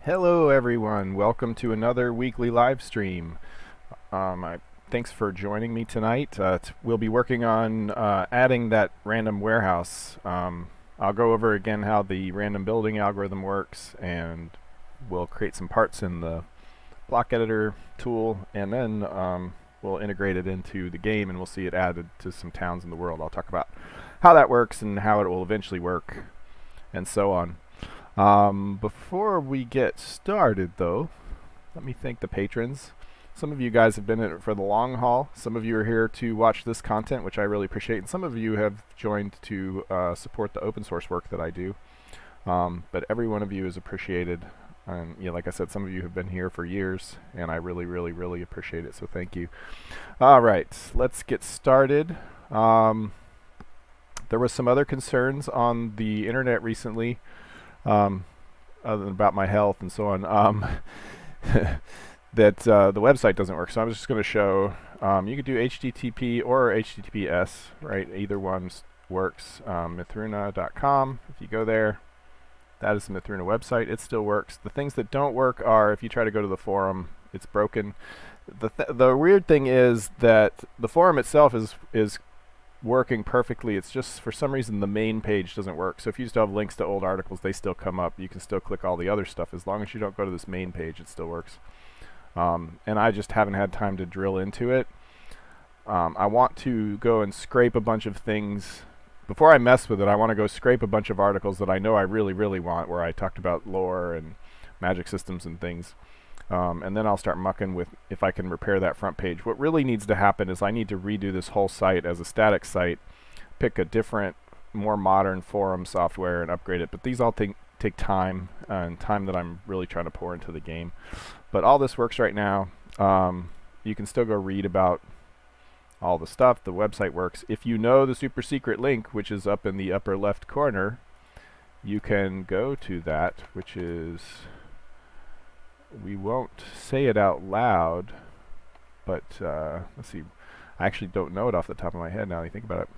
Hello everyone, welcome to another weekly live stream. Thanks for joining me tonight. We'll be working on adding that random warehouse. I'll go over again how the random building algorithm works, and we'll create some parts in the block editor tool, and then we'll integrate it into the game and we'll see it added to some towns in the world. I'll talk about how that works and how it will eventually work and so on. Before we get started, though, let me thank the patrons. Some of you guys have been in it for the long haul. Some of you are here to watch this content, which I really appreciate. And some of you have joined to support the open source work that I do. But every one of you is appreciated. And like I said, some of you have been here for years, and I really, really, really appreciate it. So thank you. All right, let's get started. There was some other concerns on the internet recently. Other than about my health and so on, that the website doesn't work. So I'm just going to show, you could do HTTP or HTTPS, right? Either one works. Mythruna.com, if you go there, that is the Mythruna website. It still works. The things that don't work are if you try to go to the forum, it's broken. The weird thing is that the forum itself is working perfectly. It's just for some reason the main page doesn't work. So if you still have links to old articles, they still come up. You can still click all the other stuff. As long as you don't go to this main page, it still works. And I just haven't had time to drill into it. I want to go and scrape a bunch of things. Before I mess with it, I want to go scrape a bunch of articles that I know I really, really want, where I talked about lore and magic systems and things. And then I'll start mucking with if I can repair that front page. What really needs to happen is I need to redo this whole site as a static site, pick a different, more modern forum software and upgrade it. But these all take time, and time that I'm really trying to pour into the game. But all this works right now. You can still go read about all the stuff. The website works. If you know the super secret link, which is up in the upper left corner, you can go to that, which is... we won't say it out loud, but let's see. I actually don't know it off the top of my head now that I think about it.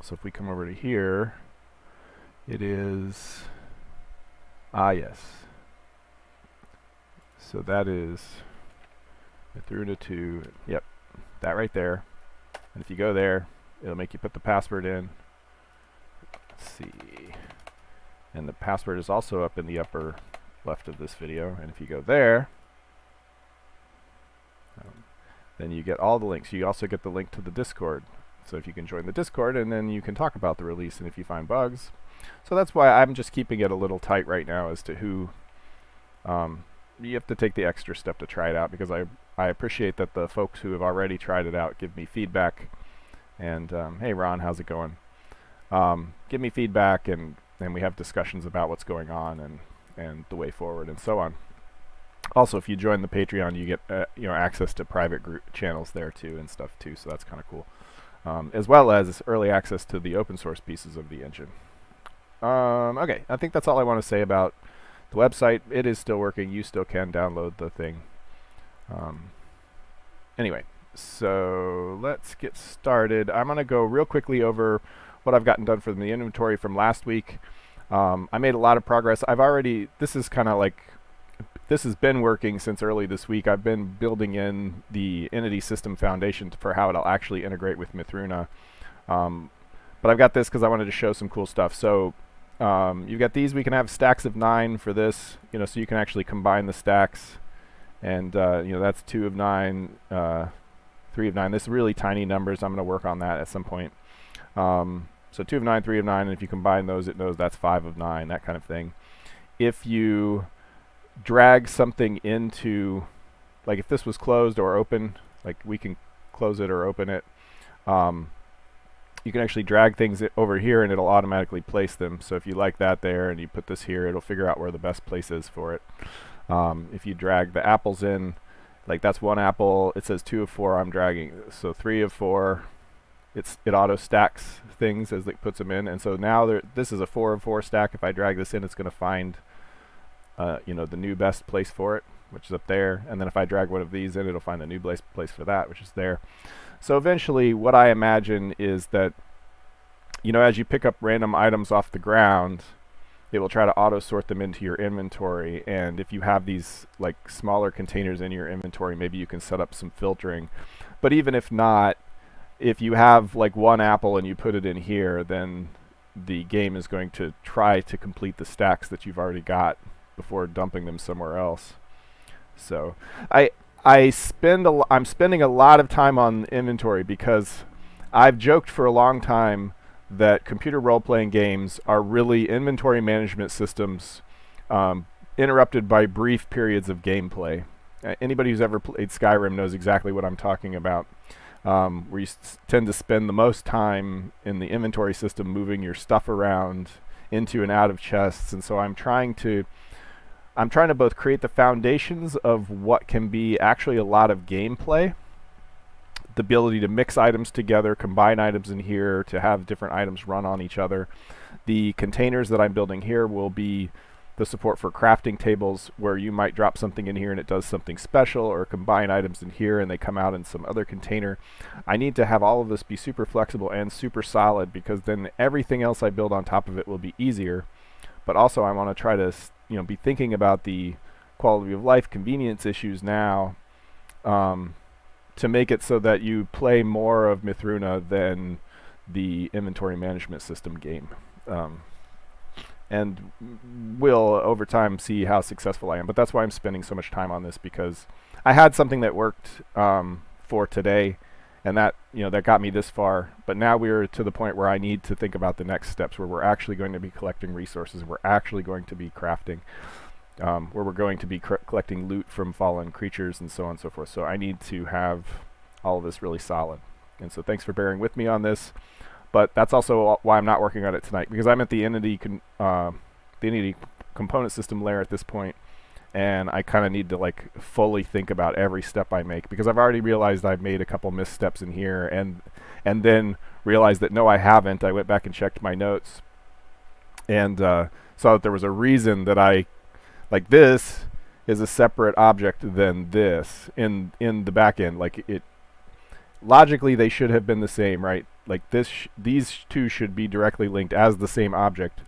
So if we come over to here, it is, yes. So that is Mythruna 2, yep, that right there. And if you go there, it'll make you put the password in. Let's see. And the password is also up in the upper left of this video, and if you go there, then you get all the links. You also get the link to the Discord, so if you can join the Discord, and then you can talk about the release and if you find bugs. So that's why I'm just keeping it a little tight right now as to who you have to take the extra step to try it out, because I appreciate that the folks who have already tried it out give me feedback. And hey Ron, how's it going? Give me feedback, and we have discussions about what's going on and the way forward and so on. Also, if you join the Patreon, you get access to private group channels there too and stuff too, so that's kind of cool. As well as early access to the open source pieces of the engine. Okay, I think that's all I want to say about the website. It is still working. You still can download the thing. Anyway, so let's get started. I'm going to go real quickly over what I've gotten done from the inventory from last week. I made a lot of progress. This is kind of like, this has been working since early this week. I've been building in the entity system foundation for how it'll actually integrate with Mythruna. But I've got this because I wanted to show some cool stuff. So you've got these. We can have stacks of 9 for this, so you can actually combine the stacks. And that's 2 of 9, 3 of 9. This is really tiny numbers. I'm going to work on that at some point. So 2 of 9, 3 of 9, and if you combine those, it knows that's 5 of 9, that kind of thing. If you drag something into, like if this was closed or open, like we can close it or open it, you can actually drag things over here and it'll automatically place them. So if you like that there and you put this here, it'll figure out where the best place is for it. If you drag the apples in, like that's 1 apple, it says 2 of 4, I'm dragging, so 3 of 4, it auto stacks things as it puts them in, and so now this is a 4 of 4 stack. If I drag this in, it's going to find the new best place for it, which is up there, and then if I drag one of these in, it'll find the new place for that, which is there. So eventually what I imagine is that as you pick up random items off the ground, it will try to auto sort them into your inventory. And if you have these like smaller containers in your inventory, maybe you can set up some filtering. But even if not, if you have like one apple and you put it in here, then the game is going to try to complete the stacks that you've already got before dumping them somewhere else. So I'm spending a lot of time on inventory because I've joked for a long time that computer role-playing games are really inventory management systems interrupted by brief periods of gameplay. Anybody who's ever played Skyrim knows exactly what I'm talking about, where you tend to spend the most time in the inventory system moving your stuff around into and out of chests. And so I'm trying to both create the foundations of what can be actually a lot of gameplay, the ability to mix items together, combine items in here, to have different items run on each other. The containers that I'm building here will be the support for crafting tables, where you might drop something in here and it does something special, or combine items in here and they come out in some other container. I need to have all of this be super flexible and super solid, because then everything else I build on top of it will be easier. But also I want to try to be thinking about the quality of life, convenience issues now, to make it so that you play more of Mythruna than the inventory management system game. And we'll, over time, see how successful I am. But that's why I'm spending so much time on this, because I had something that worked for today, and that got me this far. But now we're to the point where I need to think about the next steps, where we're actually going to be collecting resources, we're actually going to be crafting, where we're going to be collecting loot from fallen creatures and so on and so forth. So I need to have all of this really solid. And so thanks for bearing with me on this. But that's also why I'm not working on it tonight, because I'm at the Entity component system layer at this point, and I kind of need to like fully think about every step I make, because I've already realized I've made a couple missteps in here, and then realized that no, I haven't. I went back and checked my notes, and saw that there was a reason that this is a separate object than this in the back end. Like it logically they should have been the same, right? Like these two should be directly linked as the same object.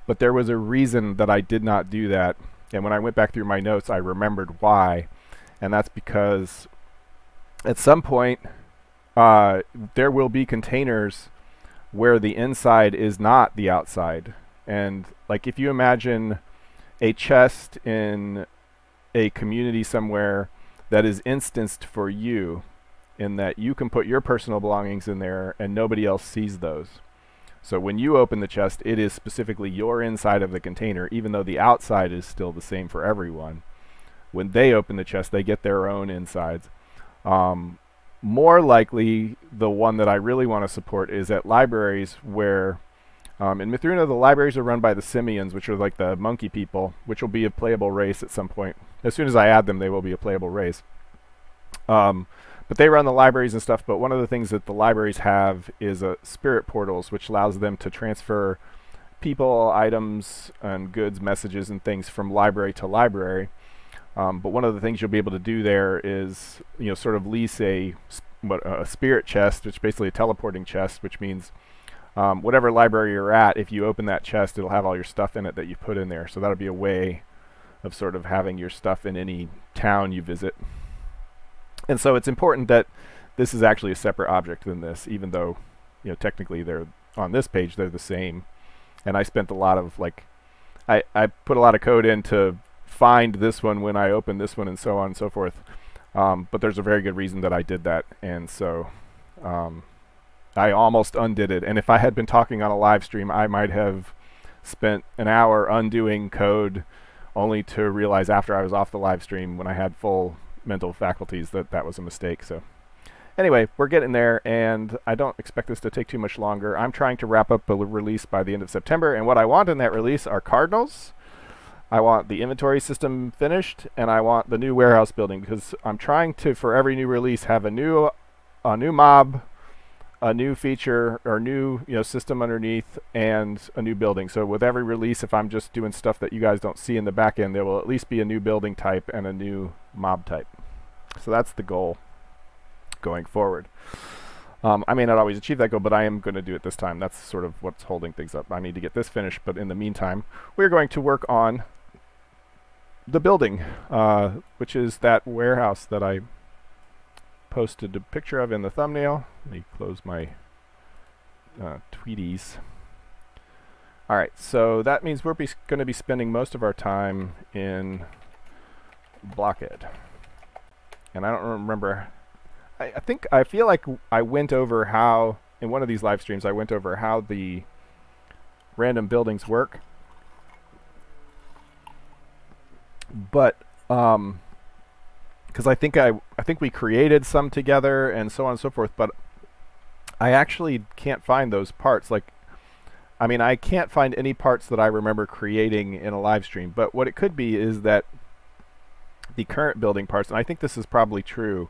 But there was a reason that I did not do that. And when I went back through my notes, I remembered why. And that's because at some point, there will be containers where the inside is not the outside. And like if you imagine a chest in a community somewhere that is instanced for you, in that you can put your personal belongings in there and nobody else sees those. So when you open the chest, it is specifically your inside of the container, even though the outside is still the same for everyone. When they open the chest, they get their own insides. More likely, the one that I really want to support is at libraries, where in Mythruna, the libraries are run by the simians, which are like the monkey people, which will be a playable race at some point. As soon as I add them, they will be a playable race. But they run the libraries and stuff. But one of the things that the libraries have is spirit portals, which allows them to transfer people, items, and goods, messages, and things from library to library. But one of the things you'll be able to do there is, sort of lease a spirit chest, which is basically a teleporting chest, which means whatever library you're at, if you open that chest, it'll have all your stuff in it that you put in there. So that'll be a way of sort of having your stuff in any town you visit. And so it's important that this is actually a separate object than this, even though, technically they're on this page, they're the same. And I spent a lot of I put a lot of code in to find this one when I opened this one, and so on and so forth. But there's a very good reason that I did that. And so I almost undid it. And if I had been talking on a live stream, I might have spent an hour undoing code, only to realize after I was off the live stream, when I had full mental faculties, that was a mistake. So anyway, we're getting there, and I don't expect this to take too much longer. I'm trying to wrap up a release by the end of September, and what I want in that release are cardinals. I want the inventory system finished, and I want the new warehouse building, because I'm trying to, for every new release, have a new mob, a new feature, or new system underneath, and a new building. So with every release, if I'm just doing stuff that you guys don't see in the back end, there will at least be a new building type and a new mob type. So that's the goal going forward. I may not always achieve that goal, but I am going to do it this time. That's sort of what's holding things up. I need to get this finished, but in the meantime, we're going to work on the building, which is that warehouse that I posted a picture of in the thumbnail. Let me close my tweeties. All right, so that means we're going to be spending most of our time in Blockhead. And I don't remember, I feel like I went over how, in one of these live streams, I went over how the random buildings work. But, because I think we created some together and so on and so forth, but I actually can't find those parts. Like, I mean, I can't find any parts that I remember creating in a live stream, but what it could be is that the current building parts, and I think this is probably true,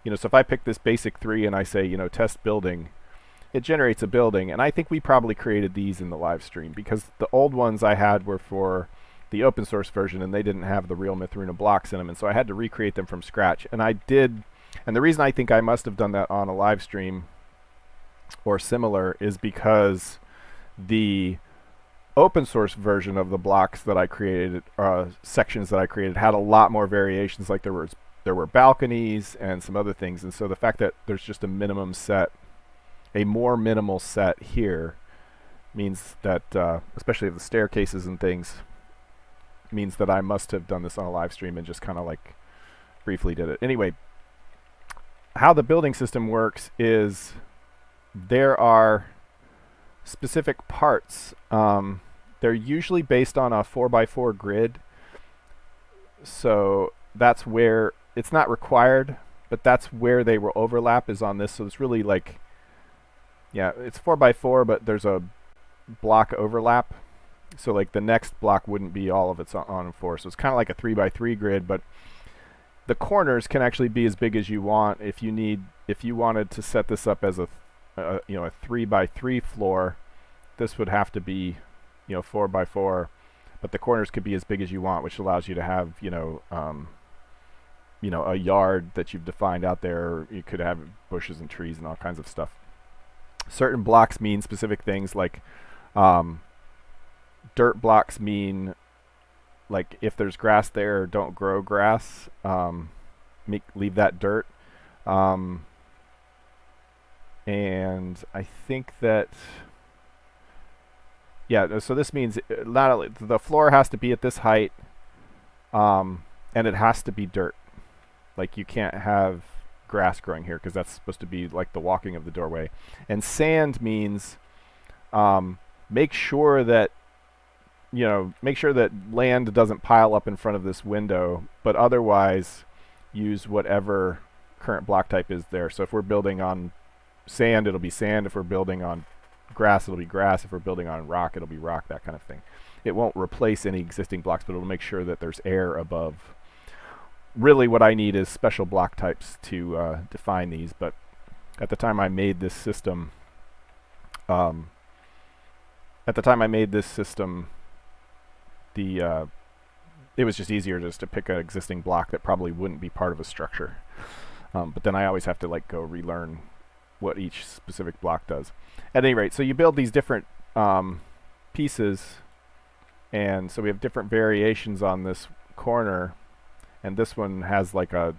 you know, so if I pick this basic 3 and I say, you know, test building, it generates a building, and I think we probably created these in the live stream, because the old ones I had were for the open source version, and they didn't have the real Mythruna blocks in them, and so I had to recreate them from scratch, and I did, and the reason I think I must have done that on a live stream or similar is because the open source version of the blocks that I created, sections that I created, had a lot more variations. Like there were balconies and some other things, and so the fact that there's just a minimum set, a more minimal set here, means that, especially of the staircases and things, means that I must have done this on a live stream and just kind of like briefly did it. Anyway, how the building system works is there are specific parts. They're usually based on a 4x4 grid, so that's where it's not required, but that's where they will overlap, is on this. So it's really like, yeah, it's 4x4, but there's a block overlap, so like the next block wouldn't be all of its on 4, so it's kind of like a 3x3 grid, but the corners can actually be as big as you want. If you wanted to set this up as a 3x3 floor, this would have to be, 4x4, but the corners could be as big as you want, which allows you to have, a yard that you've defined out there. You could have bushes and trees and all kinds of stuff. Certain blocks mean specific things, like dirt blocks mean, like, if there's grass there, don't grow grass, leave that dirt. And I think that, yeah, so this means not only the floor has to be at this height, and it has to be dirt. Like, you can't have grass growing here because that's supposed to be like the walking of the doorway. And sand means make sure that land doesn't pile up in front of this window, but otherwise use whatever current block type is there. So if we're building on sand, it'll be sand. If we're building on grass, it'll be grass. If we're building on rock, it'll be rock, that kind of thing. It won't replace any existing blocks, but it'll make sure that there's air above. Really what I need is special block types to define these, but at the time I made this system, it was just easier just to pick an existing block that probably wouldn't be part of a structure. But then I always have to go relearn what each specific block does. At any rate, so you build these different pieces, and so we have different variations on this corner, and this one has like a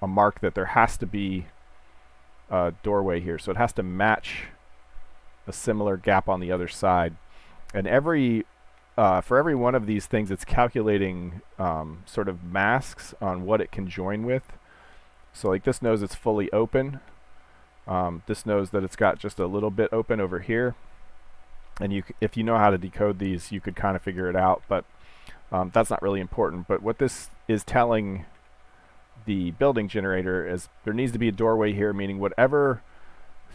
mark that there has to be a doorway here, so it has to match a similar gap on the other side. And for every one of these things, it's calculating sort of masks on what it can join with. So like this knows it's fully open. This knows that it's got just a little bit open over here. And if you know how to decode these, you could kind of figure it out, but that's not really important. But what this is telling the building generator is there needs to be a doorway here, meaning whatever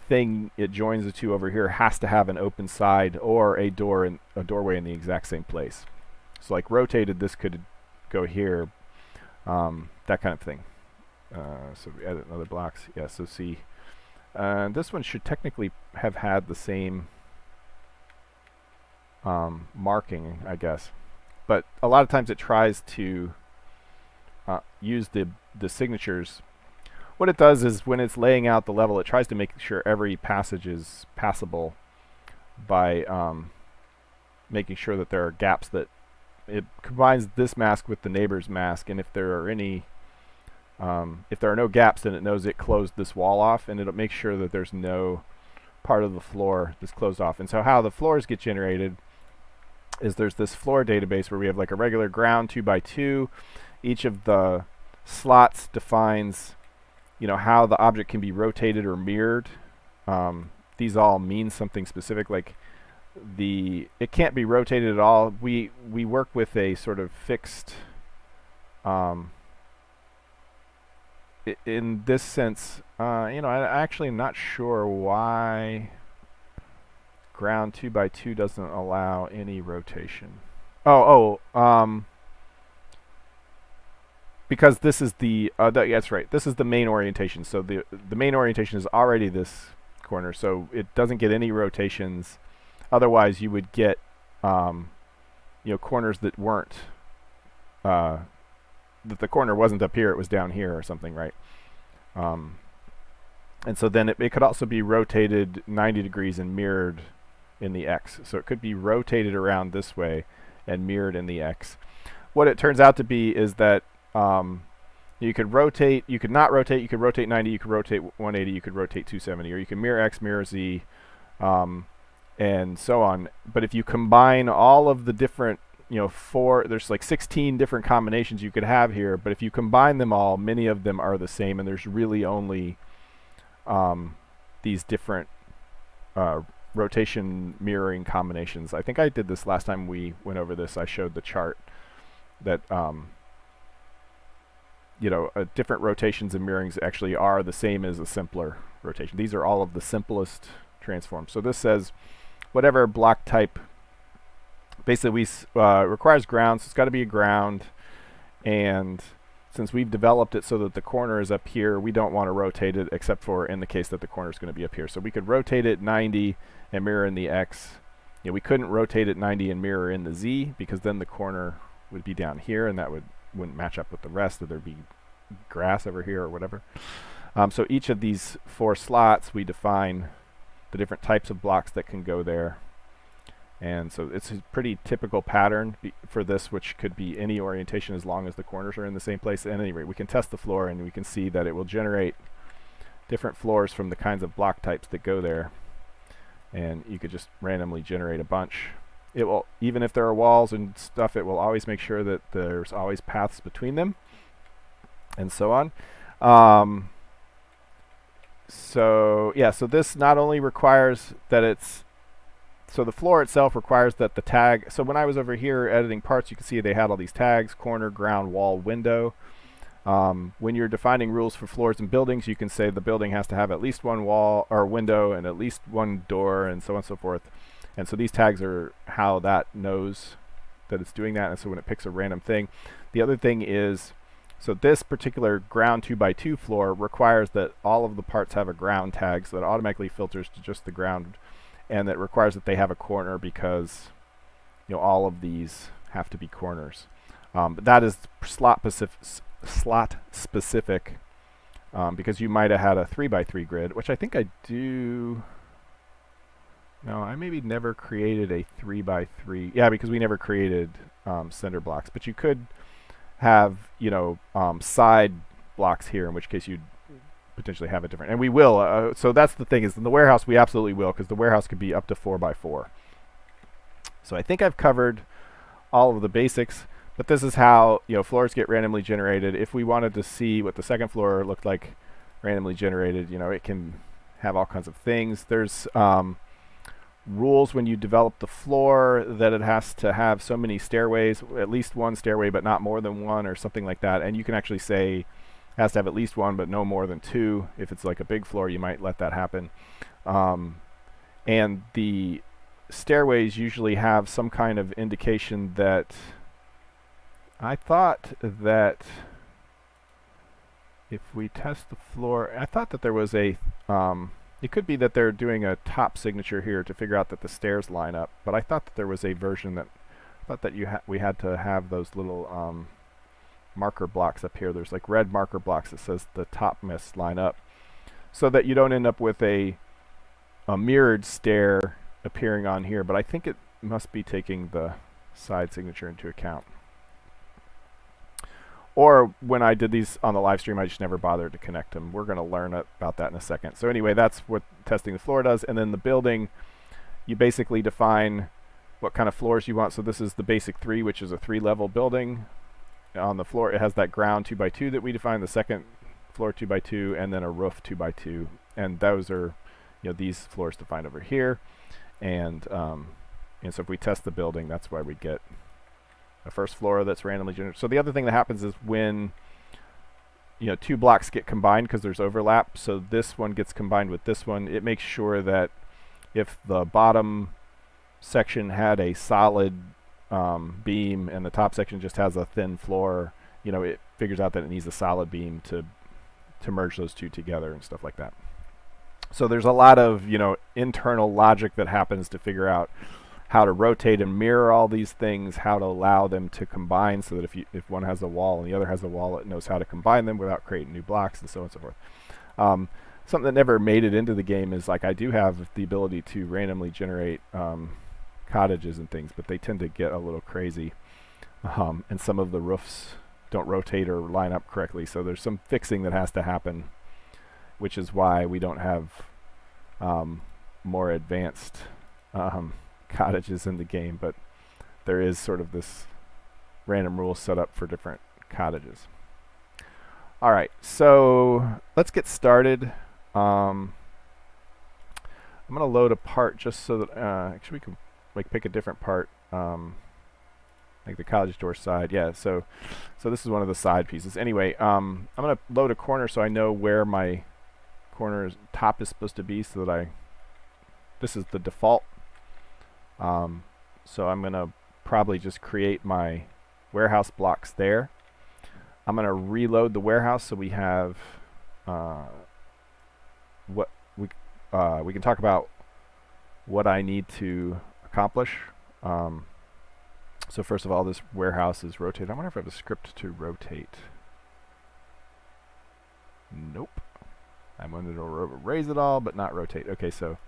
thing it joins the two over here has to have an open side or a doorway in the exact same place. So like rotated, this could go here, that kind of thing. So we edit another blocks. Yeah, so see, this one should technically have had the same marking, I guess, but a lot of times it tries to use the signatures. what it does is when it's laying out the level, it tries to make sure every passage is passable by making sure that there are gaps, that it combines this mask with the neighbor's mask, and if there are no gaps, then it knows it closed this wall off, and it'll make sure that there's no part of the floor that's closed off. And so how the floors get generated is there's this floor database where we have like a regular ground 2x2. Each of the slots defines, how the object can be rotated or mirrored. These all mean something specific, like it can't be rotated at all. We work with a sort of fixed, in this sense, I actually am not sure why ground 2x2 doesn't allow any rotation. Because this is that's right. This is the main orientation. So the main orientation is already this corner, so it doesn't get any rotations. Otherwise, you would get, corners that weren't, that the corner wasn't up here, it was down here or something, right? And so then it could also be rotated 90 degrees and mirrored in the X. So it could be rotated around this way and mirrored in the X. What it turns out to be is that you could rotate, you could not rotate, you could rotate 90, you could rotate 180, you could rotate 270, or you can mirror X, mirror Z, and so on. But if you combine all of the different, there's like 16 different combinations you could have here, but if you combine them all, many of them are the same, and there's really only these different rotation mirroring combinations. I think I did this last time we went over this. I showed the chart that different rotations and mirrorings actually are the same as a simpler rotation. These are all of the simplest transforms. So this says whatever block type basically requires ground, so it's got to be a ground, and since we've developed it so that the corner is up here, we don't want to rotate it except for in the case that the corner is going to be up here. So we could rotate it 90 and mirror in the X. We couldn't rotate it 90 and mirror in the Z, because then the corner would be down here, and that wouldn't match up with the rest, that there'd be grass over here or whatever. So each of these 4 slots, we define the different types of blocks that can go there. And so it's a pretty typical pattern for this, which could be any orientation as long as the corners are in the same place. At any rate, we can test the floor, and we can see that it will generate different floors from the kinds of block types that go there. And you could just randomly generate a bunch. It will, even if there are walls and stuff, it will always make sure that there's always paths between them, and so on. So this not only requires that so the floor itself requires that the tag, so when I was over here editing parts, you can see they had all these tags: corner, ground, wall, window. When you're defining rules for floors and buildings, you can say the building has to have at least one wall or window and at least one door, and so on and so forth. And so these tags are how that knows that it's doing that, and so when it picks a random thing. The other thing is, so this particular ground 2x2 floor requires that all of the parts have a ground tag, so that automatically filters to just the ground, and that requires that they have a corner, because all of these have to be corners. But that is slot specific, because you might have had a 3x3 grid, which I think I do. No, I maybe never created a 3x3. Yeah, because we never created center blocks. But you could have, side blocks here, in which case you'd potentially have it different. And we will. So that's the thing, is in the warehouse we absolutely will, because the warehouse could be up to 4x4. So I think I've covered all of the basics. But this is how floors get randomly generated. If we wanted to see what the second floor looked like randomly generated, it can have all kinds of things. There's rules when you develop the floor that it has to have so many stairways, at least one stairway but not more than one, or something like that. And you can actually say it has to have at least one but no more than 2. If it's like a big floor, you might let that happen. And the stairways usually have some kind of indication that, I thought that if we test the floor, I thought that there was a it could be that they're doing a top signature here to figure out that the stairs line up, but I thought that there was a version that thought that we had to have those little marker blocks up here. There's like red marker blocks that says the top must line up, so that you don't end up with a mirrored stair appearing on here. But I think it must be taking the side signature into account. Or when I did these on the live stream, I just never bothered to connect them. We're going to learn about that in a second. So anyway, that's what testing the floor does. And then the building, you basically define what kind of floors you want. So this is the basic 3, which is a 3-level building. On the floor, it has that ground 2x2 that we defined, the second floor 2x2, and then a roof 2x2. And those are, these floors defined over here. And so if we test the building, that's why we get a first floor that's randomly generated. So the other thing that happens is when 2 blocks get combined, because there's overlap, so this one gets combined with this one, it makes sure that if the bottom section had a solid beam and the top section just has a thin floor, it figures out that it needs a solid beam to merge those two together and stuff like that. So there's a lot of internal logic that happens to figure out how to rotate and mirror all these things, how to allow them to combine, so that if one has a wall and the other has a wall, it knows how to combine them without creating new blocks, and so on and so forth. Something that never made it into the game is, like, I do have the ability to randomly generate cottages and things, but they tend to get a little crazy, and some of the roofs don't rotate or line up correctly, so there's some fixing that has to happen, which is why we don't have more advanced cottages in the game, but there is sort of this random rule set up for different cottages. Alright, so let's get started. I'm going to load a part just so that actually we can pick a different part, like the cottage door side. Yeah, so this is one of the side pieces. Anyway, I'm going to load a corner so I know where my corner's top is supposed to be, so that this is the default. So I'm going to probably just create my warehouse blocks there. I'm going to reload the warehouse so we have what we can talk about what I need to accomplish. So first of all, this warehouse is rotated. I wonder if I have a script to rotate. Nope. I wanted to raise it all, but not rotate. Okay, so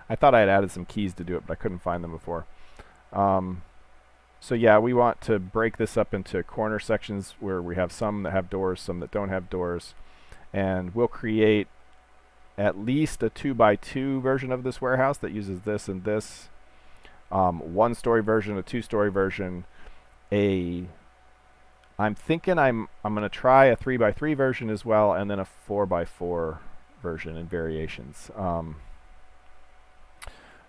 I thought I had added some keys to do it, but I couldn't find them before. So yeah, we want to break this up into corner sections where we have some that have doors, some that don't have doors. And we'll create at least a 2x2 version of this warehouse that uses this and this. 1-story version, a 2-story version, I'm thinking I'm going to try a 3x3 version as well, and then a 4x4 version and variations.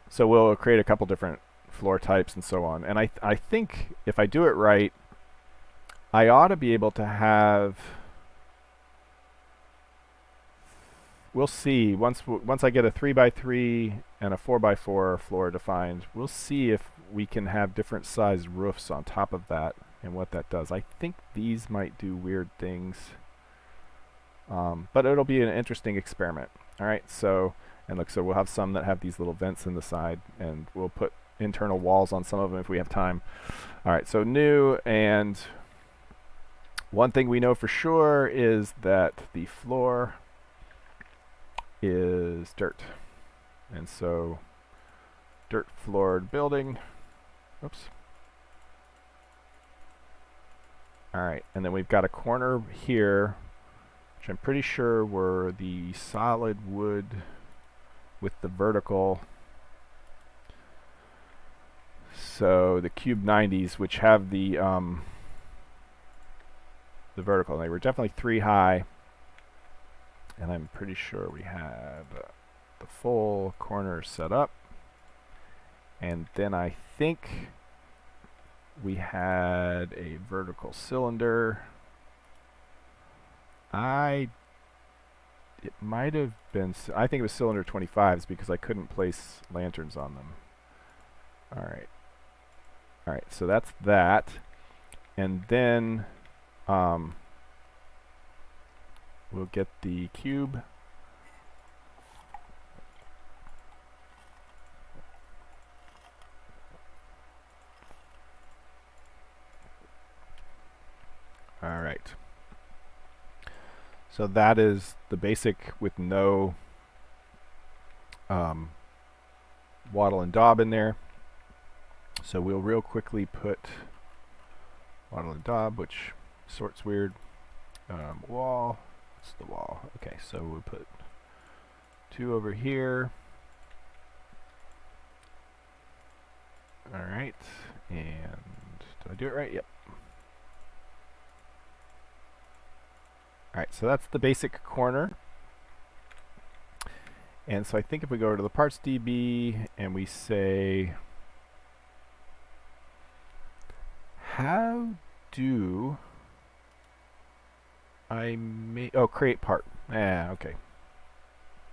So we'll create a couple different floor types and so on. And I think if I do it right, I ought to be able to have... We'll see. Once I get a 3x3 and a 4x4 floor defined, we'll see if we can have different sized roofs on top of that and what that does. I think these might do weird things, but it'll be an interesting experiment. All right, so look, so we'll have some that have these little vents in the side, and we'll put internal walls on some of them if we have time. All right, so new, and one thing we know for sure is that the floor is dirt, and so dirt floored building. Oops. Alright, and then we've got a corner here, which I'm pretty sure were the solid wood with the vertical. So the cube 90s, which have the vertical. They were definitely 3 high. And I'm pretty sure we had the full corner set up. And then I think we had a vertical cylinder. It might have been, I think it was cylinder 25s because I couldn't place lanterns on them. Alright. Alright, so that's that. And then we'll get the cube. Alright. So that is the basic with no wattle and daub in there. So we'll real quickly put wattle and daub, which sorts weird. Wall. What's the wall? Okay, so we'll put 2 over here. Alright, and did I do it right? Yep. Alright, so that's the basic corner. And so I think if we go to the parts DB and we say, how do I make, oh, create part. Okay.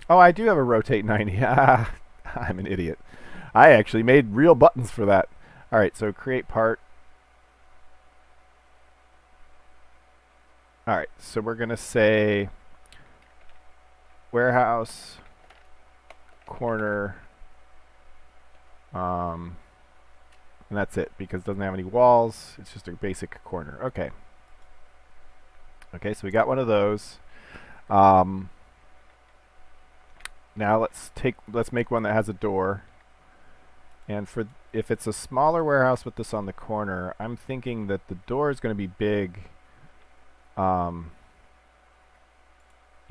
Oh, I do have a rotate 90. Ah, I'm an idiot. I actually made real buttons for that. Alright, so create part. Alright, so we're going to say warehouse corner, and that's it because it doesn't have any walls. It's just a basic corner. Okay. Okay, so we got one of those. Now let's make one that has a door. And for if it's a smaller warehouse with this on the corner, I'm thinking that the door is going to be big. You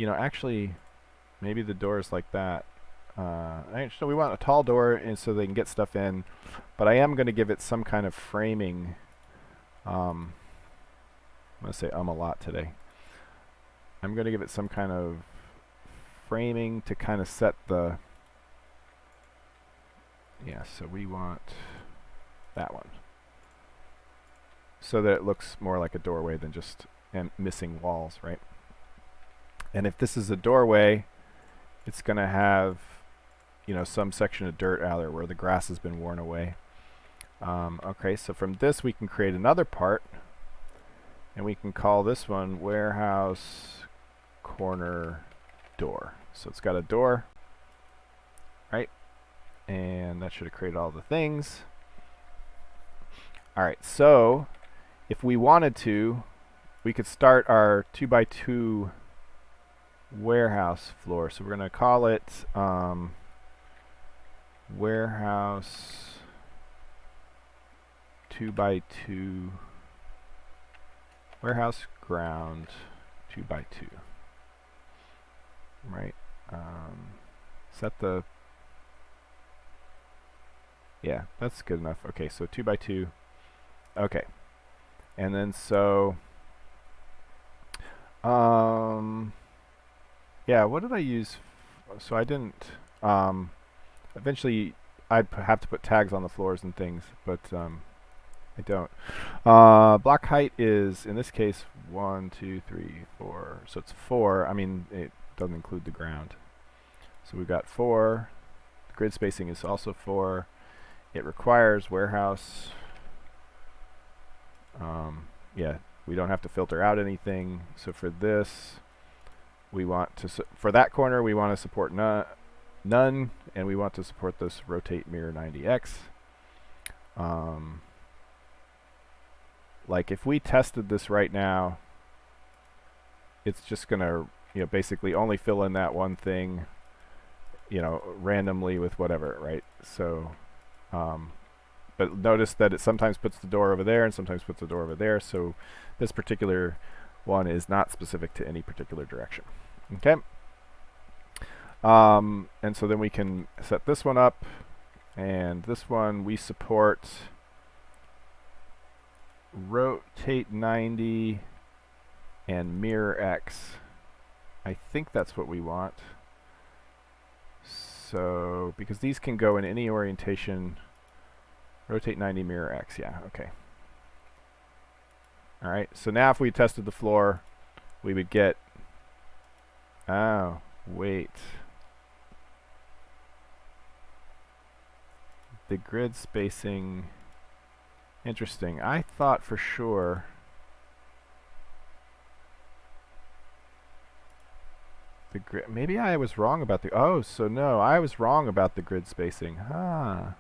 know, actually, maybe the door is like that. Actually, we want a tall door, and so they can get stuff in. But I am going to give it some kind of framing. I'm going to say a lot today. I'm going to give it some kind of framing to kind of set the. Yeah, so we want that one. So that it looks more like a doorway than just missing walls, right? And if this is a doorway, it's going to have, you know, some section of dirt out there where the grass has been worn away. Okay, so from this we can create another part, and we can call this one warehouse corner door. So it's got a door, right? And that should have created all the things. Alright, so if we wanted to, we could start our 2x2 warehouse floor. So we're going to call it warehouse 2x2 warehouse ground 2x2. Right? Set the. Yeah, that's good enough. Okay, so 2x2. Okay. And then so yeah, what did I use? So I didn't eventually I'd have to put tags on the floors and things, but I don't. Block height is in this case 1, 2, 3, 4. So it's 4. I mean, it doesn't include the ground. So we've got 4. The grid spacing is also 4. It requires warehouse. Yeah, we don't have to filter out anything. So for this, we want to for that corner we want to support none, and we want to support this rotate mirror 90x. Like if we tested this right now, it's just gonna, you know, basically only fill in that one thing, you know, randomly with whatever, right? So but notice that it sometimes puts the door over there and sometimes puts the door over there, so this particular one is not specific to any particular direction. Okay. And so then we can set this one up, and this one we support rotate 90 and mirror X. I think that's what we want. So because these can go in any orientation. Rotate 90, mirror X, yeah, okay. Alright, so now if we tested the floor, we would get, oh, wait. The grid spacing, interesting. I thought for sure the grid, maybe I was wrong about the, oh, so no, I was wrong about the grid spacing, huh.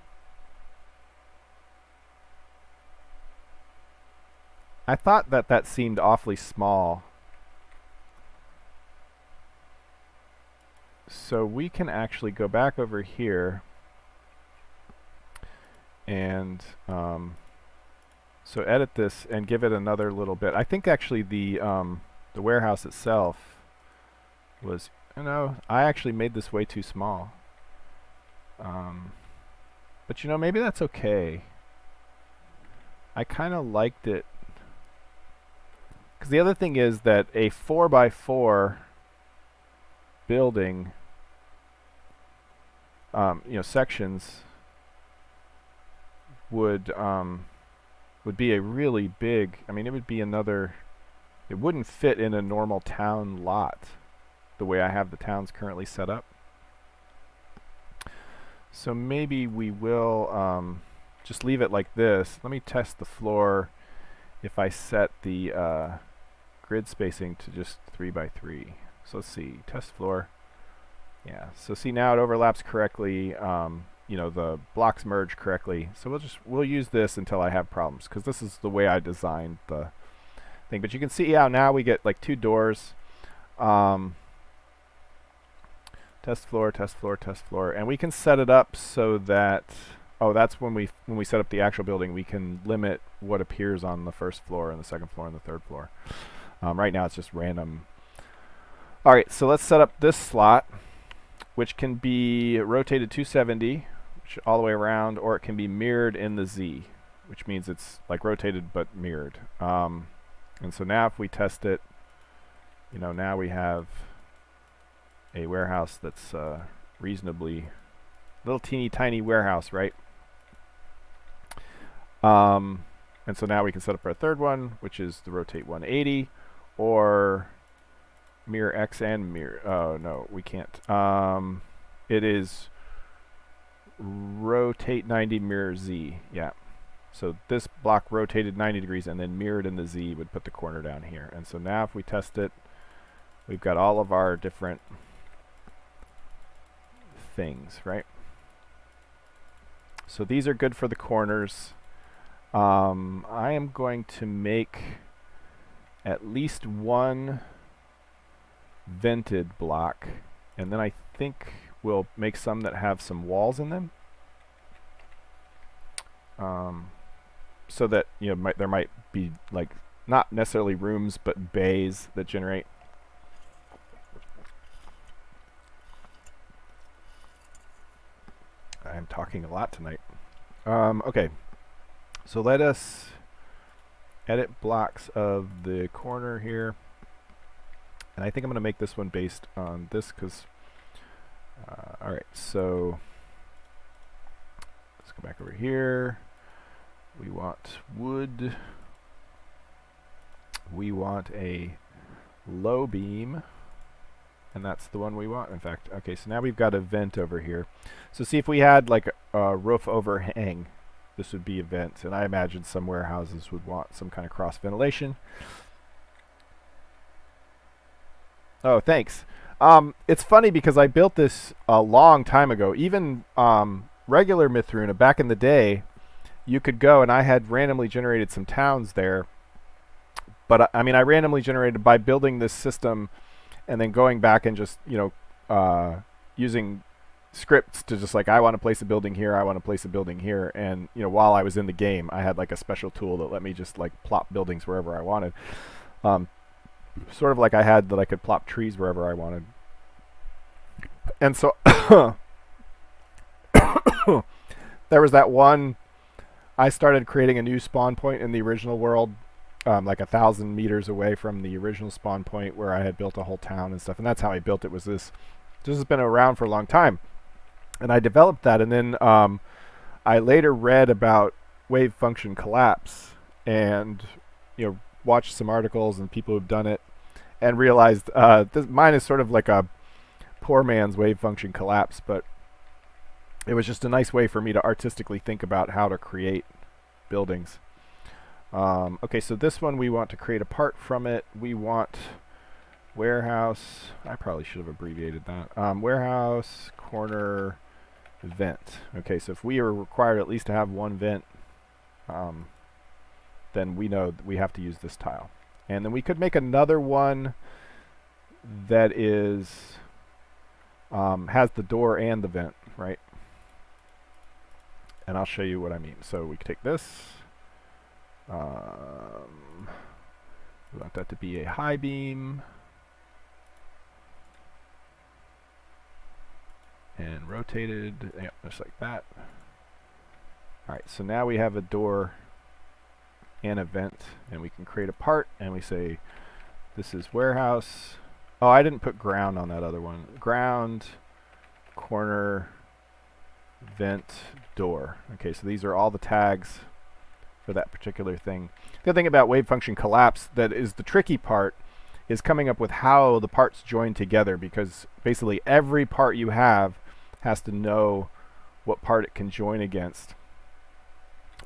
I thought that that seemed awfully small. so we can actually go back over here and so edit this and give it another little bit. I think actually the warehouse itself was, you know, I actually made this way too small. But you know, maybe that's okay. I kind of liked it. Because the other thing is that a 4x4 building, you know, sections would be a really big, I mean, it would be another, it wouldn't fit in a normal town lot the way I have the towns currently set up. So maybe we will just leave it like this. Let me test the floor if I set the grid spacing to just 3x3. So let's see, test floor. Yeah, so see now it overlaps correctly. You know, the blocks merge correctly. So we'll use this until I have problems, because this is the way I designed the thing. But you can see, yeah, now we get like 2 doors. Test floor, test floor, test floor, and we can set it up so that, oh, that's when we set up the actual building, we can limit what appears on the first floor and the second floor and the third floor. Right now it's just random. All right, so let's set up this slot, which can be rotated 270 all the way around, or it can be mirrored in the Z, which means it's like rotated but mirrored. And so now if we test it, you know, now we have a warehouse that's reasonably little teeny tiny warehouse, right? And so now we can set up our third one, which is the rotate 180 or mirror X and mirror. Oh no, we can't. It is rotate 90 mirror Z. Yeah. So this block rotated 90 degrees and then mirrored in the Z would put the corner down here. And so now if we test it, we've got all of our different things, right? So these are good for the corners. I am going to make at least one vented block, and then I think we'll make some that have some walls in them, so that, you know, there might be like not necessarily rooms but bays that generate. I'm talking a lot tonight. Okay, so let us edit blocks of the corner here, and I think I'm going to make this one based on this because alright, so let's go back over here. We want wood, we want a low beam, and that's the one we want, in fact. Okay, so now we've got a vent over here. So see, if we had like a roof overhang, this would be a vent, and I imagine some warehouses would want some kind of cross ventilation. Oh, thanks. It's funny because I built this a long time ago. Even regular Mythruna back in the day, you could go, and I had randomly generated some towns there. But I mean, I randomly generated by building this system and then going back and just, you know, using scripts to just like, I want to place a building here, I want to place a building here. And, you know, while I was in the game, I had like a special tool that let me just like plop buildings wherever I wanted. Sort of like I had that I could plop trees wherever I wanted. And so there was that one, I started creating a new spawn point in the original world, like 1,000 meters away from the original spawn point where I had built a whole town and stuff. And that's how I built it, was this. This has been around for a long time. And I developed that, and then I later read about wave function collapse and, you know, watched some articles and people who've done it and realized mine is sort of like a poor man's wave function collapse, but it was just a nice way for me to artistically think about how to create buildings. Okay, so this one we want to create apart from it. We want warehouse. I probably should have abbreviated that. Warehouse corner vent. Okay, so if we are required at least to have one vent, then we know that we have to use this tile. And then we could make another one that is has the door and the vent, right? And I'll show you what I mean. So we can take this. We want that to be a high beam. And rotated, yep, just like that. Alright, so now we have a door and a vent, and we can create a part, and we say, this is warehouse. Oh, I didn't put ground on that other one. Ground, corner, vent, door. Okay, so these are all the tags for that particular thing. The other thing about wave function collapse that is the tricky part is coming up with how the parts join together, because basically every part you have has to know what part it can join against.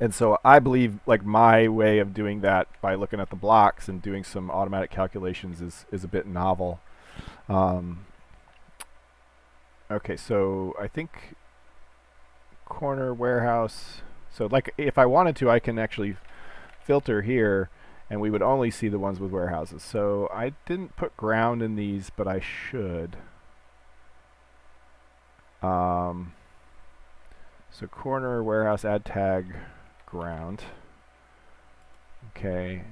And so I believe like my way of doing that by looking at the blocks and doing some automatic calculations is a bit novel. Okay, so I think corner warehouse. So like if I wanted to, I can actually filter here and we would only see the ones with warehouses. So I didn't put ground in these, but I should. So corner warehouse add tag ground. Okay,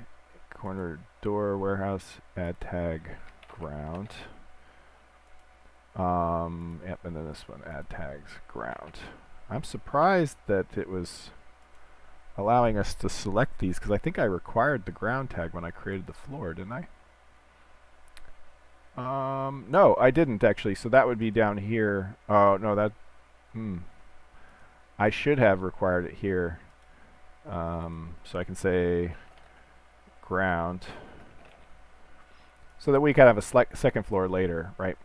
corner door warehouse add tag ground. Yep, and then this one add tags ground. I'm surprised that it was allowing us to select these, because I think I required the ground tag when I created the floor, didn't I? No, I didn't actually. So that would be down here. Oh no, that. I should have required it here. So I can say ground, so that we could have a second floor later, right?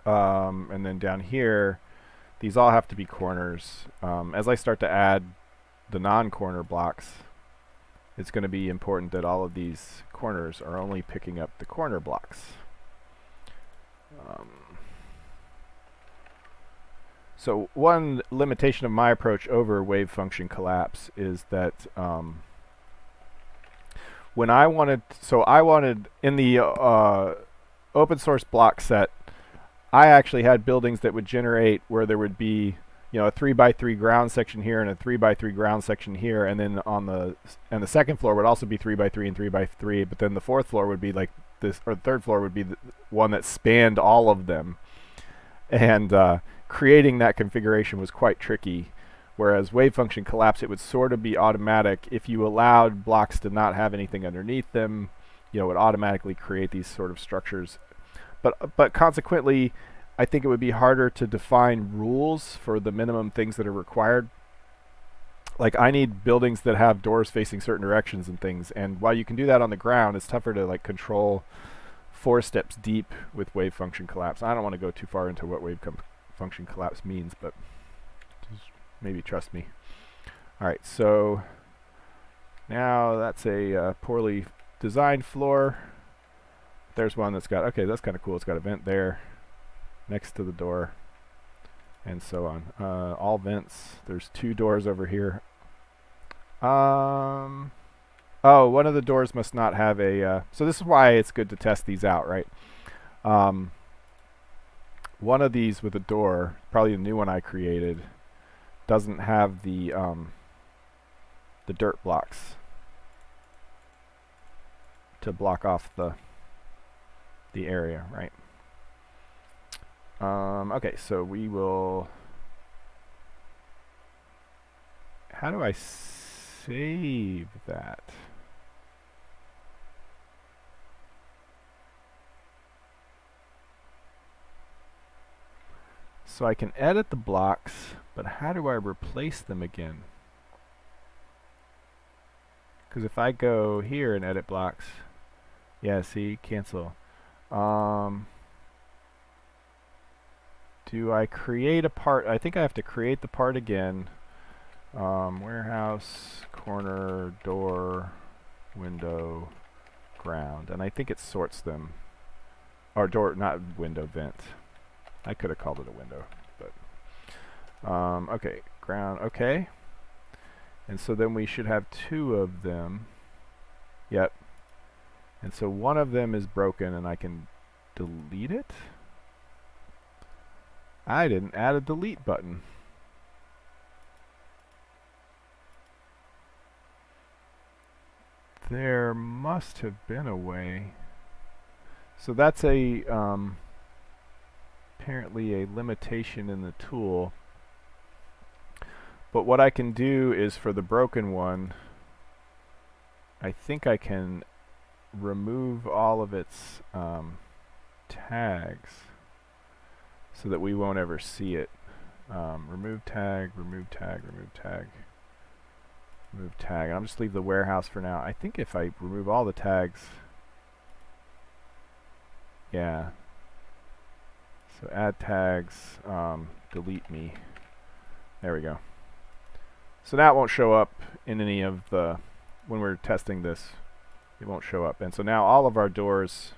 And then down here, these all have to be corners. As I start to add the non-corner blocks, it's going to be important that all of these corners are only picking up the corner blocks. So one limitation of my approach over wave function collapse is that when I wanted in the open source block set, I actually had buildings that would generate where there would be, you know, a 3x3 ground section here and a 3x3 ground section here, and then on the second floor would also be 3x3 and 3x3, but then the fourth floor would be like this, or the third floor would be the one that spanned all of them, and creating that configuration was quite tricky. Whereas wave function collapse, it would sort of be automatic. If you allowed blocks to not have anything underneath them, you know, it would automatically create these sort of structures. But consequently, I think it would be harder to define rules for the minimum things that are required. Like I need buildings that have doors facing certain directions and things, and while you can do that on the ground, it's tougher to like control 4 steps deep with wave function collapse. I don't want to go too far into what wave function collapse means, but just maybe trust me. Alright, so now that's a poorly designed floor. There's one that's got, okay, that's kind of cool. It's got a vent there next to the door, and so on. All vents. There's 2 doors over here. Oh, one of the doors must not have a, so this is why it's good to test these out, right? One of these with a door, probably the new one I created, doesn't have the dirt blocks to block off the area, right? Okay, so we will, how do I save that? So I can edit the blocks, but how do I replace them again? Because if I go here and edit blocks, yeah, see, cancel. Do I create a part? I think I have to create the part again. Warehouse, corner, door, window, ground. And I think it sorts them. Or door, not window, vent. I could have called it a window, but okay, ground, okay. And so then we should have 2 of them. Yep. And so one of them is broken and I can delete it. I didn't add a delete button. There must have been a way. So that's a apparently a limitation in the tool. But what I can do is for the broken one, I think I can remove all of its tags so that we won't ever see it. Remove tag, remove tag, remove tag, remove tag. I'll just leave the warehouse for now. I think if I remove all the tags, yeah. So add tags, delete me. There we go. So now it won't show up in any of the, when we're testing this, it won't show up. And so now all of our doors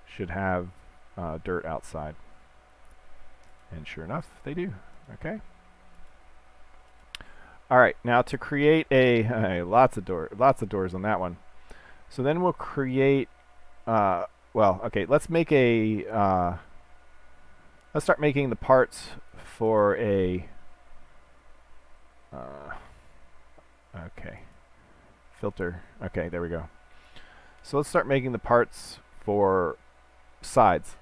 should have dirt outside. And sure enough, they do. Okay. All right, now to create lots of doors on that one. So then we'll create, well, okay, let's make a, let's start making the parts for a, okay, filter. Okay, there we go. So let's start making the parts for sides.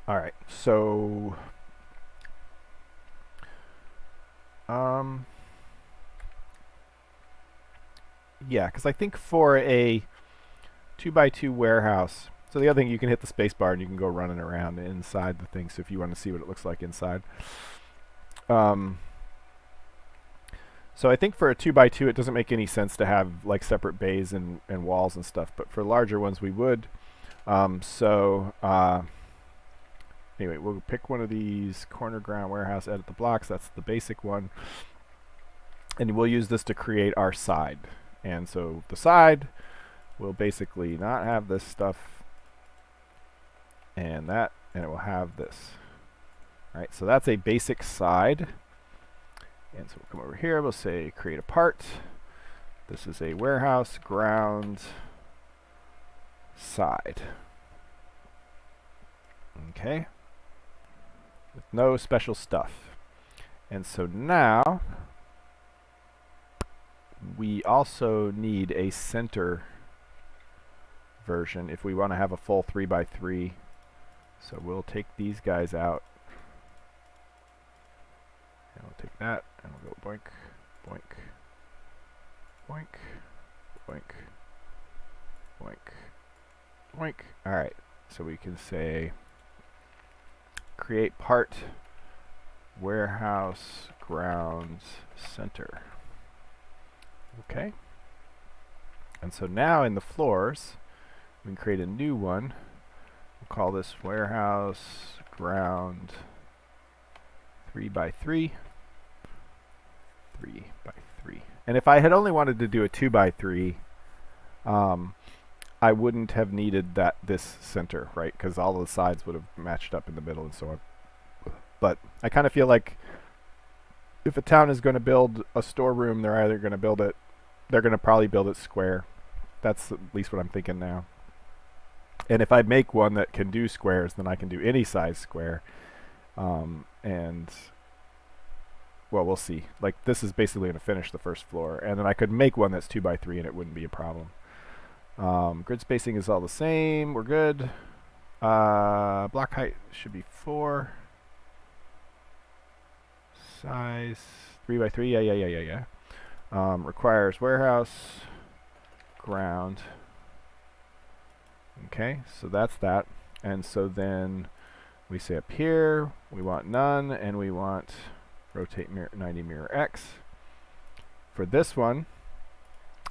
All right, so yeah, because I think for a 2x2 warehouse, so the other thing, you can hit the space bar and you can go running around inside the thing. So if you want to see what it looks like inside. So I think for a 2x2, it doesn't make any sense to have like separate bays and walls and stuff. But for larger ones, we would. Anyway, we'll pick one of these corner ground warehouse, edit the blocks. That's the basic one. And we'll use this to create our side. And so the side will basically not have this stuff and that, and it will have this. All right, so that's a basic side. And so we'll come over here, we'll say create a part. This is a warehouse, ground, side. Okay. With no special stuff. And so now we also need a center version if we want to have a full 3x3. So we'll take these guys out. And we'll take that and we'll go boink, boink, boink, boink, boink, boink. Alright, so we can say create part warehouse grounds center. Okay. And so now in the floors, we can create a new one. We'll call this warehouse ground 3x3. 3x3. And if I had only wanted to do a 2x3, I wouldn't have needed this center, right? Because all the sides would have matched up in the middle and so on. But I kind of feel like if a town is going to build a storeroom, they're either going to build it, they're going to probably build it square. That's at least what I'm thinking now. And if I make one that can do squares, then I can do any size square. And well, we'll see. Like this is basically going to finish the first floor, and then I could make one that's 2x3 and it wouldn't be a problem. Grid spacing is all the same. We're good. Block height should be 4. Size 3x3. Yeah. Requires warehouse ground. Okay, so that's that. And so then we say up here we want none, and we want rotate 90 mirror X. For this one,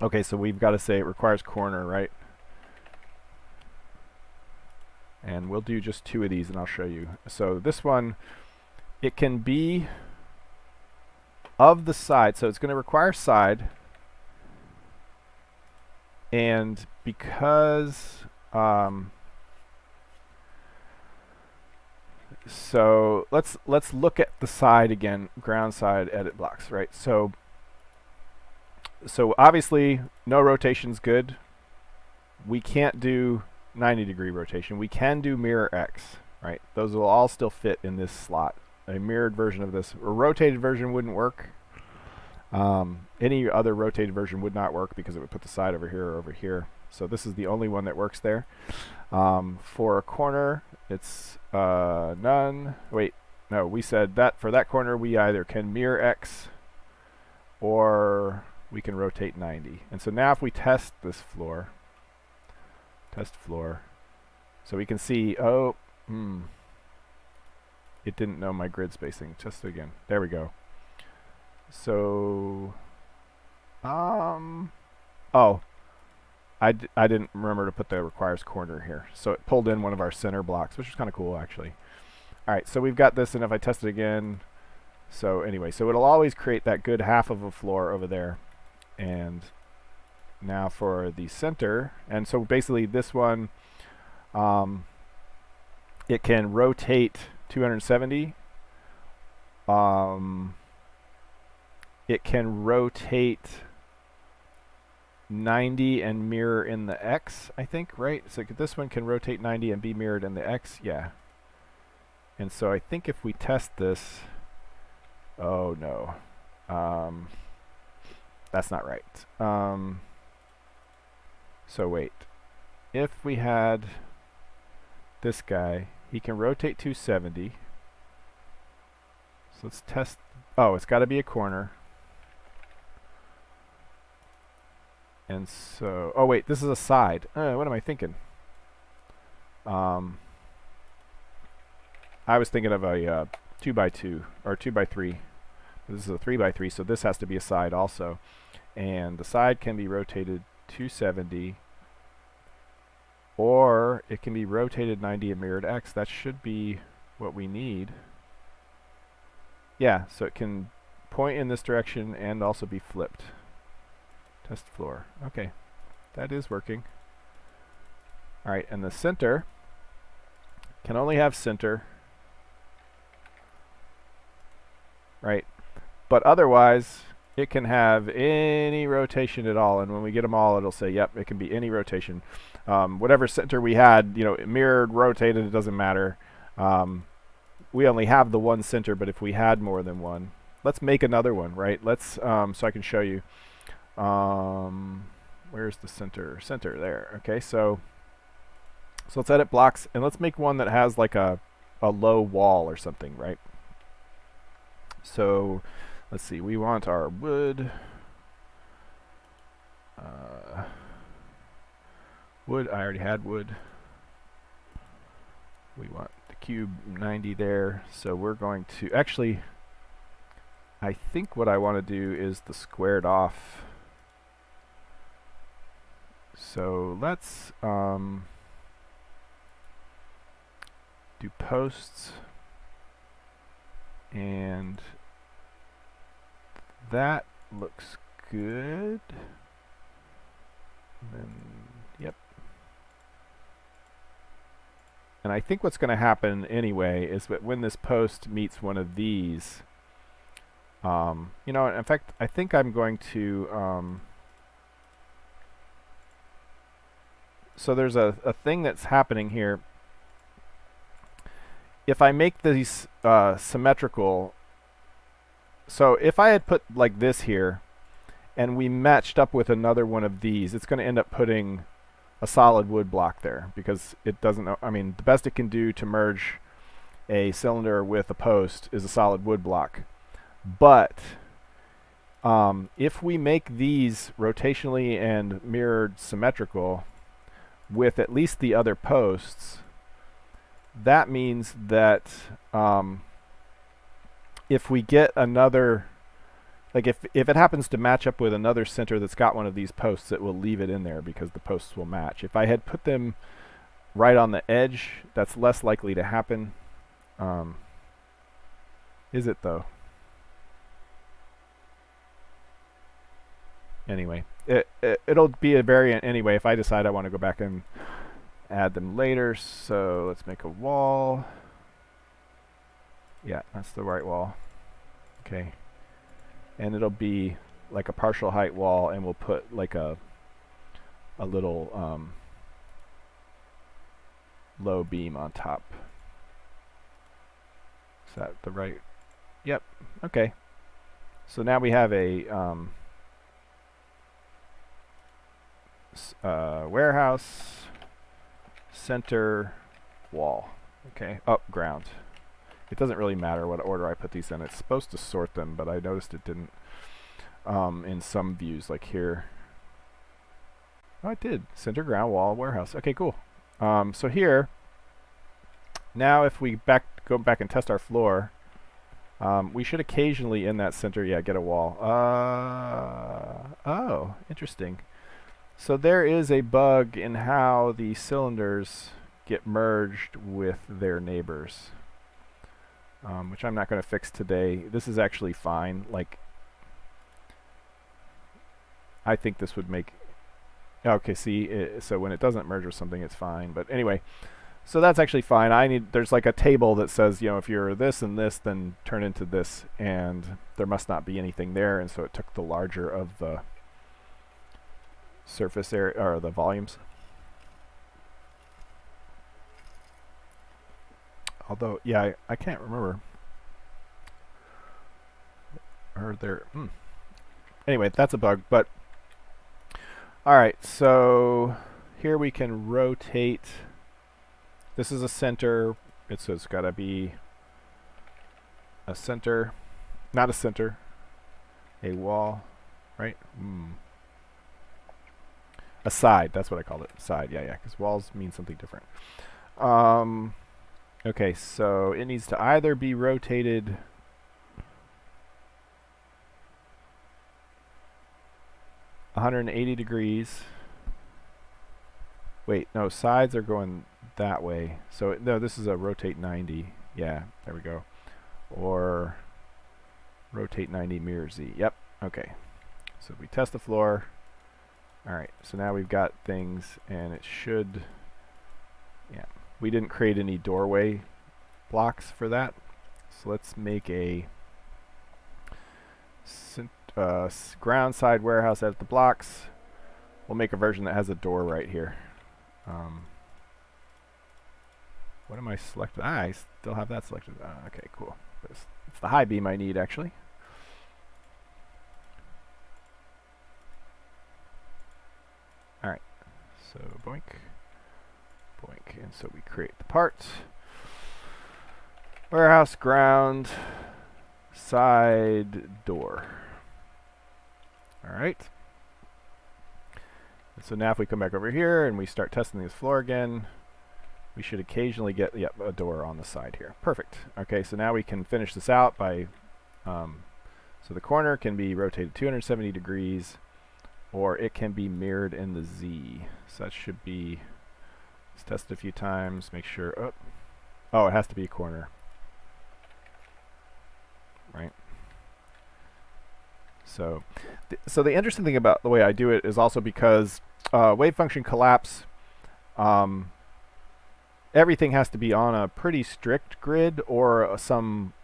okay, so we've got to say it requires corner, right? And we'll do just 2 of these and I'll show you. So this one, it can be of the side, so it's going to require side. And because so let's look at the side again, ground side edit blocks, right? So So obviously no rotation's good. We can't do 90-degree rotation. We can do mirror X, right? Those will all still fit in this slot. A mirrored version of this. A rotated version wouldn't work. Any other rotated version would not work because it would put the side over here or over here. So this is the only one that works there. For a corner, it's none. Wait, no, we said that for that corner we either can mirror X or we can rotate 90. And so now if we test this floor, so we can see, it didn't know my grid spacing. Test it again. There we go. So, I didn't remember to put the requires corner here. So it pulled in one of our center blocks, which is kind of cool actually. All right, so we've got this, and if I test it again, so anyway, so it'll always create that good half of a floor over there. And now for the center, and so basically this one, it can rotate 270. It can rotate 90 and mirror in the X, I think, right? So this one can rotate 90 and be mirrored in the X, yeah. And so I think if we test this, oh no, that's not right. So wait, if we had this guy, he can rotate 270. So let's test. Oh, it's got to be a corner. And so, oh wait, this is a side. What am I thinking? I was thinking of a 2x2 or 2x3. This is a 3x3, so this has to be a side also. And the side can be rotated 270, or it can be rotated 90 and mirrored X. That should be what we need. Yeah, so it can point in this direction and also be flipped. Test floor. Okay, that is working. All right, and the center can only have center, right? But otherwise, it can have any rotation at all. And when we get them all, it'll say, yep, it can be any rotation. Whatever center we had, you know, mirrored, rotated, it doesn't matter. We only have the one center, but if we had more than one, let's make another one, right? Let's, so I can show you. Where's the center? Center there. Okay, so let's edit blocks, and let's make one that has like a low wall or something, right? So let's see, we want our wood. Wood, I already had wood. We want the cube 90 there, so we're going to, actually, I think what I want to do is the squared off. So let's do posts, and that looks good. And then, yep. And I think what's going to happen anyway is that when this post meets one of these, you know, in fact, I think I'm going to, so there's a thing that's happening here. If I make these symmetrical, so if I had put like this here, and we matched up with another one of these, it's going to end up putting a solid wood block there, because it doesn't, I mean, the best it can do to merge a cylinder with a post is a solid wood block. But if we make these rotationally and mirrored symmetrical with at least the other posts, that means that if we get another, like if it happens to match up with another center that's got one of these posts, it will leave it in there because the posts will match. If I had put them right on the edge, that's less likely to happen. Is it though? Anyway, it'll be a variant anyway if I decide I want to go back and add them later. So let's make a wall. Yeah, that's the right wall. Okay. And it'll be like a partial height wall, and we'll put like a little low beam on top. Is that the right? Yep. Okay. So now we have a warehouse center wall. Okay. Oh, ground. It doesn't really matter what order I put these in. It's supposed to sort them, but I noticed it didn't in some views, like here. Oh, it did. Center, ground, wall, warehouse. Okay, cool. So here, now if we go back and test our floor, we should occasionally in that center, yeah, get a wall. Oh, interesting. So there is a bug in how the cylinders get merged with their neighbors, which I'm not going to fix today. This is actually fine. Like, I think this would make... Okay, see, so when it doesn't merge with something, it's fine. But anyway, so that's actually fine. There's like a table that says, you know, if you're this and this, then turn into this, and there must not be anything there, and so it took the larger of the surface area, or the volumes. Although, yeah, I can't remember. Or there, Anyway, that's a bug, but alright, so here we can rotate. This is a center. It's got to be a center, not a center, a wall, right? A side, that's what I called it. Side, yeah, because walls mean something different. Okay, so it needs to either be rotated 180 degrees. Wait, no, sides are going that way. So no, this is a rotate 90. Yeah, there we go. Or rotate 90 mirror Z. Yep, okay. So we test the floor. Alright, so now we've got things, and it should... Yeah, we didn't create any doorway blocks for that. So let's make a ground side warehouse at the blocks. We'll make a version that has a door right here. What am I selected? I still have that selected. Okay, cool. It's the high beam I need, actually. Alright, so boink, boink, and so we create the part. Warehouse, ground, side, door. Alright. So now if we come back over here and we start testing this floor again, we should occasionally get a door on the side here. Perfect. Okay, so now we can finish this out by, so the corner can be rotated 270 degrees, or it can be mirrored in the Z. So that should be, let's test it a few times, make sure, oh, it has to be a corner. Right? So the interesting thing about the way I do it is also because wave function collapse, everything has to be on a pretty strict grid or some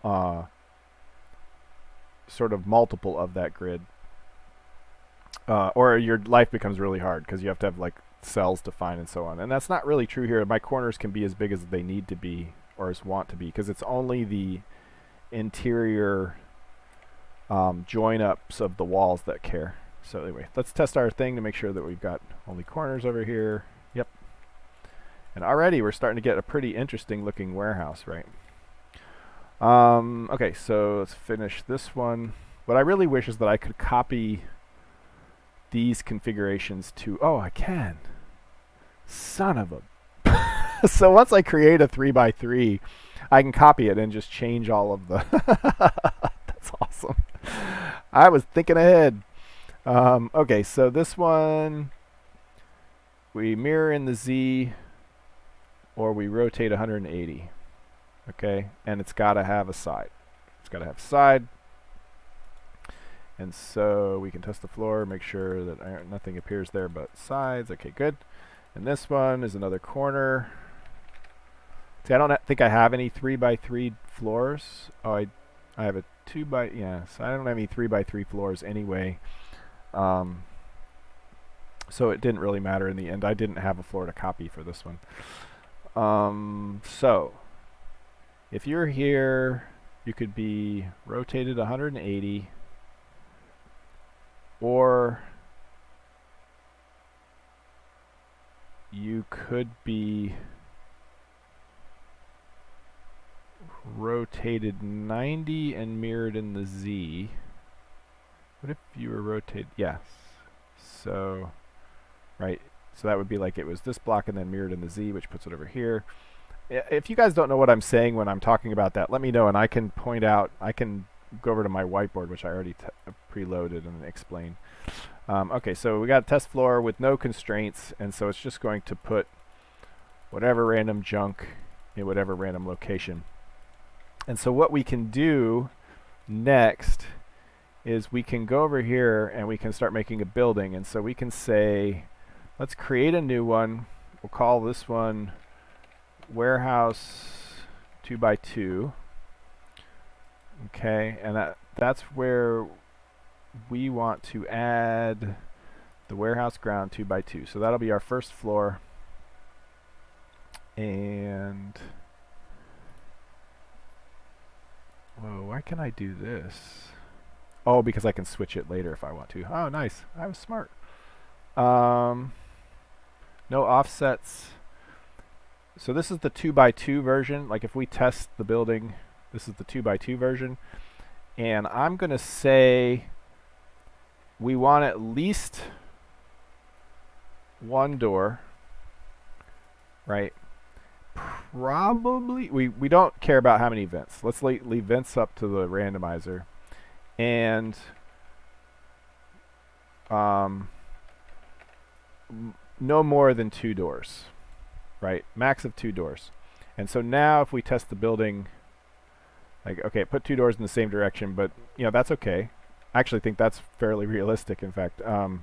sort of multiple of that grid, or your life becomes really hard because you have to have like cells to find and so on. And that's not really true here. My corners can be as big as they need to be or as want to be because it's only the interior join-ups of the walls that care. So anyway, let's test our thing to make sure that we've got only corners over here. Yep. And already we're starting to get a pretty interesting looking warehouse, right? Okay, so let's finish this one. What I really wish is that I could copy these configurations to... Oh, I can. Son of a... So once I create a 3x3, I can copy it and just change all of the... That's awesome. I was thinking ahead. Okay, so this one, we mirror in the Z, or we rotate 180. Okay, and it's got to have a side. It's got to have a side. And so we can test the floor, make sure that nothing appears there but sides. Okay, good. And this one is another corner. See, I don't think I have any 3x3 floors. Oh, I have a so I don't have any 3x3 floors anyway. So it didn't really matter in the end. I didn't have a floor to copy for this one. So if you're here, you could be rotated 180, or you could be rotated 90 and mirrored in the Z. What if you were rotated? Yes. So, right. So that would be like it was this block and then mirrored in the Z, which puts it over here. If you guys don't know what I'm saying when I'm talking about that, let me know and I can point out, I can go over to my whiteboard, which I already preloaded and explain. Okay, so we got a test floor with no constraints, and so it's just going to put whatever random junk in whatever random location. And so what we can do next is we can go over here and we can start making a building. And so we can say, let's create a new one. We'll call this one warehouse 2x2. Okay, and that's where we want to add the warehouse ground 2x2. So that'll be our first floor. And whoa, why can I do this? Oh, because I can switch it later if I want to. Oh, nice. I was smart. No offsets. So this is the 2x2 version. Like if we test the building, this is the 2x2 version. And I'm going to say we want at least one door, right? Probably, we don't care about how many vents. Let's leave vents up to the randomizer. And no more than 2 doors, right? Max of 2 doors. And so now if we test the building, like, okay, put 2 doors in the same direction, but, you know, that's okay. I actually think that's fairly realistic, in fact. So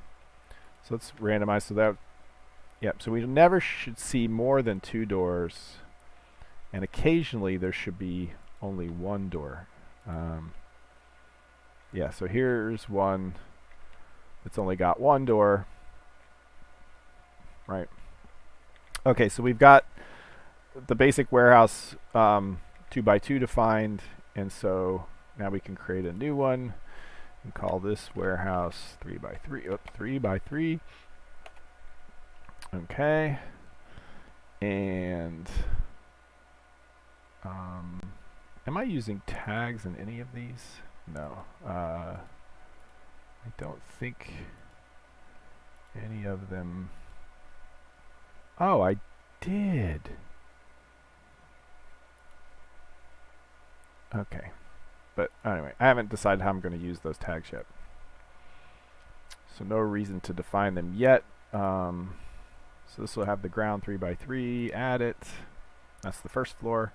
let's randomize so that, yep, so we never should see more than 2 doors. And occasionally there should be only 1 door. Yeah, so here's one that's only got 1 door. Right. Okay, so we've got the basic warehouse 2x2 defined, and so now we can create a new one and call this warehouse 3x3. Oops, 3x3. Okay. And am I using tags in any of these? No. I don't think any of them. Oh, I did. Okay. But anyway, I haven't decided how I'm going to use those tags yet. So no reason to define them yet. So this will have the ground 3x3, add it. That's the first floor.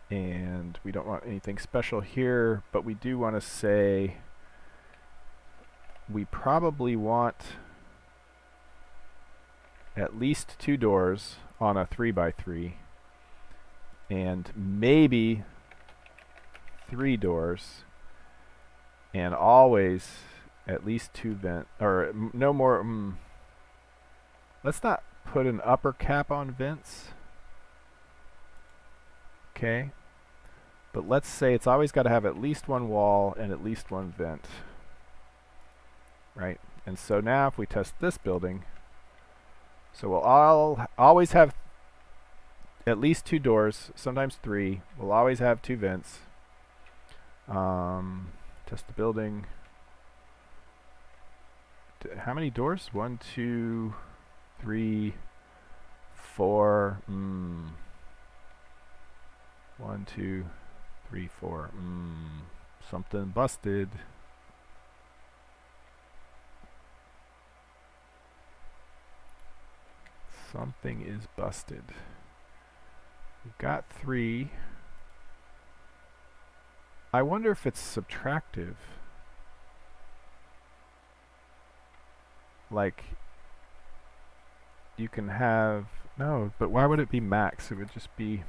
And we don't want anything special here, but we do want to say we probably want at least 2 doors on a 3x3 and maybe 3 doors and always at least 2 vent, or no more. Let's not put an upper cap on vents. Okay, but let's say it's always got to have at least 1 wall and at least 1 vent, right? And so now if we test this building, so we'll always have at least 2 doors, sometimes 3. We'll always have 2 vents. Test the building. How many doors? 1, 2, 3, 4. 1, 2, 3, 4. Something busted. Something is busted. We've got 3. I wonder if it's subtractive. Like, you can have, no, but why would it be max? It would just be,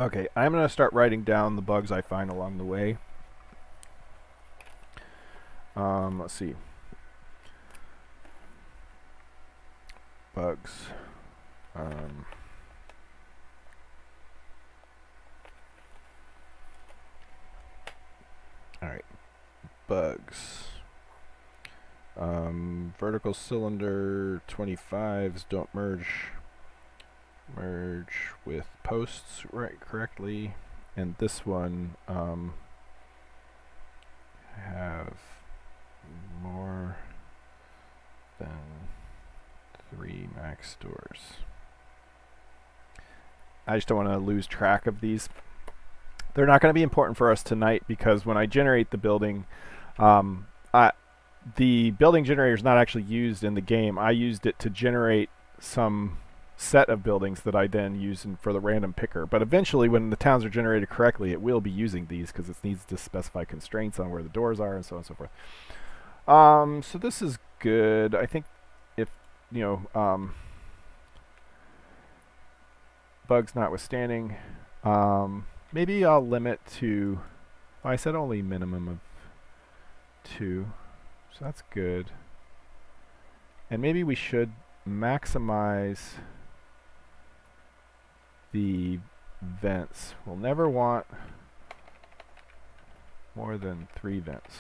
Okay, I'm going to start writing down the bugs I find along the way. Let's see. Bugs. Alright. Bugs. Vertical cylinder 25s don't merge with posts correctly, and this one have more than 3 max doors. I just don't want to lose track of these. They're not going to be important for us tonight because when I generate the building, the building generator is not actually used in the game. I used it to generate some set of buildings that I then use for the random picker. But eventually, when the towns are generated correctly, it will be using these because it needs to specify constraints on where the doors are and so on and so forth. So this is good. I think if, bugs notwithstanding, maybe I'll limit to, well, I said only minimum of 2. So that's good. And maybe we should maximize the vents. We'll never want more than 3 vents.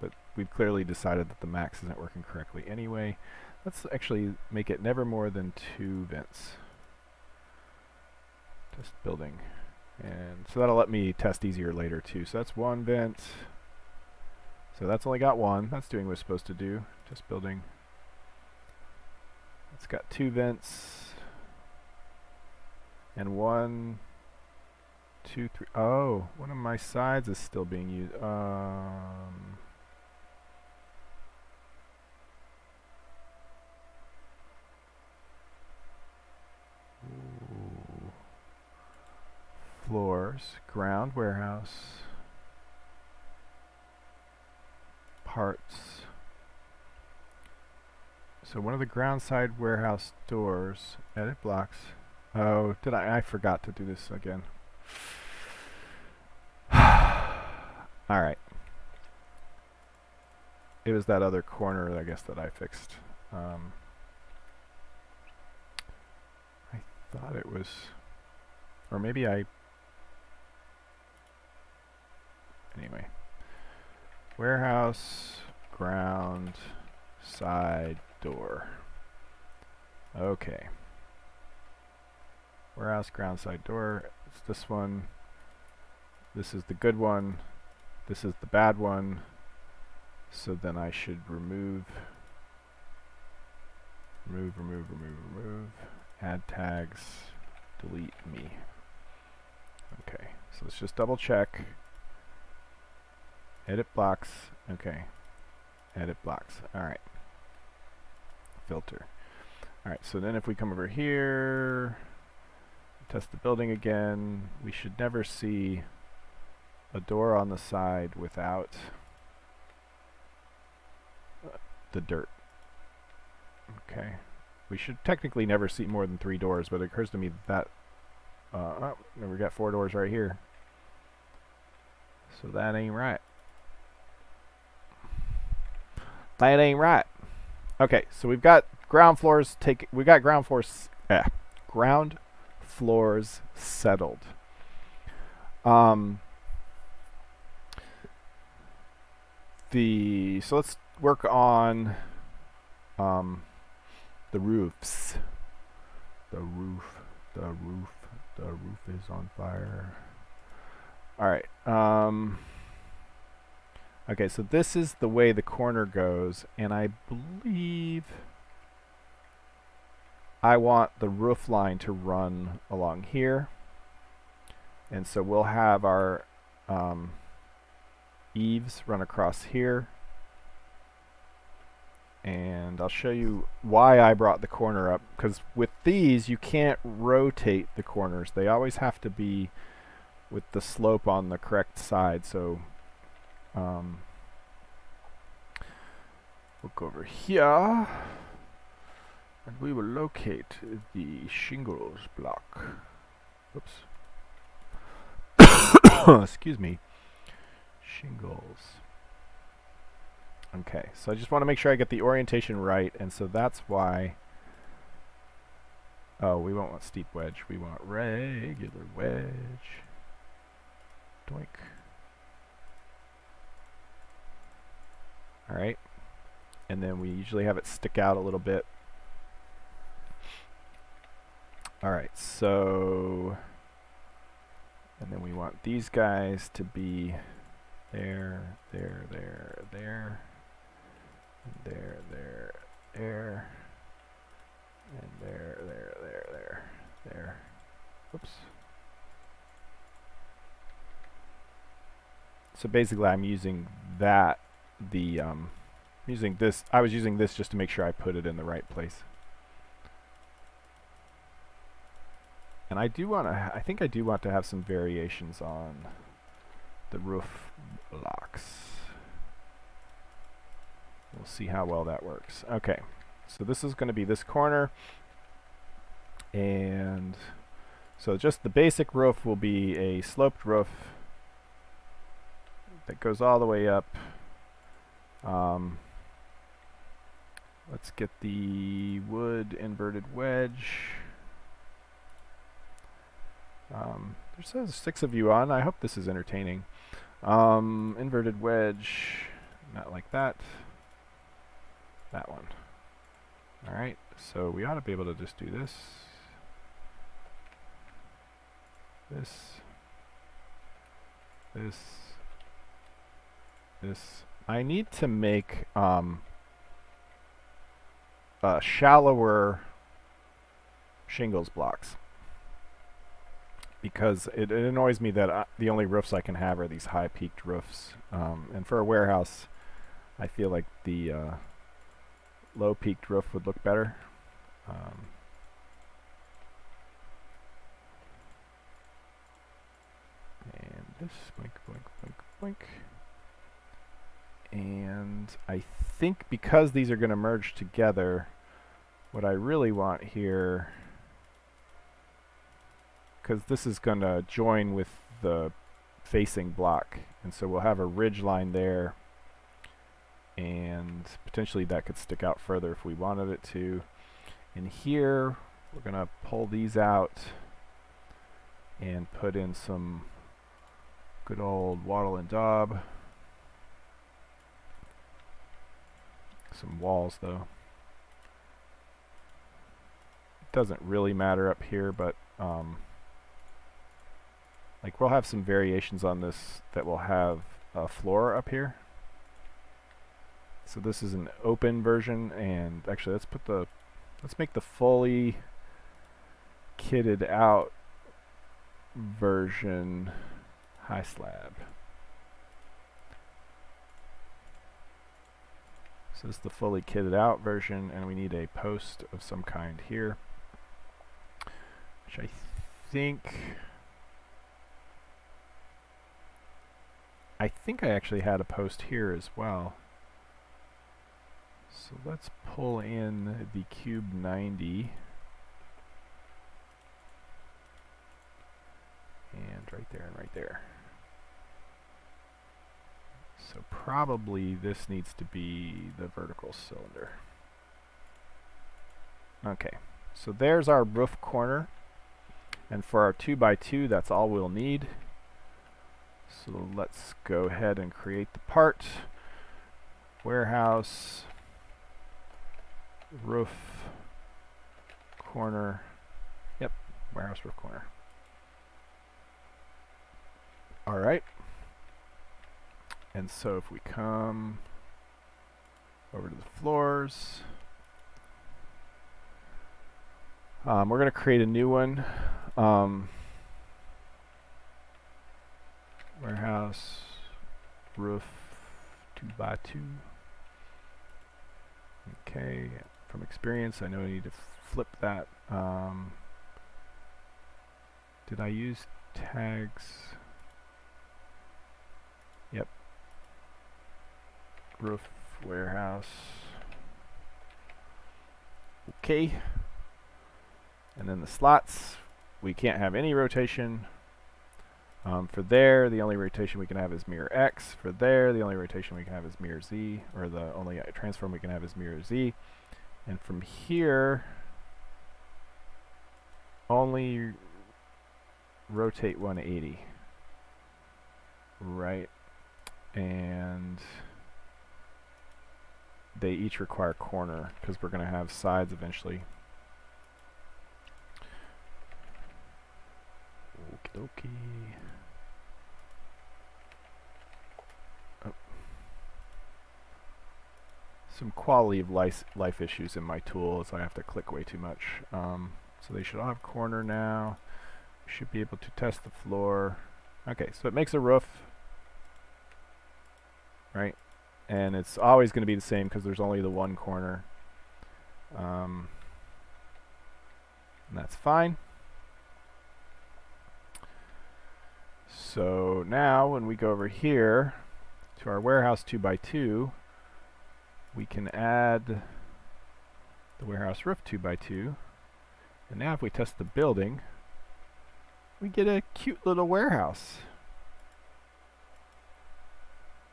But we've clearly decided that the max isn't working correctly anyway. Let's actually make it never more than 2 vents. Test building. And so that'll let me test easier later too. So that's 1 vent. So that's only got 1. That's doing what it's supposed to do. Test building. It's got 2 vents. And 1, 2, 3. Oh, one of my sides is still being used. Floors, ground warehouse, parts. So one of the ground side warehouse doors, edit blocks. Oh, did I forgot to do this again. Alright. It was that other corner, I guess, that I fixed. I thought it was, or maybe anyway. Warehouse, ground, side, door. Okay. Warehouse, ground, side, door. It's this one. This is the good one. This is the bad one. So then I should remove. Add tags. Delete me. Okay. So let's just double check. Edit blocks. Okay. Edit blocks. Alright. Filter. Alright, so then if we come over here, test the building again, we should never see a door on the side without the dirt. Okay. We should technically never see more than 3 doors, but it occurs to me that oh, we got 4 doors right here. So that ain't right. That ain't right. Okay, so we've got ground floors ground floors settled. So let's work on the roofs. The roof is on fire. All right. Okay, so this is the way the corner goes, and I believe I want the roof line to run along here. And so we'll have our eaves run across here. And I'll show you why I brought the corner up, because with these you can't rotate the corners. They always have to be with the slope on the correct side. So look over here, and we will locate the shingles block. Oops. Excuse me. Shingles. Okay, so I just want to make sure I get the orientation right, and so that's why. Oh, we won't want steep wedge. We want regular wedge. Doink. Alright. And then we usually have it stick out a little bit. Alright, so... And then we want these guys to be there, there, there, there. There, there, there. And there, there, there, there, there. Whoops. So basically I'm using that, using this, I was using this just to make sure I put it in the right place. And I do want to, I think I do want to have some variations on the roof blocks. We'll see how well that works. Okay, so this is going to be this corner. And so just the basic roof will be a sloped roof that goes all the way up. Let's get the wood inverted wedge. There says 6 of you on. I hope this is entertaining. Inverted wedge, not like that. That one. Alright, so we ought to be able to just do this. This. I need to make shallower shingles blocks, because it annoys me that the only roofs I can have are these high peaked roofs, and for a warehouse I feel like the low peaked roof would look better. And this, boink, boink, boink, boink. And I think because these are going to merge together, what I really want here, because this is going to join with the facing block, and so we'll have a ridge line there, and potentially that could stick out further if we wanted it to. And here we're going to pull these out and put in some good old wattle and daub. Some walls though. It doesn't really matter up here, but like we'll have some variations on this that will have a floor up here. So this is an open version, and actually let's make the fully kitted out version high slab. So this is the fully kitted out version, and we need a post of some kind here, which I think I actually had a post here as well. So let's pull in the cube 90, and right there and right there. So probably this needs to be the vertical cylinder. Okay, so there's our roof corner, and for our 2x2 that's all we'll need. So let's go ahead and create the part. Warehouse roof corner. Yep, warehouse roof corner. Alright. And so if we come over to the floors, we're going to create a new one. Warehouse roof 2x2. Okay, from experience I know I need to flip that. Did I use tags? Yep. Roof warehouse Okay. And then the slots, we can't have any rotation. For there, the only rotation we can have is mirror X. For there, the only rotation we can have is mirror Z, or the only transform we can have is mirror Z. And from here, only rotate 180. Right. And they each require corner, because we're going to have sides eventually. Okie dokie. Some quality of life issues in my tool, so I have to click way too much. So they should all have corner now. We should be able to test the floor. Okay, so it makes a roof, right? And it's always going to be the same because there's only the one corner. And that's fine. So now when we go over here to our warehouse 2x2, we can add the warehouse roof 2x2. And now if we test the building, we get a cute little warehouse.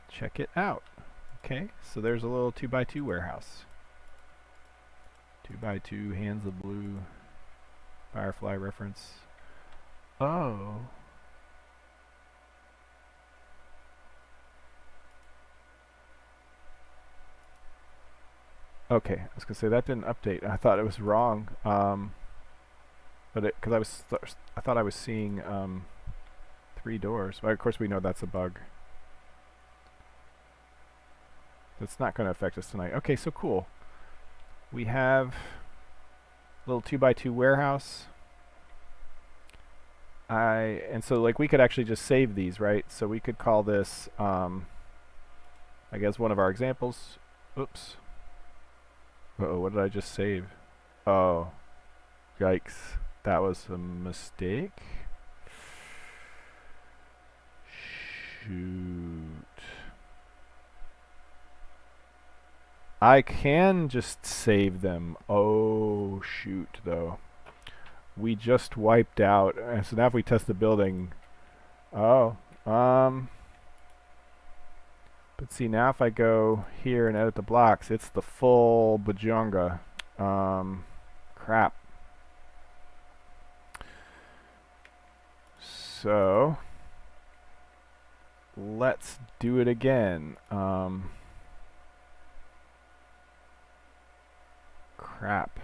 Check it out. Okay, so there's a little 2x2 warehouse. 2x2, hands of blue, Firefly reference. Oh. Okay, I was gonna say that didn't update. I thought it was wrong, but because I thought I was seeing 3 doors. Well, of course, we know that's a bug. That's not going to affect us tonight. Okay, so cool. We have a little 2x2 warehouse. And so like we could actually just save these, right? So we could call this, I guess, one of our examples. Oops. Uh-oh, what did I just save? Oh, yikes. That was a mistake. Shoot. I can just save them. Oh, shoot, though. We just wiped out. So now if we test the building... Oh, but see, now if I go here and edit the blocks, it's the full bajunga. Crap. So, let's do it again. Crap.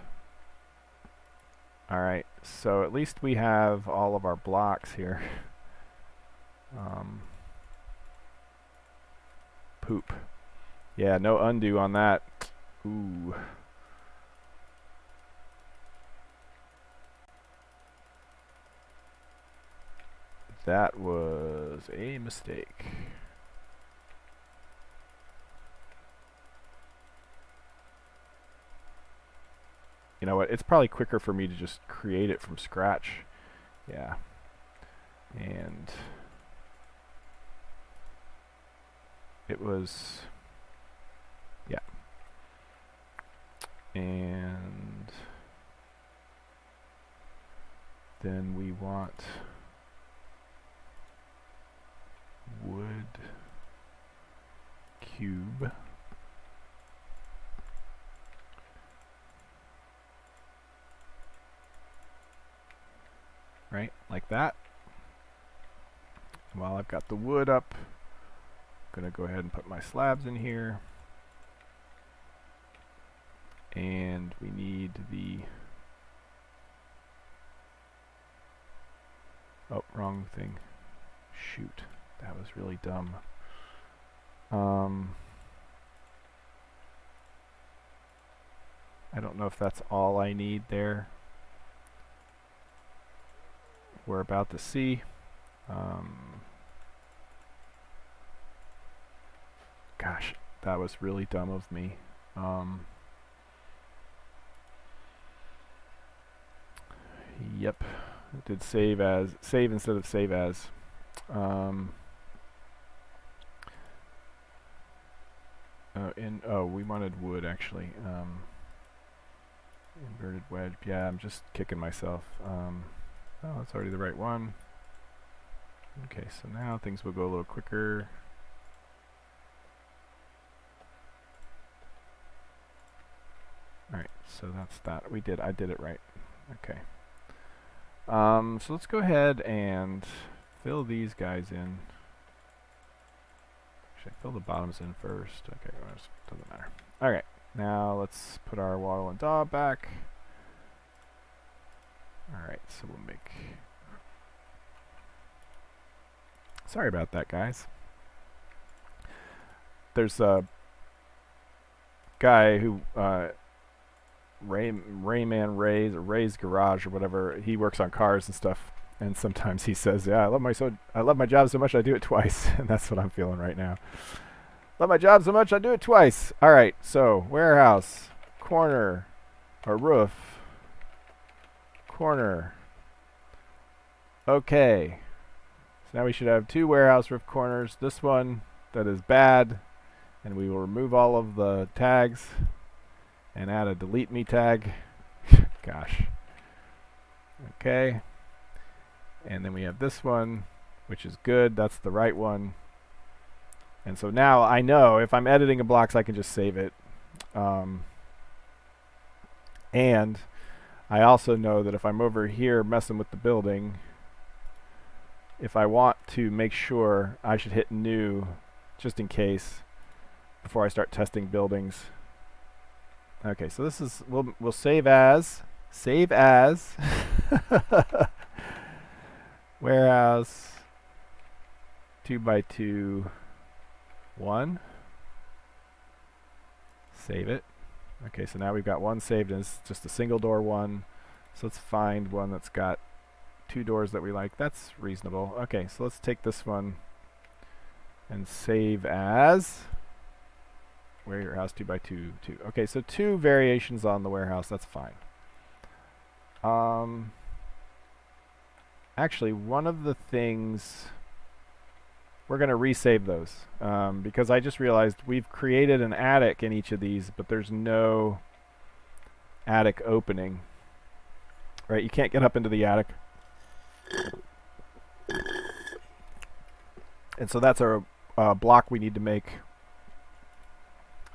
Alright, so at least we have all of our blocks here. Poop. Yeah, no undo on that. Ooh. That was a mistake. You know what? It's probably quicker for me to just create it from scratch. Yeah. And it was, yeah. And then we want wood cube. Right, like that. While I've got the wood up, I'm gonna go ahead and put my slabs in here. And we need the... Oh, wrong thing. Shoot, that was really dumb. I don't know if that's all I need there. We're about to see. Gosh, that was really dumb of me. Yep, it did save instead of save as. We wanted wood actually. Inverted wedge. Yeah, I'm just kicking myself. Oh, that's already the right one. Okay, so now things will go a little quicker. Alright, so that's that. I did it right. Okay. So let's go ahead and fill these guys in. Should I fill the bottoms in first? Okay, well, it doesn't matter. Alright, now let's put our wattle and daub back. Alright, so we'll make... Sorry about that, guys. There's a guy who... Ray's Garage or whatever, he works on cars and stuff, and sometimes he says, yeah, I love my job so much I do it twice. And that's what I'm feeling right now. Love my job so much I do it twice. Alright, so warehouse, corner, or roof, corner. Okay, so now we should have 2 warehouse roof corners. This one that is bad, and we will remove all of the tags and add a delete me tag. Gosh. Okay. And then we have this one, which is good. That's the right one. And so now I know if I'm editing a blocks, I can just save it. And I also know that if I'm over here messing with the building, if I want to make sure, I should hit new just in case before I start testing buildings. Okay, so this is, we'll save as warehouse 2x2 1. Save it. Okay, so now we've got one saved and it's just a single door one. So let's find one that's got 2 doors that we like. That's reasonable. Okay, so let's take this one and save as warehouse 2x2 2. Okay, so 2 variations on the warehouse. That's fine. Actually, one of the things we're going to resave those because I just realized we've created an attic in each of these, but there's no attic opening. Right? You can't get up into the attic. And so that's our block we need to make.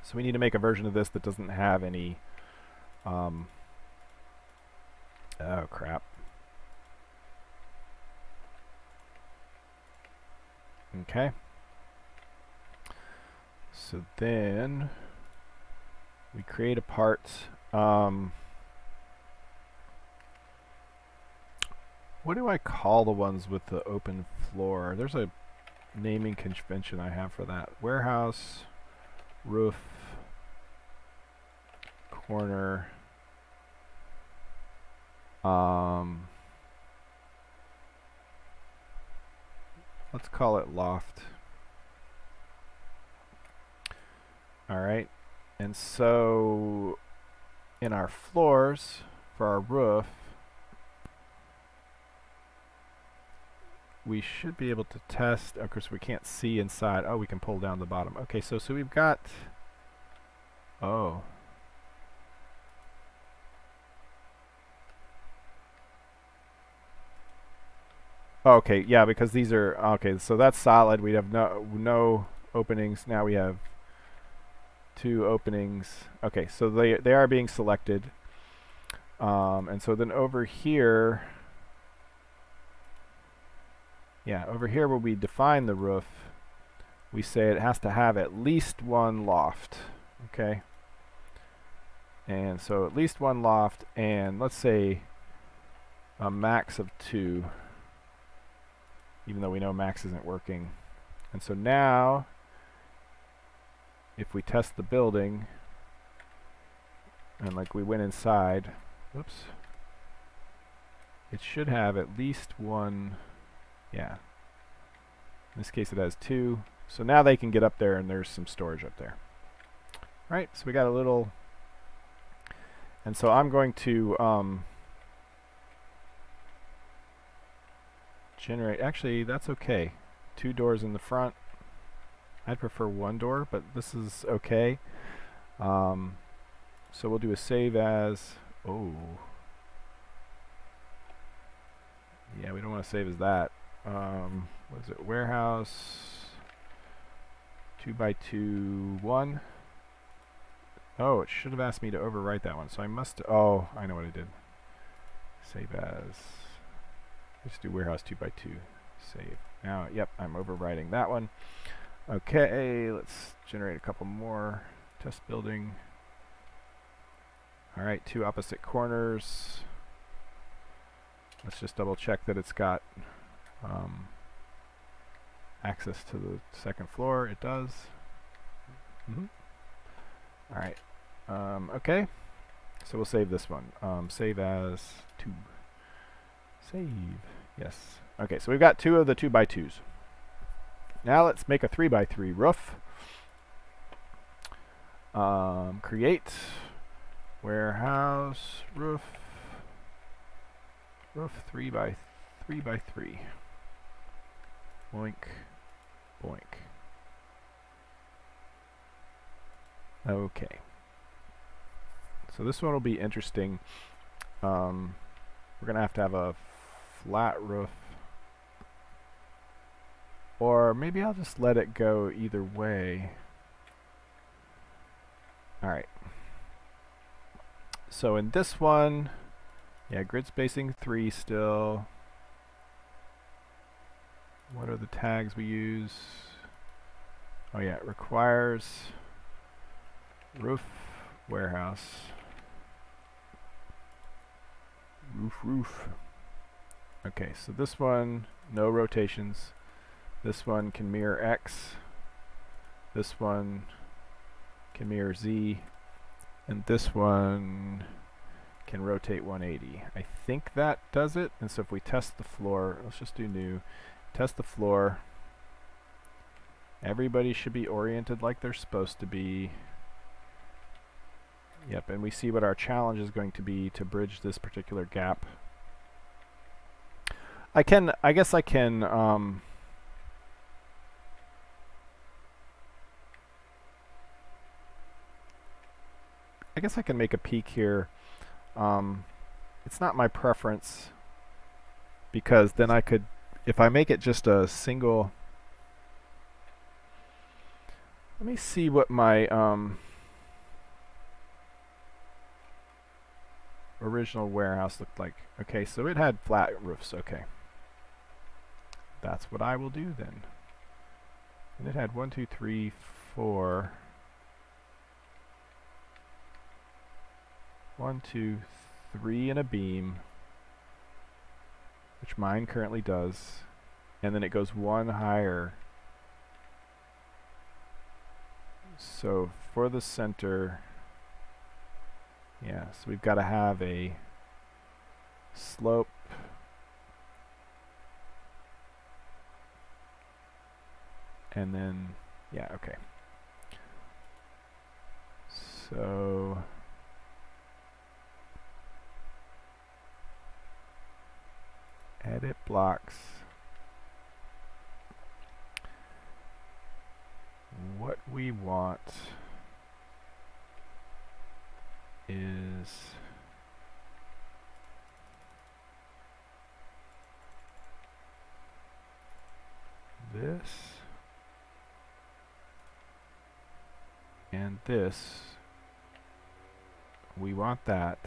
So we need to make a version of this that doesn't have any... oh, crap. Okay. So then we create a part. What do I call the ones with the open floor? There's a naming convention I have for that. Warehouse, roof, corner. Let's call it loft. Alright, and so in our floors for our roof, we should be able to test. Of course, we can't see inside. Oh, we can pull down the bottom. Okay, so we've got. Oh. Okay, yeah, because these are okay. So that's solid. We have no openings. Now we have 2 openings. Okay, so they are being selected. And so then over here. Yeah, over here where we define the roof, we say it has to have at least 1 loft. Okay. And so at least 1 loft, and let's say a max of 2, even though we know max isn't working. And so now, if we test the building, and like we went inside, whoops, it should have at least 1. Yeah. In this case it has 2. So now they can get up there and there's some storage up there. Right, so we got a little... And so I'm going to generate... Actually, that's okay. 2 doors in the front. I'd prefer 1 door, but this is okay. So we'll do a save as Oh. Yeah, we don't want to save as that. What is it? Warehouse 2x2 1. Oh, it should have asked me to overwrite that one. So I must. Oh, I know what I did. Save as. Let's do warehouse 2x2. Save. Now, yep, I'm overwriting that one. Okay, let's generate a couple more. Test building. All right, 2 opposite corners. Let's just double check that it's got access to the second floor. It does. All right. Okay. So we'll save this one. Save as 2. Save. Yes. Okay, so we've got 2 of the 2x2s. Now let's make a 3x3 roof. Create warehouse roof 3x3. Boink, boink. Okay. So this one will be interesting. We're gonna have to have a flat roof, or maybe I'll just let it go either way. All right. So in this one, yeah, grid spacing 3 still. What are the tags we use? Oh yeah, it requires roof warehouse. Roof. Okay, so this one, no rotations. This one can mirror X. This one can mirror Z. And this one can rotate 180. I think that does it. And so if we test the floor, let's just do new. Test the floor. Everybody should be oriented like they're supposed to be. Yep, and we see what our challenge is going to be to bridge this particular gap. I guess I can make a peak here. It's not my preference, because then I could, if I make it just a single, let me see what my original warehouse looked like. Okay, so it had flat roofs. Okay, that's what I will do then. And it had 1, 2, 3, 4. 1, 2, 3 in a beam, which mine currently does, and then it goes 1 higher. So for the center, yeah, so we've got to have a slope and then, yeah, okay. So edit blocks. What we want is this and this. We want that.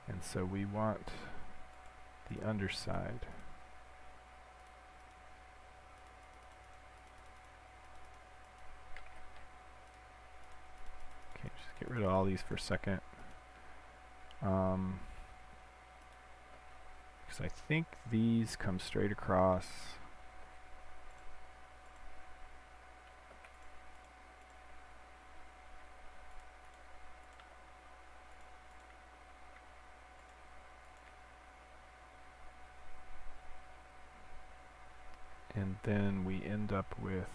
And so we want the underside. Okay, just get rid of all these for a second. Because I think these come straight across. And then we end up with,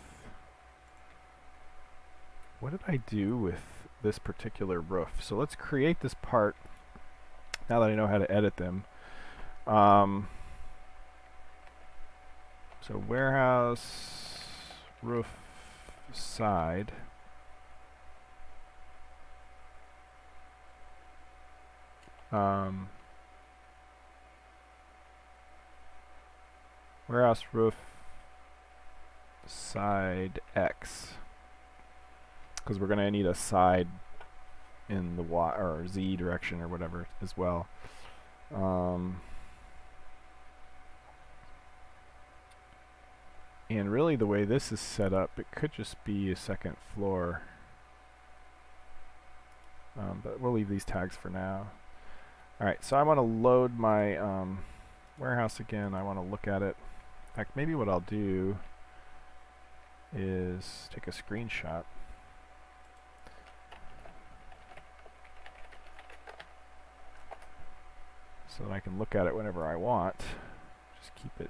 what did I do with this particular roof? So let's create this part now that I know how to edit them. So warehouse roof side. Warehouse roof side X, because we're going to need a side in the Y or Z direction or whatever as well. And really the way this is set up, it could just be a second floor. But we'll leave these tags for now. Alright, so I want to load my warehouse again. I want to look at it. In fact, maybe what I'll do is take a screenshot. So that I can look at it whenever I want. Just keep it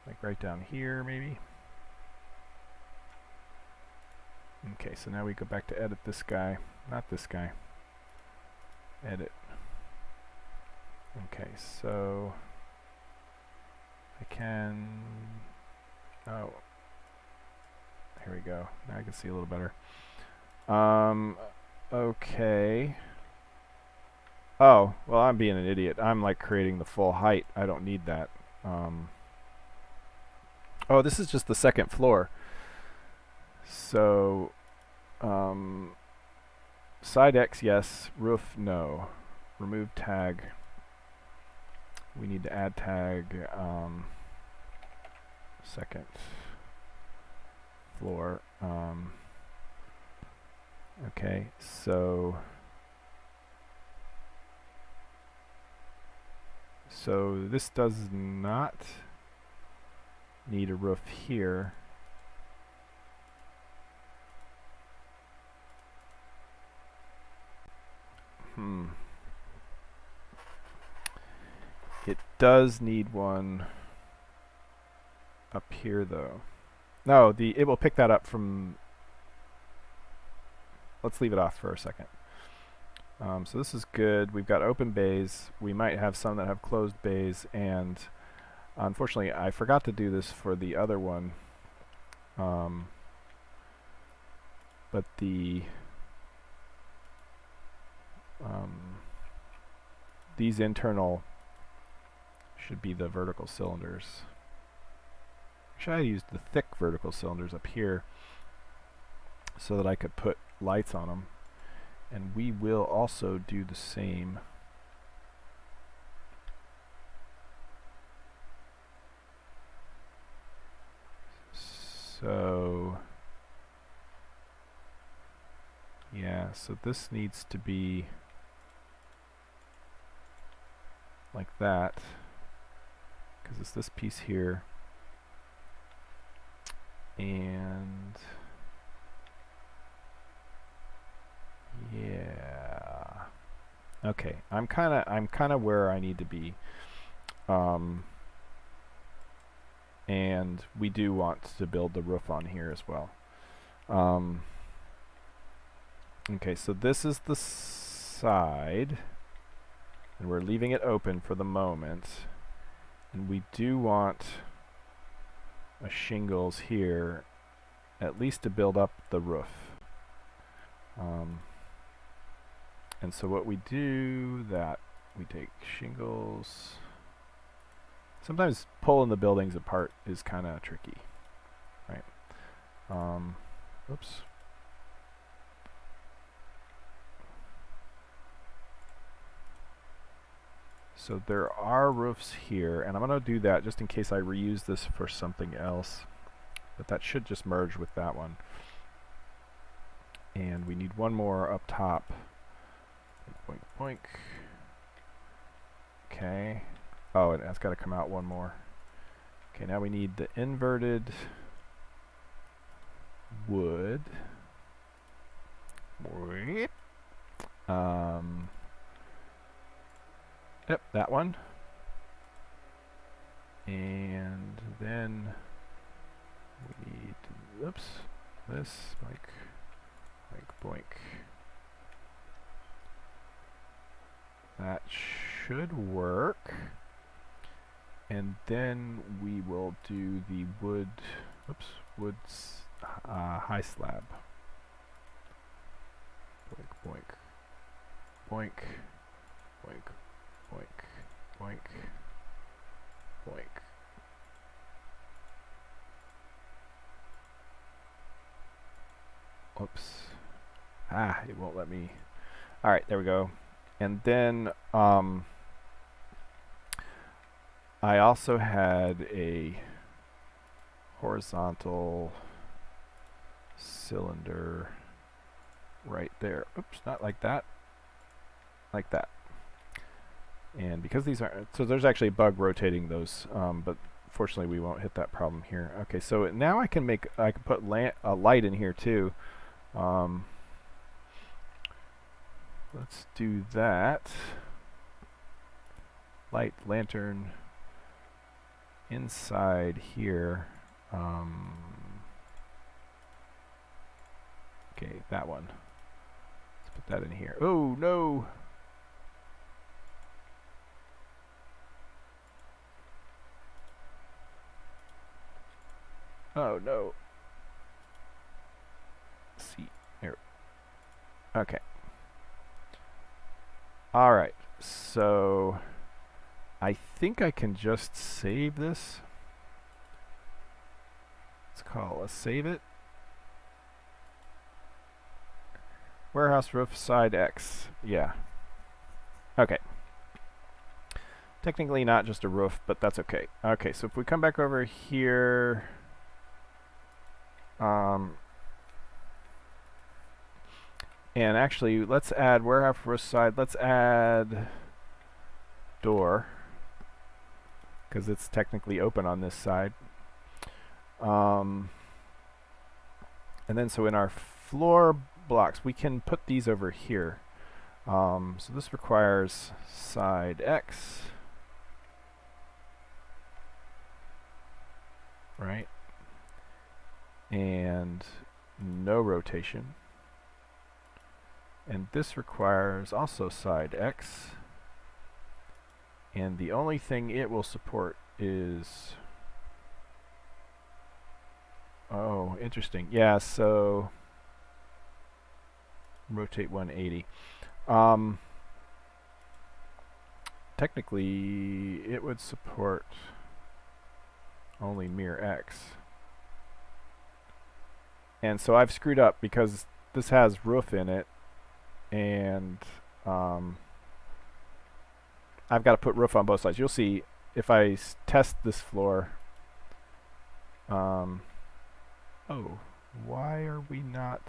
like right down here, maybe. Okay, so now we go back to edit this guy, not this guy. Edit. Okay, so I can, oh, here we go. Now I can see a little better. Okay. Oh, well, I'm being an idiot. I'm like creating the full height. I don't need that. Oh, this is just the second floor. So, side X, yes. Roof, no. Remove tag. We need to add tag, second floor. Okay, so this does not need a roof here. It does need one up here though. No, it will pick that up from, let's leave it off for a second. So this is good. We've got open bays. We might have some that have closed bays, and unfortunately I forgot to do this for the other one. But these internal should be the vertical cylinders. Actually, I used the thick vertical cylinders up here so that I could put lights on them. And we will also do the same. So, yeah, so this needs to be like that, because it's this piece here. And yeah. Okay, I'm kind of where I need to be. And we do want to build the roof on here as well. Okay, so this is the side, and we're leaving it open for the moment. And we do want a shingles here, at least to build up the roof. And so what we do, that we take shingles. Sometimes pulling the buildings apart is kind of tricky, right? Oops. So there are roofs here, and I'm going to do that just in case I reuse this for something else. But that should just merge with that one. And we need one more up top. Boink, boink. Okay. Oh, and it's got to come out one more. Okay, now we need the inverted wood. Yep, that one. And then we need, oops, this, like boink. That should work. And then we will do the wood, oops, wood's high slab. Boink, boink, boink. Boink, boink, boink, boink. Whoops. Ah, it won't let me. All right, there we go. And then I also had a horizontal cylinder right there. Oops, not like that. Like that. And because these aren't, so there's actually a bug rotating those, but fortunately we won't hit that problem here. Okay, so now I can put a light in here too. Let's do that. Light lantern inside here. Okay, that one. Let's put that in here. Oh no! Oh no. See here. Okay. All right. So I think I can just save this. Let's save it. Warehouse roof side X. Yeah. Okay. Technically not just a roof, but that's okay. Okay, so if we come back over here, and actually let's add warehouse roof side. Let's add door, because it's technically open on this side. And then so in our floor blocks, we can put these over here. So this requires side X, right? And no rotation. And this requires also side X. And the only thing it will support is... Oh, interesting. Yeah, so rotate 180. Technically, it would support only mirror X. And so I've screwed up because this has roof in it, and I've got to put roof on both sides. You'll see if I test this floor. Oh, why are we not...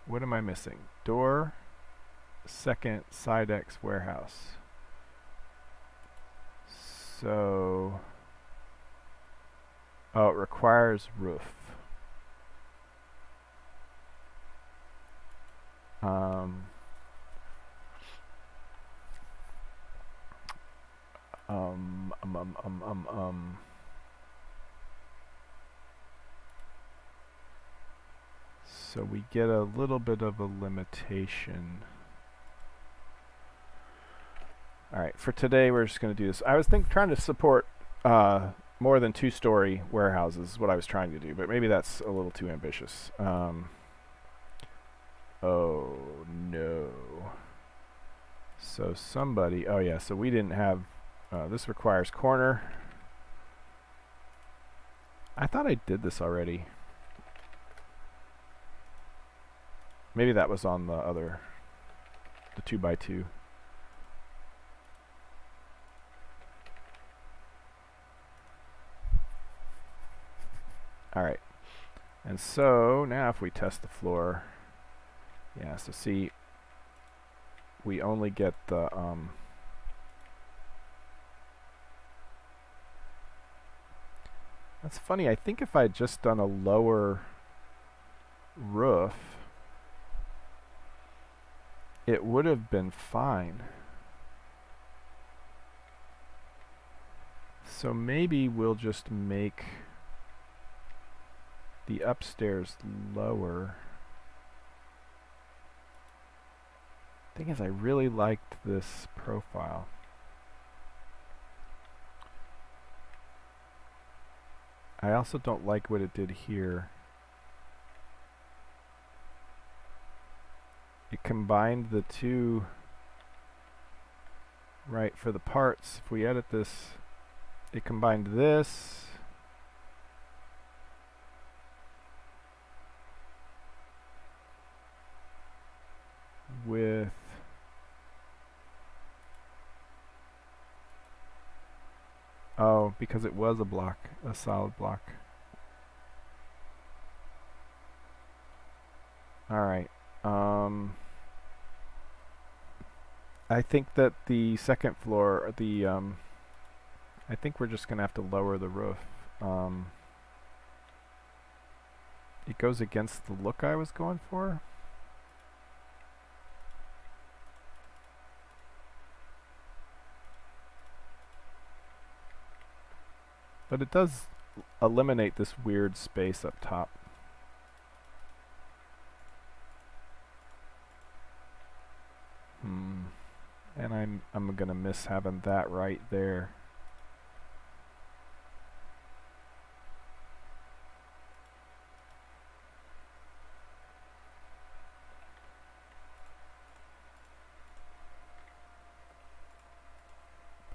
What am I missing? Door, second, side X, warehouse. So... Oh, it requires roof. So we get a little bit of a limitation. Alright, for today we're just going to do this. I was trying to support more than 2-story warehouses is what I was trying to do, but maybe that's a little too ambitious. Oh no. So somebody, oh yeah, so we didn't have, this requires corner. I thought I did this already. Maybe that was on the 2x2. Alright. And so now if we test the floor, yeah, so see, we only get the that's funny. I think if I had just done a lower roof, it would have been fine. So maybe we'll just make the upstairs lower. Thing is, I really liked this profile. I also don't like what it did here. It combined the two, right, for the parts. If we edit this, it combined this with because it was a block, a solid block. Alright. I think that the second floor, I think we're just going to have to lower the roof. It goes against the look I was going for. But it does eliminate this weird space up top. And I'm gonna miss having that right there.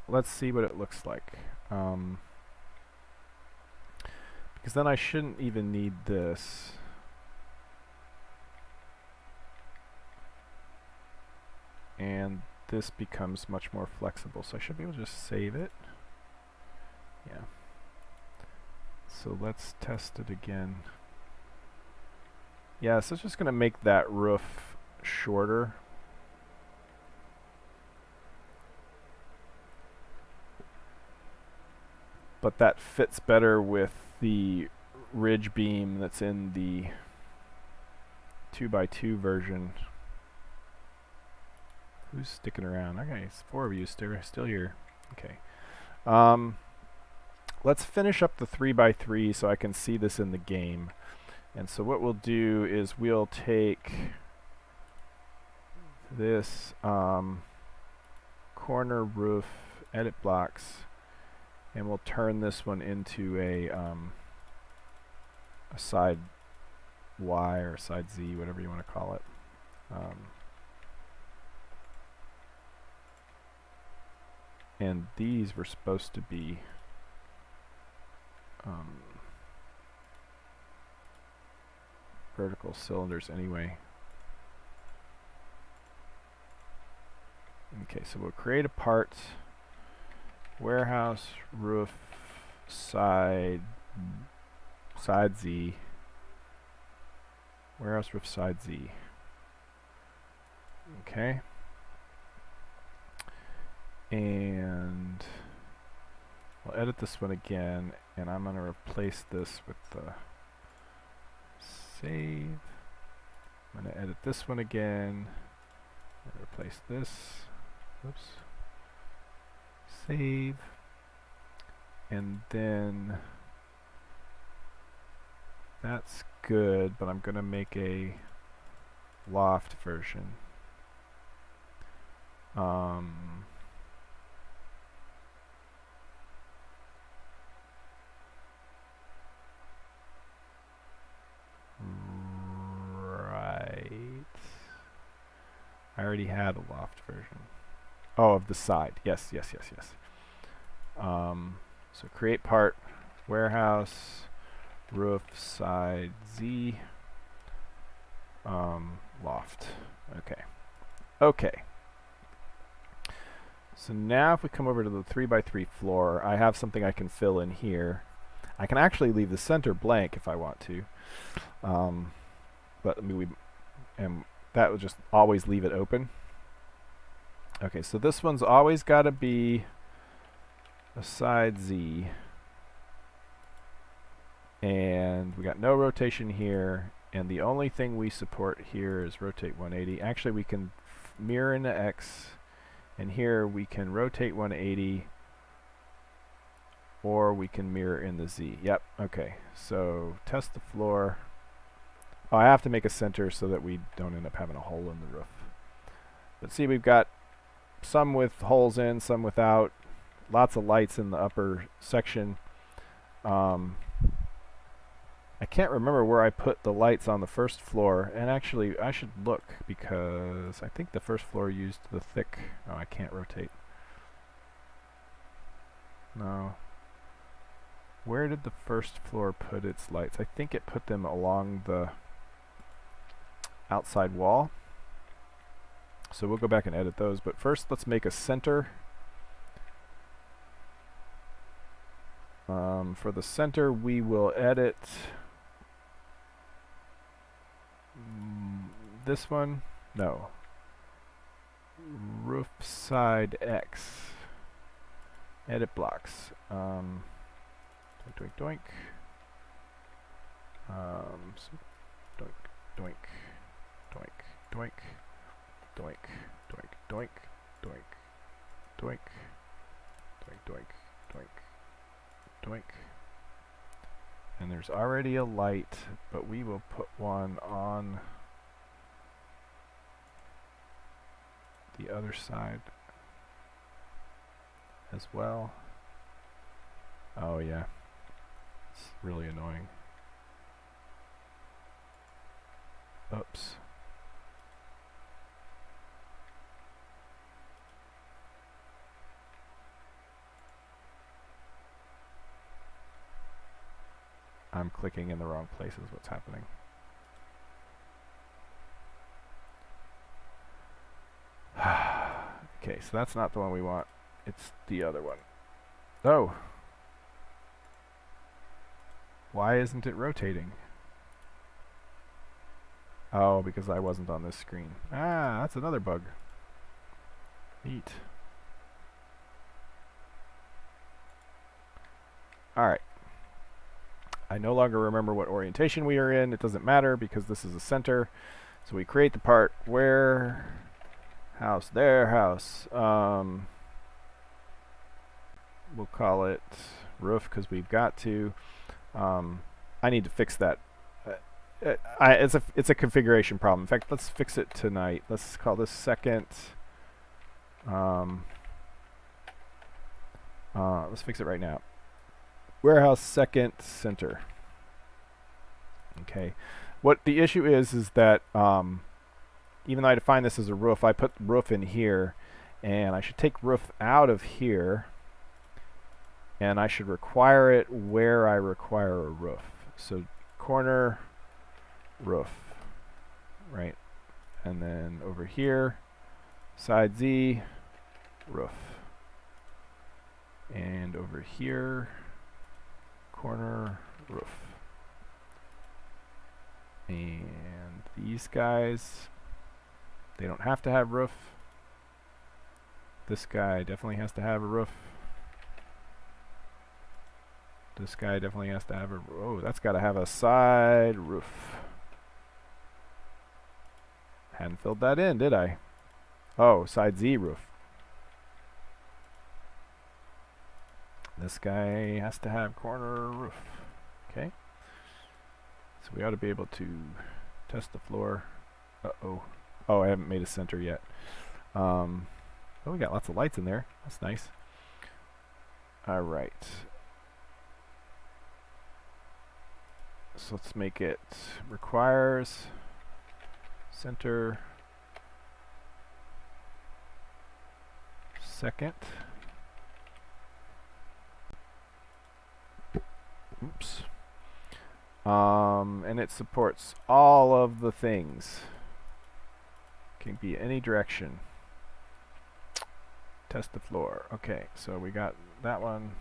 Let's see what it looks like. Because then I shouldn't even need this. And this becomes much more flexible, so I should be able to just save it. Yeah. So let's test it again. Yeah, so it's just going to make that roof shorter. But that fits better with the ridge beam that's in the 2x2 version. Who's sticking around? Okay, it's 4 of you still here. Okay. Let's finish up the 3x3 so I can see this in the game. And so what we'll do is we'll take this corner roof edit blocks, and we'll turn this one into a side Y or side Z, whatever you want to call it. And these were supposed to be vertical cylinders anyway. Okay, so we'll create a part, warehouse roof side Z, warehouse roof side Z. Okay. And we'll edit this one again, and I'm going to replace this with the save. I'm going to edit this one again, and replace this. Oops. Save. And then that's good, but I'm going to make a loft version. I already had a loft version. Oh, of the side. Yes. So create part, warehouse, roof, side, Z, loft. Okay. So now if we come over to the 3x3 floor, I have something I can fill in here. I can actually leave the center blank if I want to. But I mean, that would just always leave it open. Okay, so this one's always got to be a side Z. And we got no rotation here. And the only thing we support here is rotate 180. Actually, we can mirror into X. And here we can rotate 180. Or we can mirror in the Z. Yep, okay. So test the floor. Oh, I have to make a center so that we don't end up having a hole in the roof. But see, we've got some with holes in, some without. Lots of lights in the upper section. I can't remember where I put the lights on the first floor, and actually I should look because I think the first floor used the thick. Oh, I can't rotate. No. Where did the first floor put its lights? I think it put them along the outside wall. So we'll go back and edit those, but first let's make a center. For the center we will edit this one. No. Roof side X. Edit blocks. Doink doink doink. Doink doink doink doink doink doink doink doink doink doink doink doink doink. And there's already a light, but we will put one on the other side as well. Oh yeah, it's really annoying. Oops. I'm clicking in the wrong places. What's happening? Okay, so that's not the one we want. It's the other one. Oh! Why isn't it rotating? Oh, because I wasn't on this screen. Ah, that's another bug. Neat. Alright. I no longer remember what orientation we are in. It doesn't matter because this is a center. So we create the part where house, there, house. We'll call it roof because we've got to. I need to fix that. It's a configuration problem. In fact, let's fix it tonight. Let's call this second. Let's fix it right now. Warehouse second center. Okay. What the issue is that even though I define this as a roof, I put roof in here, and I should take roof out of here, and I should require it where I require a roof. So corner roof, right? And then over here, side Z, roof. And over here, corner roof. And these guys, they don't have to have roof. This guy definitely has to have a roof. This guy definitely has to have a, oh, that's got to have a side roof. Hadn't filled that in, did I? Oh, side Z roof. This guy has to have corner roof. Okay. So we ought to be able to test the floor. Uh-oh. Oh, I haven't made a center yet. Oh, we got lots of lights in there. That's nice. All right. So let's make it requires center second. Oops. And it supports all of the things. Can be any direction. Test the floor. Okay, so we got that one.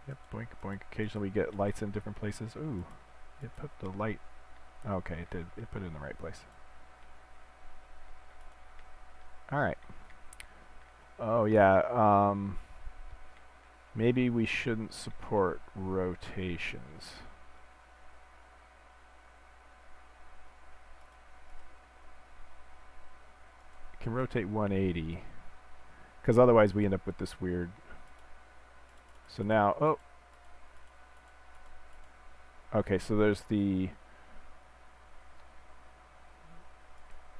Yep, boink, boink. Occasionally we get lights in different places. Ooh, it put the light. Okay, it did. It put it in the right place. Alright. Oh, yeah. Maybe we shouldn't support rotations. It can rotate 180. Because otherwise we end up with this weird. So now, oh. Okay, so there's the.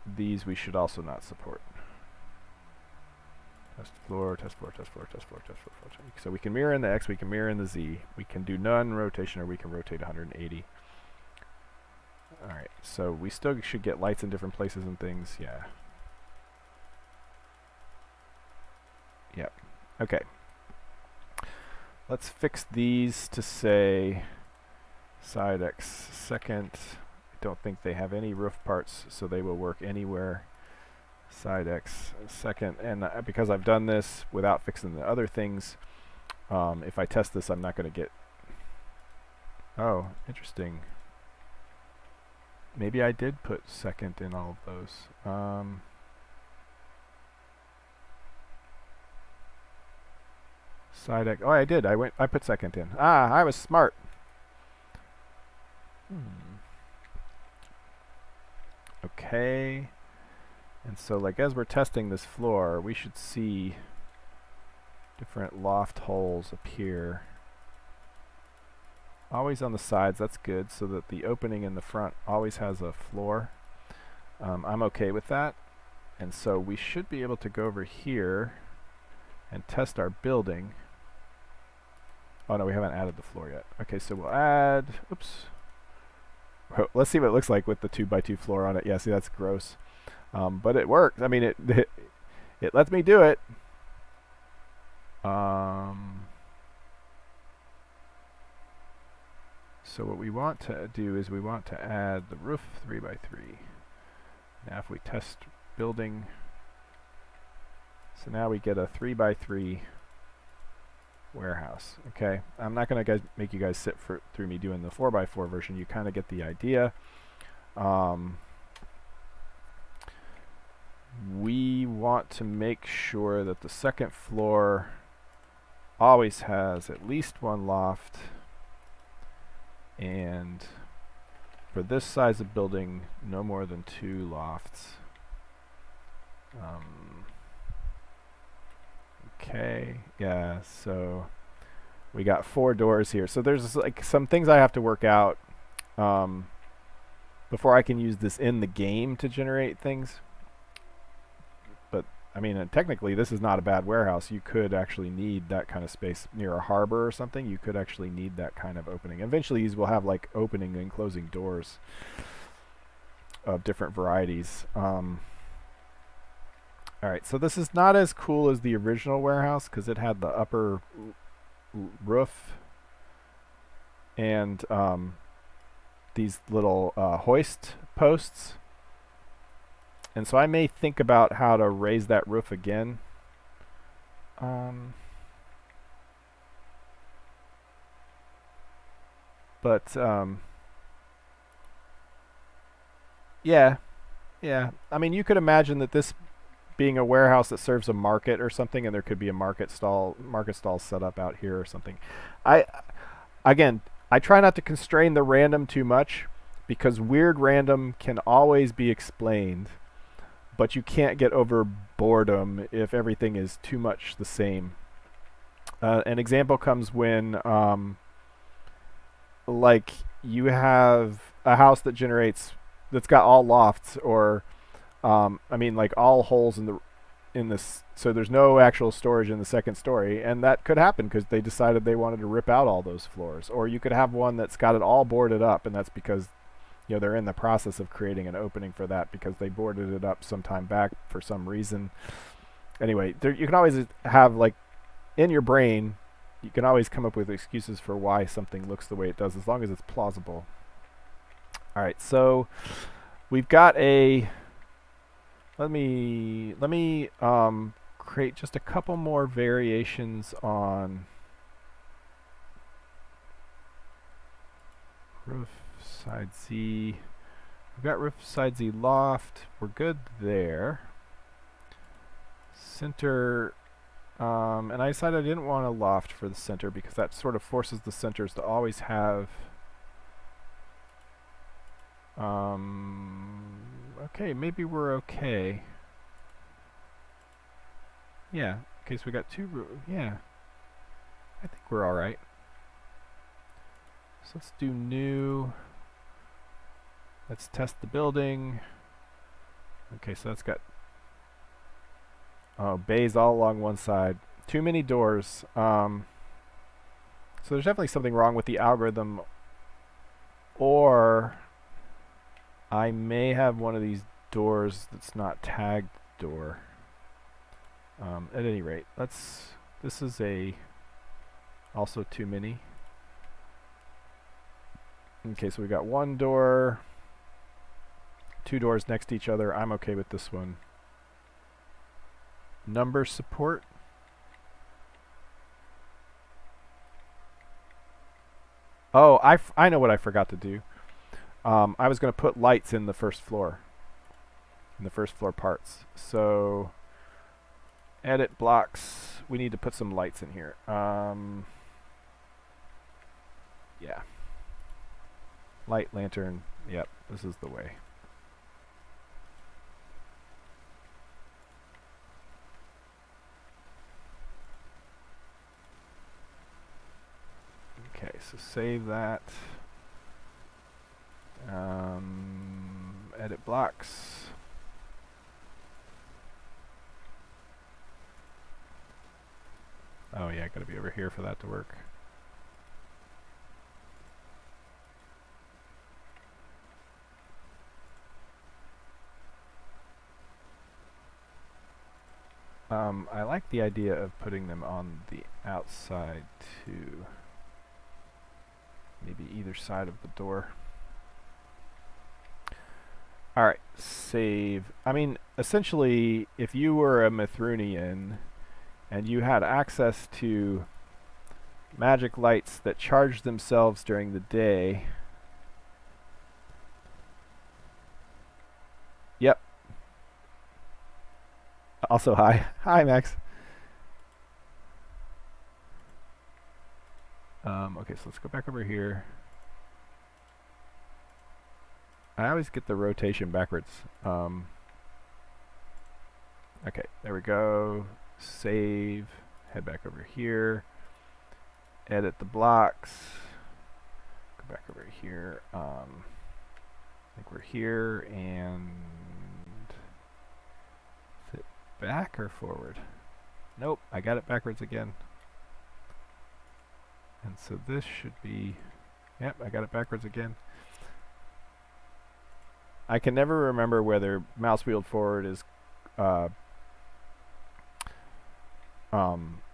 These we should also not support. Test floor, test floor, test floor, test floor, test floor, test floor. So we can mirror in the X, we can mirror in the Z. We can do none rotation, or we can rotate 180. Alright, so we still should get lights in different places and things. Yeah. Yep. Okay. Let's fix these to say side X second. I don't think they have any roof parts, so they will work anywhere. Side X second. And because I've done this without fixing the other things, if I test this, I'm not going to get... Oh, interesting. Maybe I did put second in all of those. Side X. Oh, I did. I put second in. Ah, I was smart. Okay. And so, like, as we're testing this floor, we should see different loft holes appear. Always on the sides, that's good, so that the opening in the front always has a floor. I'm okay with that. And so we should be able to go over here and test our building. Oh no, we haven't added the floor yet. Okay, so we'll add, oops. Let's see what it looks like with the 2x2 floor on it. Yeah, see, that's gross. But it works. I mean, it lets me do it. So what we want to do is we want to add the roof 3x3. Now if we test building, so now we get a 3x3 warehouse. Okay, I'm not going to make you guys sit through me doing the 4x4 version. You kind of get the idea. We want to make sure that the second floor always has at least one loft, and for this size of building, no more than 2 lofts. Okay, yeah, so we got 4 doors here. So there's like some things I have to work out before I can use this in the game to generate things. But I mean, technically this is not a bad warehouse. You could actually need that kind of space near a harbor or something. You could actually need that kind of opening. Eventually these will have like opening and closing doors of different varieties. Alright, so this is not as cool as the original warehouse because it had the upper roof and these little hoist posts. And so I may think about how to raise that roof again. Yeah. I mean, you could imagine that this being a warehouse that serves a market or something, and there could be a market stall set up out here or something. Again, I try not to constrain the random too much because weird random can always be explained, but you can't get over boredom if everything is too much the same. An example comes when like you have a house that's got all lofts, or I mean, like all holes in this, so there's no actual storage in the second story, and that could happen because they decided they wanted to rip out all those floors. Or you could have one that's got it all boarded up, and that's because they're in the process of creating an opening for that because they boarded it up some time back for some reason. Anyway, you can always have, like, in your brain, you can always come up with excuses for why something looks the way it does as long as it's plausible. All right, so we've got a... Let me create just a couple more variations on roof side Z. We've got roof side Z loft. We're good there. Center, and I decided I didn't want a loft for the center because that sort of forces the centers to always have okay, maybe we're okay. Yeah, okay, so we got 2 yeah. I think we're alright. So let's do new. Let's test the building. Okay, so that's got bays all along one side. Too many doors. So there's definitely something wrong with the algorithm, or I may have one of these doors that's not tagged door. At any rate, this is also too many. Okay, so we got one door, two doors next to each other. I'm okay with this one. Number support. Oh, I know what I forgot to do. I was going to put lights in the first floor. In the first floor parts. So, edit blocks. We need to put some lights in here. Yeah. Light, lantern. Yep, this is the way. Okay, so save that. Edit blocks. Oh yeah, gotta be over here for that to work. I like the idea of putting them on the outside too. Maybe either side of the door. Alright, save. I mean, essentially, if you were a Mythrunian and you had access to magic lights that charge themselves during the day. Yep. Also, hi. Hi, Max. Okay, so let's go back over here. I always get the rotation backwards. Okay, there we go. Save. Head back over here. Edit the blocks. Go back over here. I think we're here and is it back or forward? Nope, I got it backwards again. And so this should be, yep, I got it backwards again. I can never remember whether mouse wheeled forward is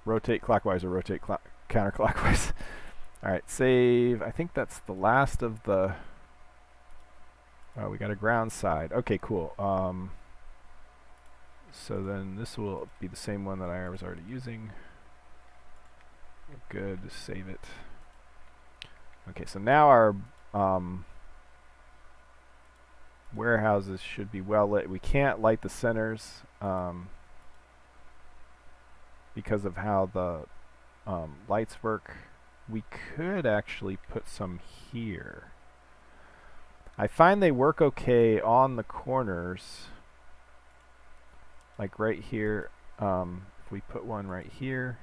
rotate clockwise or rotate counterclockwise. Alright, save. I think that's the last of the... Oh, we got a ground side. Okay, cool. So then this will be the same one that I was already using. Good, save it. Okay, so now our warehouses should be well lit. We can't light the centers because of how the lights work. We could actually put some here. I find they work okay on the corners, like right here. If we put one right here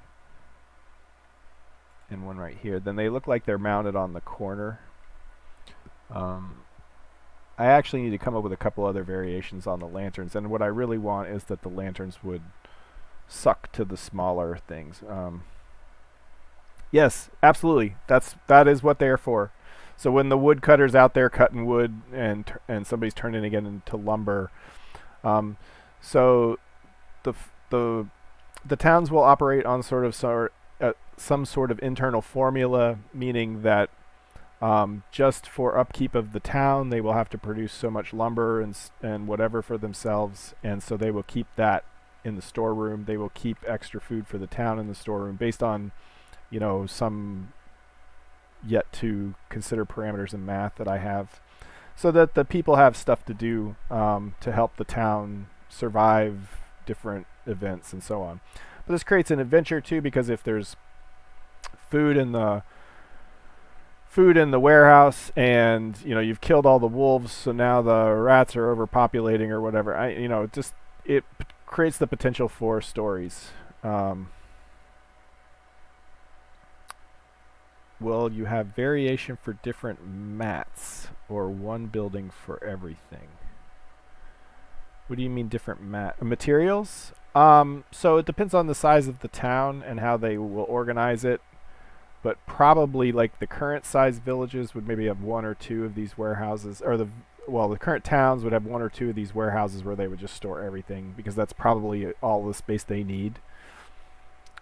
and one right here, then they look like they're mounted on the corner. I actually need to come up with a couple other variations on the lanterns, and what I really want is that the lanterns would suck to the smaller things. Yes, absolutely. That is what they're for. So when the woodcutter's out there cutting wood and somebody's turning it into lumber, so the towns will operate on some sort of internal formula, meaning that just for upkeep of the town, they will have to produce so much lumber and whatever for themselves, and so they will keep that in the storeroom. They will keep extra food for the town in the storeroom based on, you know, some yet to consider parameters in math that I have, so that the people have stuff to do to help the town survive different events and so on. But this creates an adventure too, because if there's food in the warehouse and you've killed all the wolves, so now the rats are overpopulating or whatever, it creates the potential for stories. Will you have variation for different mats or one building for everything? What do you mean different materials? So it depends on the size of the town and how they will organize it. But probably like the current size villages would maybe have one or two of these warehouses, or well, the current towns would have 1 or 2 of these warehouses where they would just store everything, because that's probably all the space they need.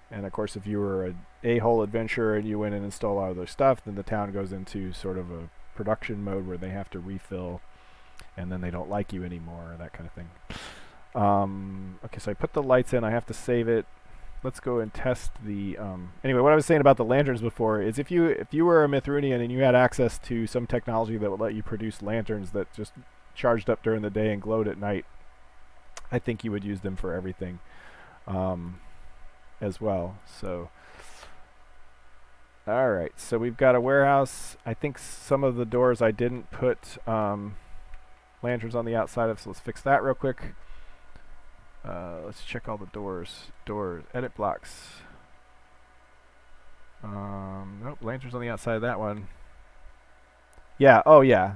And of course, if you were an a-hole adventurer and you went in and stole all their stuff, then the town goes into sort of a production mode where they have to refill, and then they don't like you anymore, that kind of thing. Okay, so I put the lights in. I have to save it. Let's go and test the... anyway, what I was saying about the lanterns before is if you were a Mythrunian and you had access to some technology that would let you produce lanterns that just charged up during the day and glowed at night, I think you would use them for everything as well. So, all right, so we've got a warehouse. I think some of the doors I didn't put lanterns on the outside of, so let's fix that real quick. Let's check all the doors. Edit blocks. Nope, lanterns on the outside of that one. Yeah, oh yeah.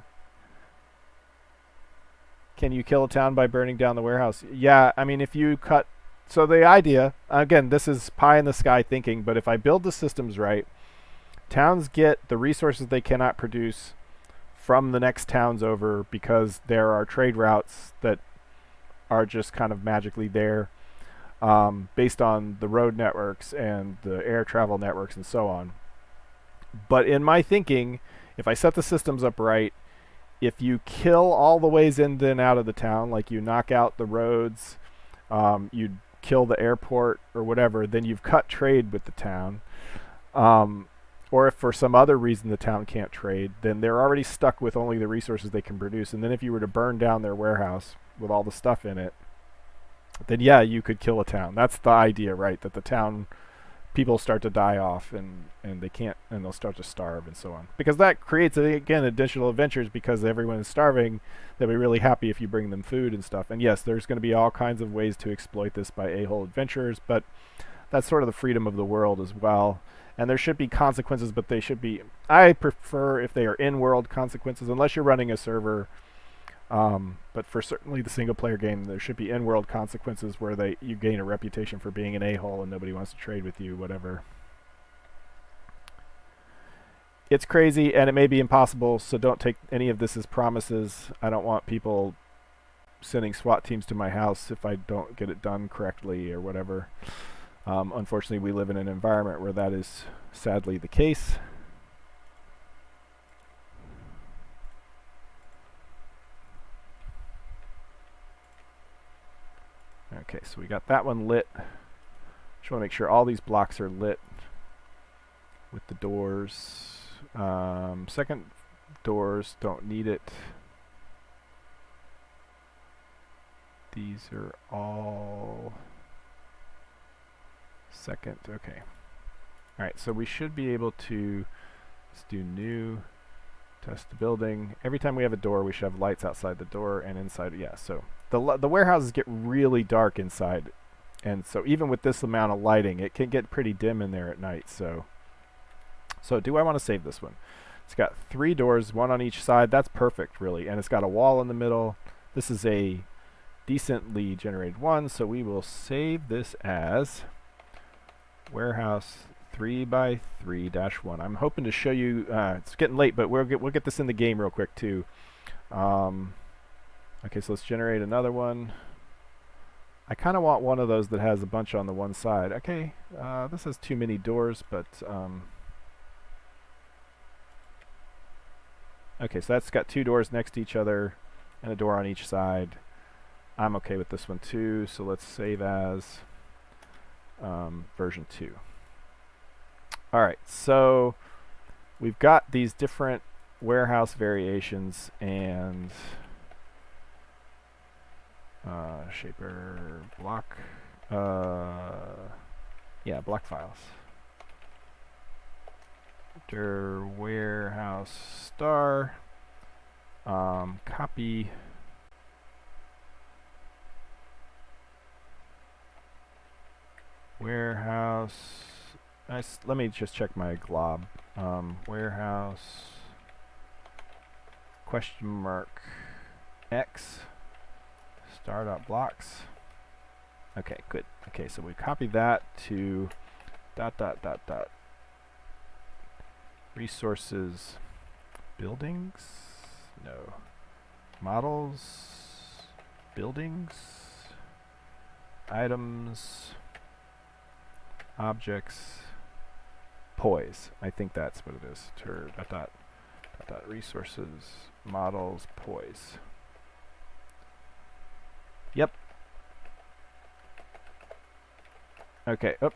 Can you kill a town by burning down the warehouse? Yeah, I mean, if you cut... So the idea, again, this is pie in the sky thinking, but if I build the systems right, towns get the resources they cannot produce from the next towns over because there are trade routes that are just kind of magically there based on the road networks and the air travel networks and so on. But in my thinking, if I set the systems up right, if you kill all the ways in and out of the town, like you knock out the roads, you kill the airport or whatever, then you've cut trade with the town. Or if for some other reason the town can't trade, then they're already stuck with only the resources they can produce. And then if you were to burn down their warehouse with all the stuff in it, then yeah, you could kill a town. That's the idea, right? That the town people start to die off and they can't, and they'll start to starve and so on. Because that creates, again, additional adventures because everyone is starving. They'll be really happy if you bring them food and stuff. And yes, there's going to be all kinds of ways to exploit this by a-hole adventurers, but that's sort of the freedom of the world as well. And there should be consequences, but they should be... I prefer if they are in-world consequences, unless you're running a server. But for certainly the single-player game, there should be in-world consequences where you gain a reputation for being an a-hole and nobody wants to trade with you, whatever. It's crazy, and it may be impossible, so don't take any of this as promises. I don't want people sending SWAT teams to my house if I don't get it done correctly or whatever. Unfortunately, we live in an environment where that is sadly the case. Okay, so we got that one lit. Just want to make sure all these blocks are lit with the doors. Second doors don't need it. These are all second. Okay. Alright, so we should be able to, let's do new, test the building. Every time we have a door, we should have lights outside the door and inside. Yeah, so the warehouses get really dark inside, and so even with this amount of lighting, it can get pretty dim in there at night. So do I want to save this one? It's got 3 doors, 1 on each side. That's perfect, really, and it's got a wall in the middle. This is a decently generated one, so we will save this as warehouse 3x3-1. I'm hoping to show you. It's getting late, but we'll get this in the game real quick too. Okay, so let's generate another one. I kind of want one of those that has a bunch on the one side. Okay, this has too many doors, but okay, so that's got 2 doors next to each other and a door on each side. I'm okay with this one too, so let's save as version 2. Alright, so we've got these different warehouse variations and shaper block, yeah, block files. Warehouse star, copy warehouse. Let me just check my glob. Warehouse question mark X star.blocks. Okay, good. Okay, so we copy that to ... resources buildings. No. Models, buildings, items, objects, poise. I think that's what it is. Dot resources, models, poise. Yep. Okay. Oh.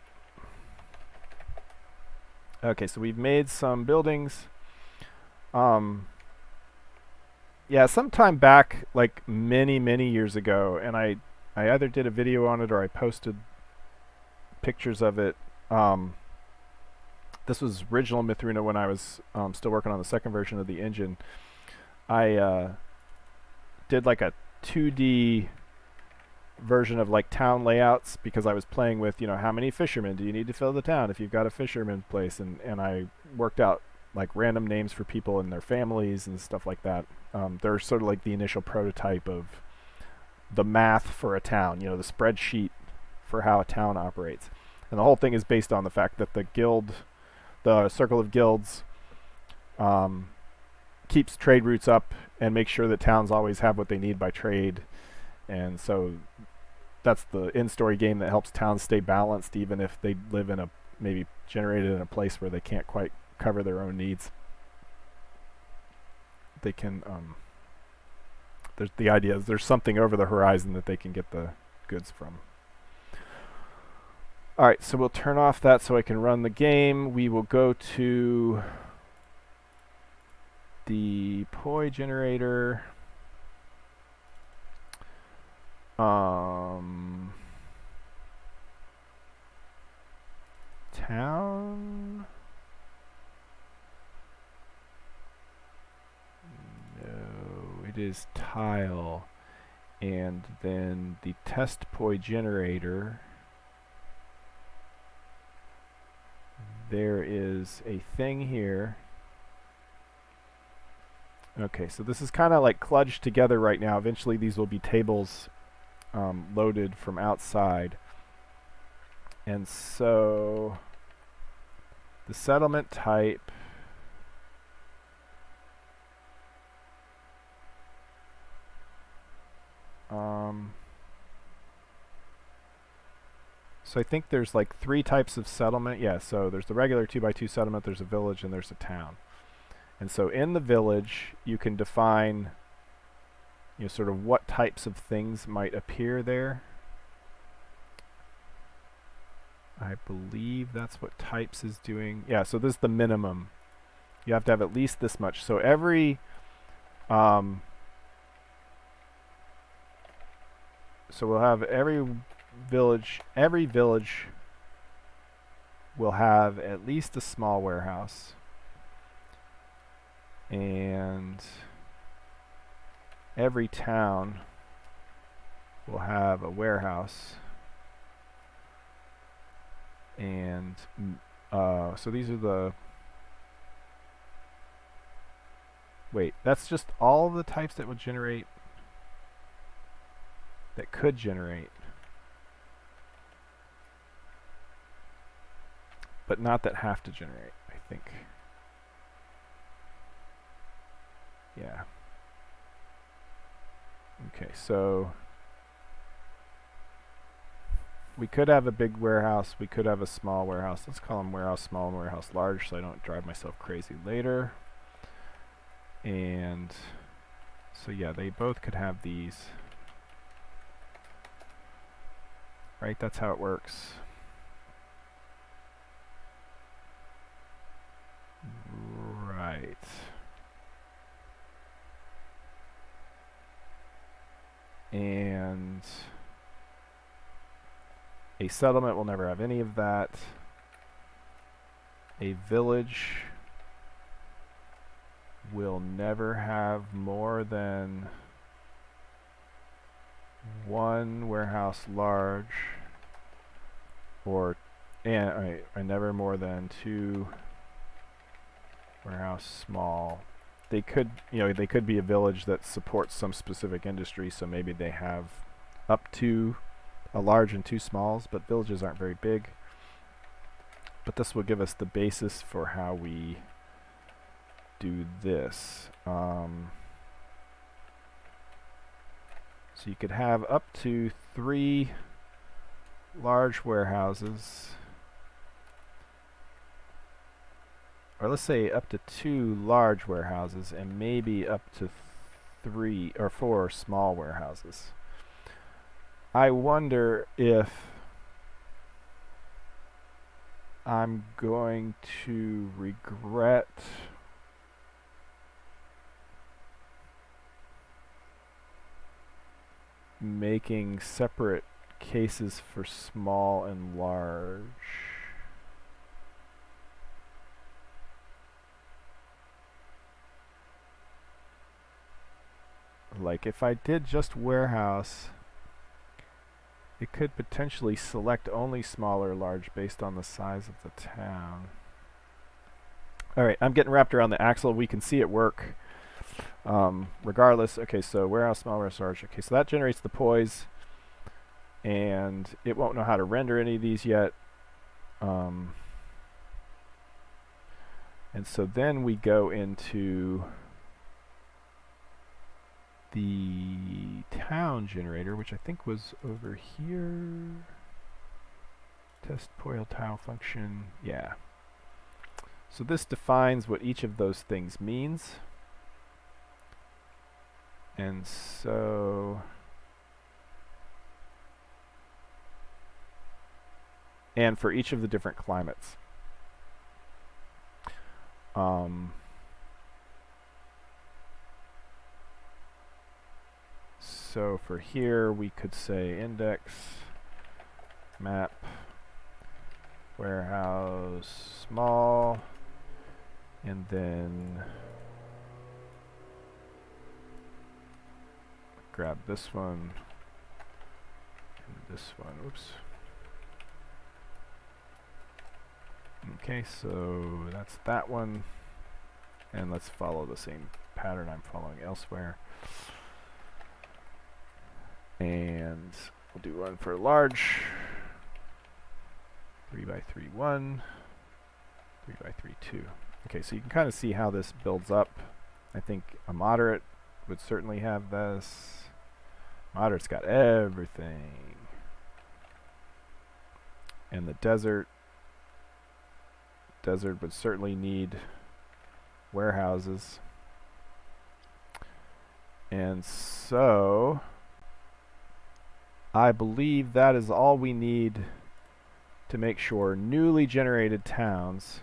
Okay, so we've made some buildings. Yeah, sometime back, like many years ago, and I either did a video on it or I posted pictures of it. This was original Mythruna when I was still working on the second version of the engine. I did like a 2D version of like town layouts because I was playing with, you know, how many fishermen do you need to fill the town if you've got a fisherman place, and I worked out like random names for people and their families and stuff like that. They're sort of like the initial prototype of the math for a town, you know, the spreadsheet for how a town operates. And the whole thing is based on the fact that the circle of guilds keeps trade routes up and makes sure that towns always have what they need by trade. And so that's the in-story game that helps towns stay balanced even if they live in a, maybe generated in a place where they can't quite cover their own needs. They can, the idea is there's something over the horizon that they can get the goods from. Alright, so we'll turn off that so I can run the game. We will go to the poi generator. Town? No, it is tile. And then the test poi generator. There is a thing here. Okay, so this is kind of like kludged together right now. Eventually these will be tables loaded from outside. And so the settlement type so I think there's like 3 types of settlement. Yeah, so there's the regular 2x2 settlement, there's a village, and there's a town. And so in the village, you can define, you know, sort of what types of things might appear there. I believe that's what types is doing. Yeah, so this is the minimum. You have to have at least this much. So every so we'll have every village will have at least a small warehouse. And every town will have a warehouse. And so these are the... Wait, that's just all of the types that would generate... that could generate. But not that have to generate, I think. Yeah. Okay, so we could have a big warehouse, we could have a small warehouse. Let's call them warehouse small and warehouse large so I don't drive myself crazy later. And so yeah, they both could have these. Right, that's how it works. Right. And a settlement will never have any of that. A village will never have more than 1 warehouse large, and never more than 2 warehouse small. They could, you know, they could be a village that supports some specific industry, so maybe they have up to a large and 2 smalls, but villages aren't very big. But this will give us the basis for how we do this. So you could have up to 3 large warehouses, or let's say up to 2 large warehouses and maybe up to 3 or 4 small warehouses. I wonder if I'm going to regret making separate cases for small and large. Like if I did just warehouse, it could potentially select only small or large based on the size of the town. Alright, I'm getting wrapped around the axle. We can see it work. Regardless, okay, so warehouse, small, warehouse, large. Okay, so that generates the poise, and it won't know how to render any of these yet. And so then we go into the town generator, which I think was over here. Test poil tile function, yeah. So this defines what each of those things means. And so, and for each of the different climates. So for here, we could say index, map, warehouse, small, and then grab this one and this one. Oops. Okay, so that's that one, and let's follow the same pattern I'm following elsewhere. And we'll do one for large, 3x3 1, 3x3 2. Okay, so you can kind of see how this builds up. I think a moderate would certainly have this. Moderate's got everything. And the desert would certainly need warehouses. And so I believe that is all we need to make sure newly generated towns,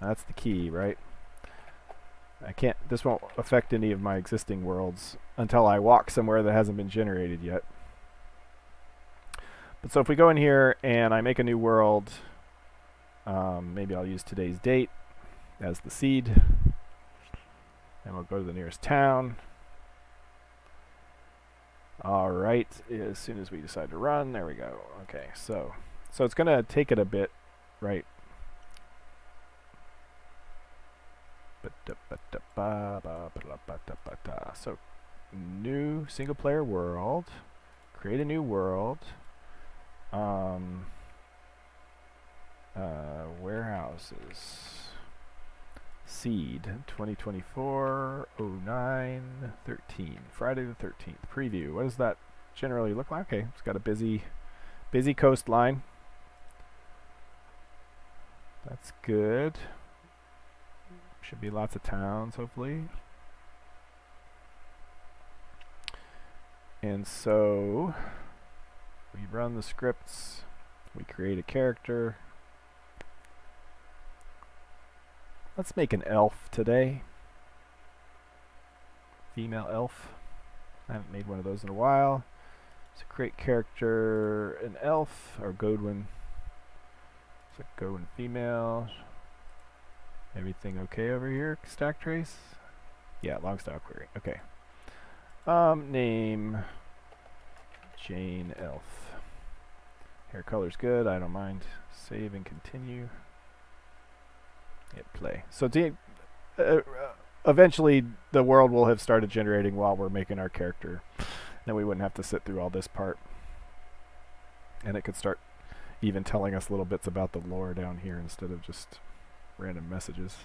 that's the key, right? This won't affect any of my existing worlds until I walk somewhere that hasn't been generated yet. But so if we go in here and I make a new world, maybe I'll use today's date as the seed, and we'll go to the nearest town. Alright, as soon as we decide to run, there we go. Okay, so it's going to take it a bit, right? So, new single player world, create a new world, warehouses, seed, 2024-09-13, Friday the 13th, preview. What does that generally look like? Okay, it's got a busy coastline. That's good. Should be lots of towns, hopefully. And so we run the scripts, we create a character. Let's make an elf today. Female elf. I haven't made one of those in a while. So create character, an elf, or Godwin. So Godwin female. Everything okay over here? Stack trace? Yeah, long style query. Okay. Name Jane Elf. Hair color's good. I don't mind. Save and continue. Hit play. So eventually the world will have started generating while we're making our character. Then we wouldn't have to sit through all this part. And it could start even telling us little bits about the lore down here instead of just random messages.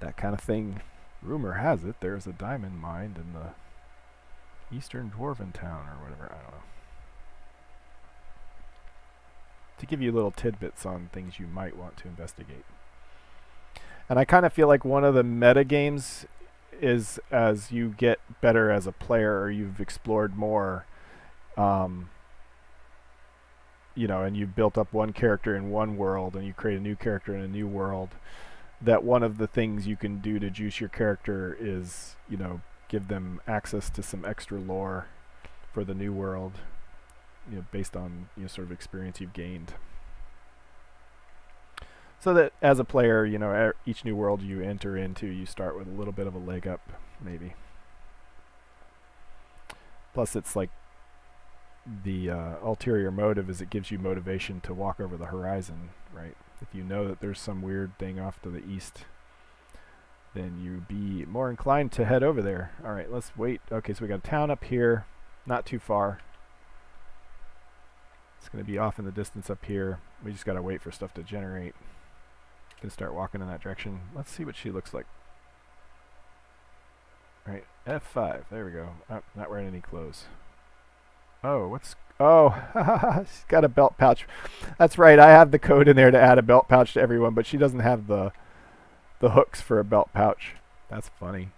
That kind of thing. Rumor has it there's a diamond mine in the Eastern Dwarven town or whatever. I don't know. To give you little tidbits on things you might want to investigate. And I kind of feel like one of the meta games is as you get better as a player or you've explored more, you know, and you've built up one character in one world and you create a new character in a new world, that one of the things you can do to juice your character is, you know, give them access to some extra lore for the new world, you know, based on, you know, sort of experience you've gained. So that as a player, you know, each new world you enter into, you start with a little bit of a leg up, maybe. Plus, it's like the ulterior motive is it gives you motivation to walk over the horizon, right? If you know that there's some weird thing off to the east, then you'd be more inclined to head over there. All right, let's wait. Okay, so we got a town up here, not too far. It's going to be off in the distance up here. We just got to wait for stuff to generate. Can start walking in that direction. Let's see what she looks like. All right, F5. There we go. Oh, not wearing any clothes. Oh, what's... Oh, she's got a belt pouch. That's right, I have the code in there to add a belt pouch to everyone, but she doesn't have the hooks for a belt pouch. That's funny.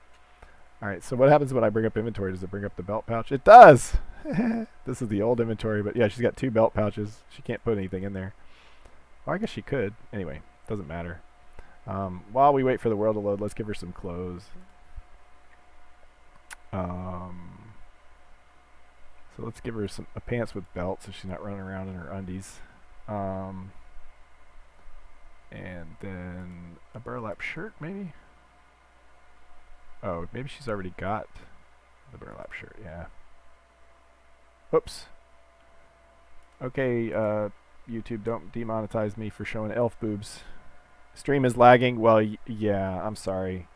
All right, so what happens when I bring up inventory? Does it bring up the belt pouch? It does! This is the old inventory, but yeah, she's got 2 belt pouches. She can't put anything in there. Well, I guess she could. Anyway, doesn't matter. While we wait for the world to load, let's give her some clothes. So let's give her a pants with belt so she's not running around in her undies. And then a burlap shirt, maybe? Oh, maybe she's already got the burlap shirt, yeah. Oops. Okay, YouTube, don't demonetize me for showing elf boobs. Stream is lagging. Well, yeah, I'm sorry.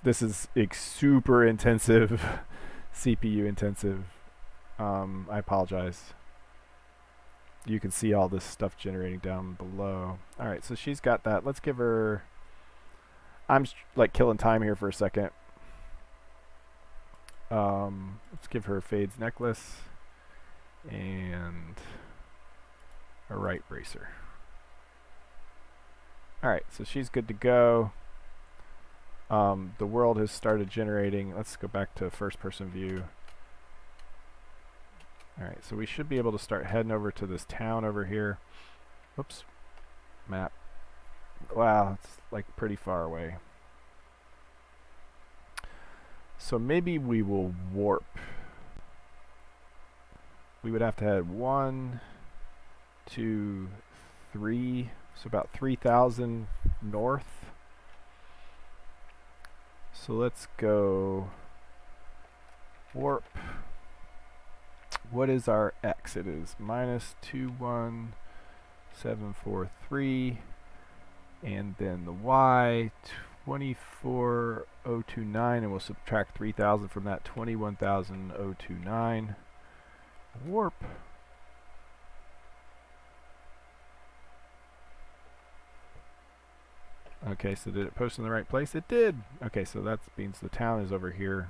This is super intensive, CPU intensive. I apologize. You can see all this stuff generating down below. Alright, so she's got that. Let's give her... I'm like killing time here for a second. Let's give her a Fades necklace and a right bracer. Alright, so she's good to go. The world has started generating. Let's go back to first person view. Alright, so we should be able to start heading over to this town over here. Whoops. Map. Wow, it's like pretty far away. So maybe we will warp. We would have to head 1, 2, 3, so about 3,000 north. So let's go warp. What is our X? It is -21743, and then the Y 24029, and we'll subtract 3,000 from that, 21,029. Warp. Okay, so did it post in the right place? It did. Okay, so that means the town is over here.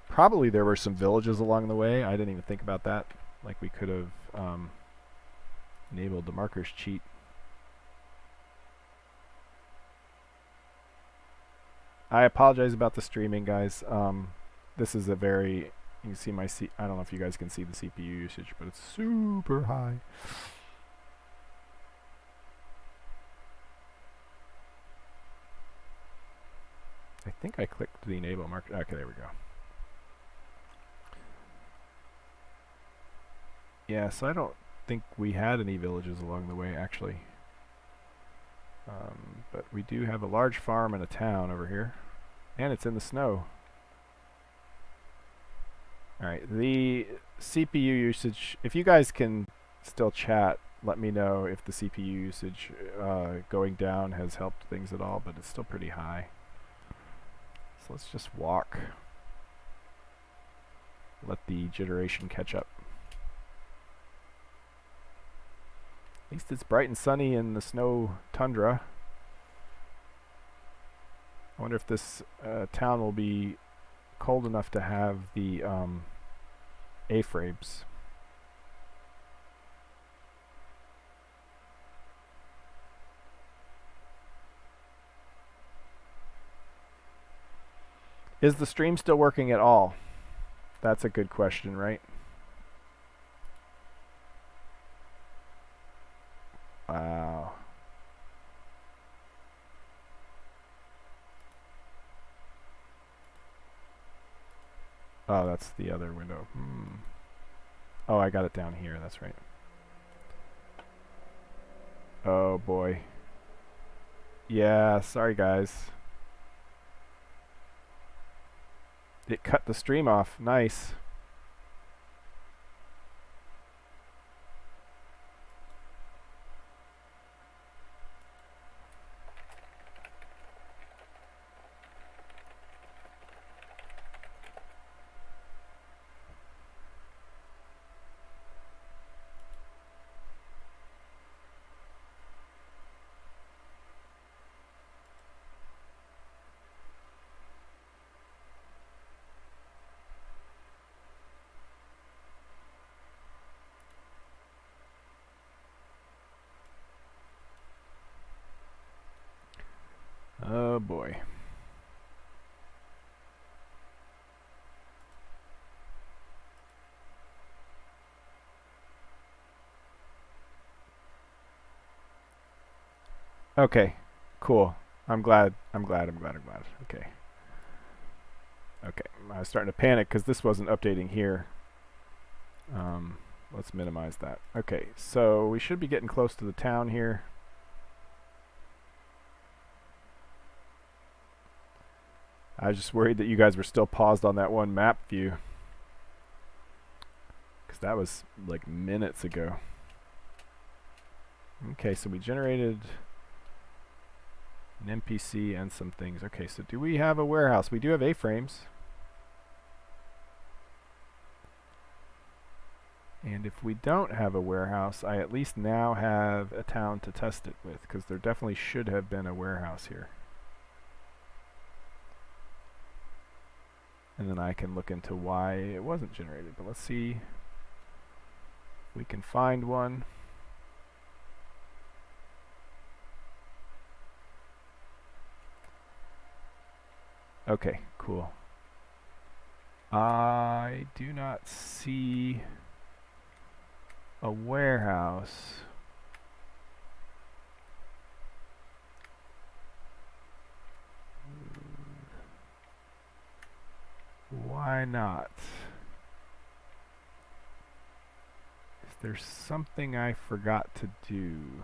Probably there were some villages along the way. I didn't even think about that. Like we could have enabled the markers cheat. I apologize about the streaming, guys. This is a very... You can see my... I don't know if you guys can see the CPU usage, but it's super high. I think I clicked the enable marker. Okay, there we go. Yeah, so I don't think we had any villages along the way, actually. But we do have a large farm and a town over here. And it's in the snow. Alright, the CPU usage... If you guys can still chat, let me know if the CPU usage going down has helped things at all, but it's still pretty high. So let's just walk. Let the generation catch up. At least it's bright and sunny in the snow tundra. I wonder if this town will be cold enough to have the A-frames. Is the stream still working at all? That's a good question, right? Wow. Oh, that's the other window. Oh, I got it down here. That's right. Oh, boy. Yeah, sorry, guys. It cut the stream off. Nice. Oh, boy. Okay, cool. I'm glad. Okay. Okay, I was starting to panic because this wasn't updating here. Let's minimize that. Okay, so we should be getting close to the town here. I was just worried that you guys were still paused on that one map view, because that was like minutes ago. Okay, so we generated an NPC and some things. Okay, so do we have a warehouse? We do have A-frames. And if we don't have a warehouse, I at least now have a town to test it with, because there definitely should have been a warehouse here. And then I can look into why it wasn't generated. But let's see if we can find one. Okay, cool. I do not see a warehouse. Why not? Is there something I forgot to do?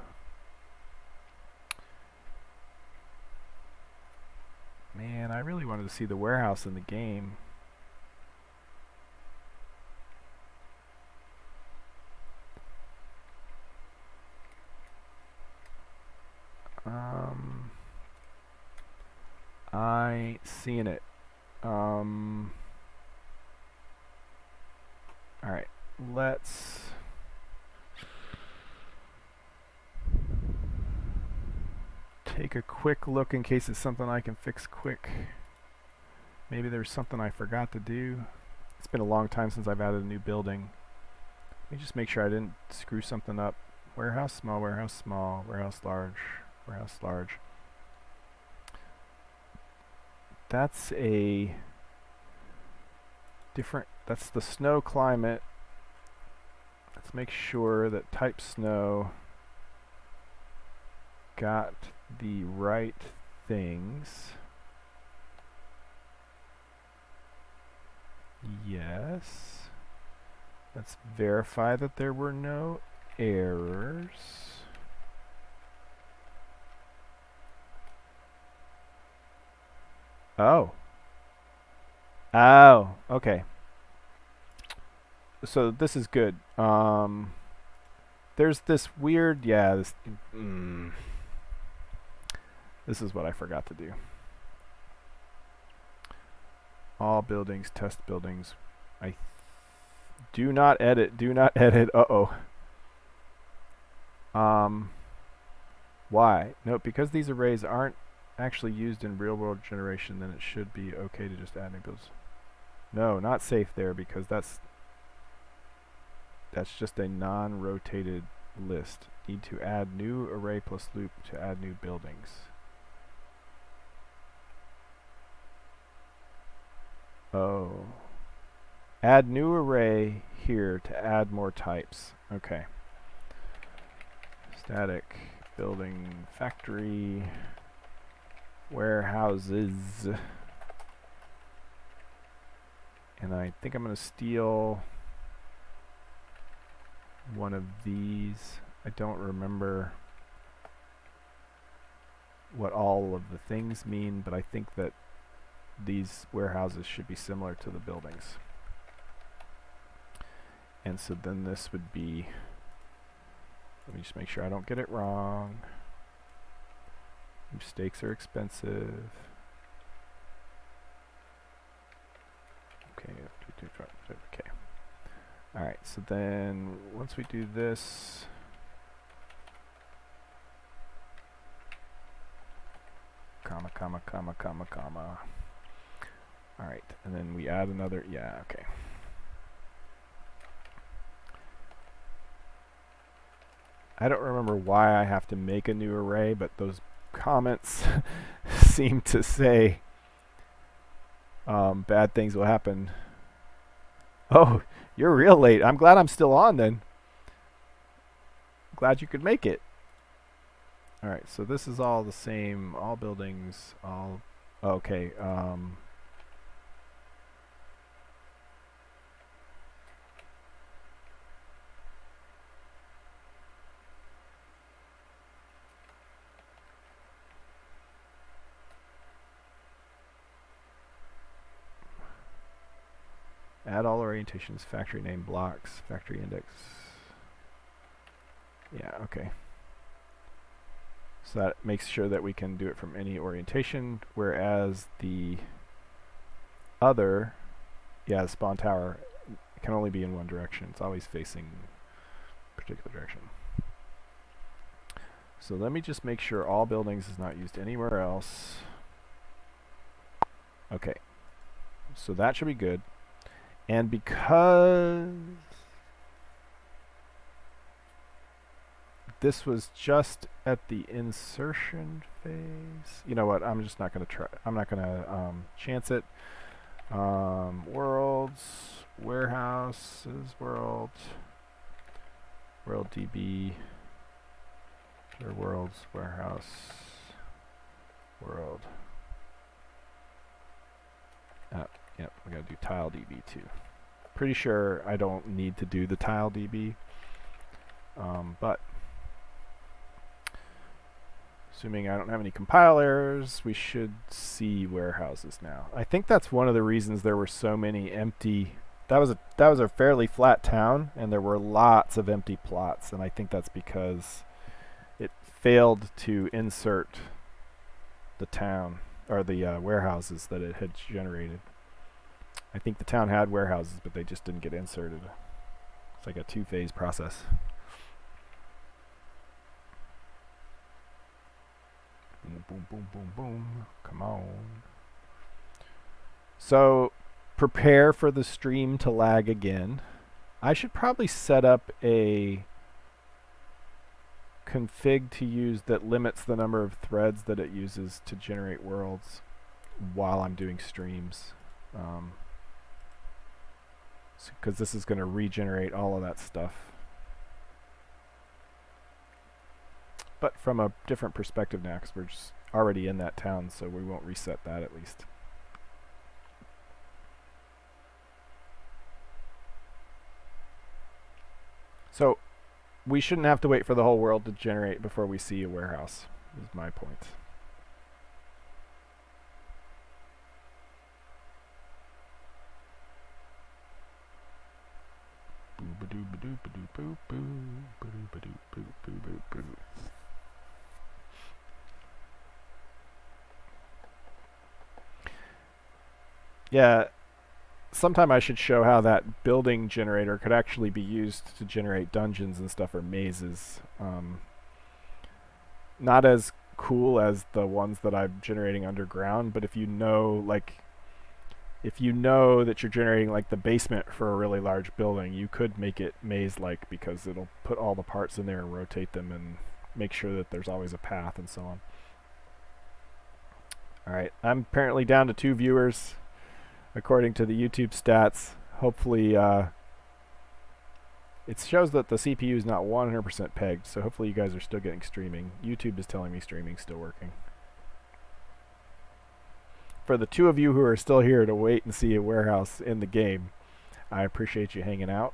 Man, I really wanted to see the warehouse in the game. I ain't seeing it. Alright, let's take a quick look in case it's something I can fix quick. Maybe there's something I forgot to do. It's been a long time since I've added a new building. Let me just make sure I didn't screw something up. Warehouse small, warehouse large, warehouse large. That's a different, that's the snow climate. Let's make sure that type snow got the right things. Yes. Let's verify that there were no errors. Oh. Oh, okay. So this is good. There's this weird, yeah, this is what I forgot to do. All buildings, test buildings. Do not edit, uh-oh. Why? No, because these arrays aren't actually used in real world generation, then it should be okay to just add new builds. No, not safe there, because that's just a non-rotated list. Need to add new array plus loop to add new buildings. Oh. Add new array here to add more types. Okay. Static building factory warehouses. And I think I'm going to steal one of these. I don't remember what all of the things mean, but I think that these warehouses should be similar to the buildings. And so then this would be, let me just make sure I don't get it wrong. Mistakes are expensive. Okay, okay. Alright, so then once we do this, comma, comma, comma, comma, comma. Alright, and then we add another, yeah, okay. I don't remember why I have to make a new array, but those comments seem to say bad things will happen. Oh, you're real late. I'm glad I'm still on then. Glad you could make it. Alright, so this is all the same, all buildings, all, okay, add all orientations, factory name blocks, factory index. Yeah, okay. So that makes sure that we can do it from any orientation, whereas the other, yeah, the spawn tower, can only be in one direction. It's always facing a particular direction. So let me just make sure all buildings is not used anywhere else. Okay. So that should be good. And because this was just at the insertion phase, you know what, I'm just not going to try, I'm not going to chance it. Worlds, warehouses, world DB, or worlds, warehouse, world. Yep, we gotta do tile DB too. Pretty sure I don't need to do the tile DB, but assuming I don't have any compile errors, we should see warehouses now. I think that's one of the reasons there were so many empty. That was a fairly flat town, and there were lots of empty plots, and I think that's because it failed to insert the town or the warehouses that it had generated. I think the town had warehouses, but they just didn't get inserted. It's like a two-phase process. Boom, boom, boom, boom, boom. Come on. So, prepare for the stream to lag again. I should probably set up a config to use that limits the number of threads that it uses to generate worlds while I'm doing streams. Because this is going to regenerate all of that stuff. But from a different perspective now, because we're just already in that town, so we won't reset that at least. So we shouldn't have to wait for the whole world to generate before we see a warehouse, is my point. Yeah, sometime I should show how that building generator could actually be used to generate dungeons and stuff, or mazes. Not as cool as the ones that I'm generating underground, but if you know, like, if you know that you're generating like the basement for a really large building, you could make it maze-like because it'll put all the parts in there and rotate them and make sure that there's always a path and so on. Alright, I'm apparently down to 2 viewers according to the YouTube stats. Hopefully it shows that the CPU is not 100% pegged, so hopefully you guys are still getting streaming. YouTube is telling me streaming's still working. For the 2 of you who are still here to wait and see a warehouse in the game, I appreciate you hanging out.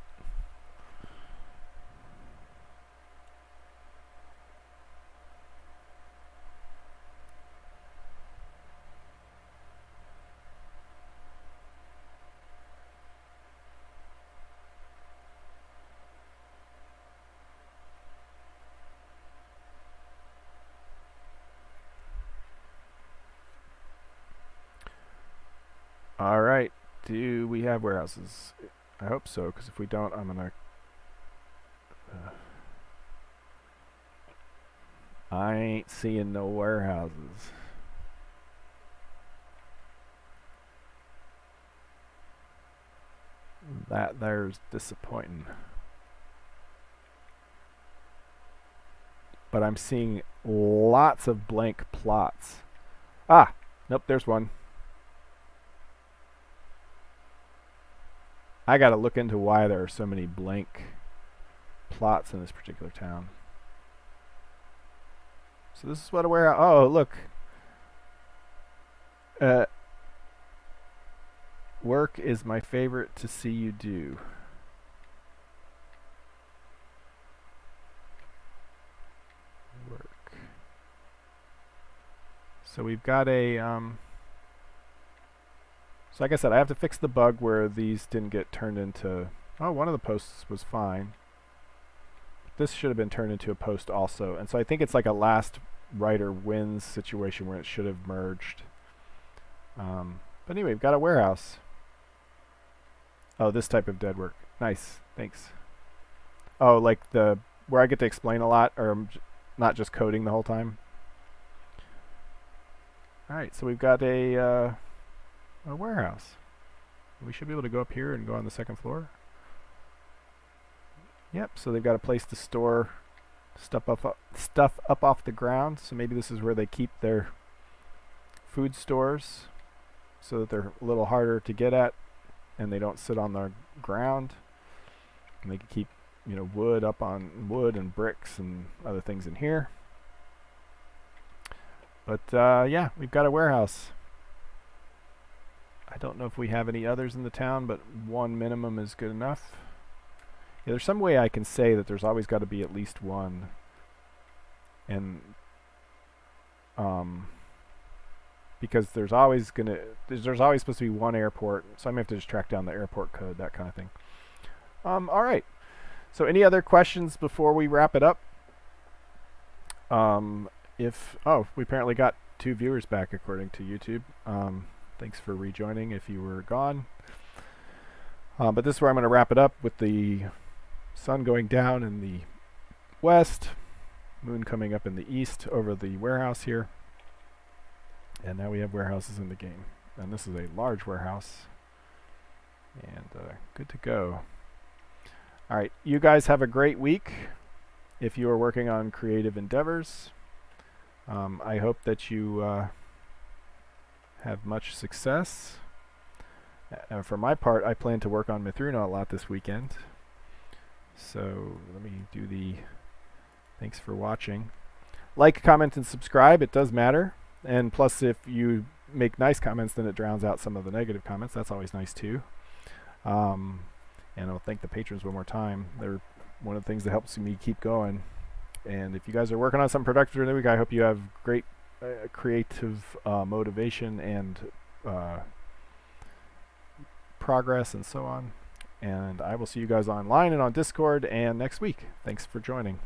Alright, do we have warehouses? I hope so, because if we don't, I'm gonna... I ain't seeing no warehouses. That there's disappointing. But I'm seeing lots of blank plots. Ah! Nope, there's one. I gotta look into why there are so many blank plots in this particular town. So this is what a warehouse... Oh, look. Work is my favorite to see you do. Work. So we've got a... So like I said, I have to fix the bug where these didn't get turned into... Oh, one of the posts was fine. This should have been turned into a post also. And so I think it's like a last writer wins situation where it should have merged. But anyway, we've got a warehouse. Oh, this type of dead work. Nice, thanks. Oh, like the... where I get to explain a lot, or not just coding the whole time. Alright, so we've got a warehouse. We should be able to go up here and go on the second floor. Yep, so they've got a place to store stuff up off the ground. So maybe this is where they keep their food stores so that they're a little harder to get at and they don't sit on the ground. And they can keep, you know, wood up on wood and bricks and other things in here. But yeah, we've got a warehouse. I don't know if we have any others in the town, but 1 minimum is good enough. Yeah, there's some way I can say that there's always got to be at least one. And because there's always supposed to be one airport, so I'm gonna have to just track down the airport code, that kind of thing. All right. So any other questions before we wrap it up? We apparently got 2 viewers back according to YouTube. Thanks for rejoining if you were gone. But this is where I'm going to wrap it up with the sun going down in the west, moon coming up in the east over the warehouse here. And now we have warehouses in the game. And this is a large warehouse. And good to go. Alright, you guys have a great week if you are working on creative endeavors. I hope that you have much success. For my part, I plan to work on Mythruna a lot this weekend. So let me do the thanks for watching. Like, comment, and subscribe. It does matter. And plus, if you make nice comments, then it drowns out some of the negative comments. That's always nice too. And I'll thank the patrons one more time. They're one of the things that helps me keep going. And if you guys are working on something productive during the week, I hope you have great creative motivation and progress and so on. And I will see you guys online and on Discord and next week. Thanks for joining.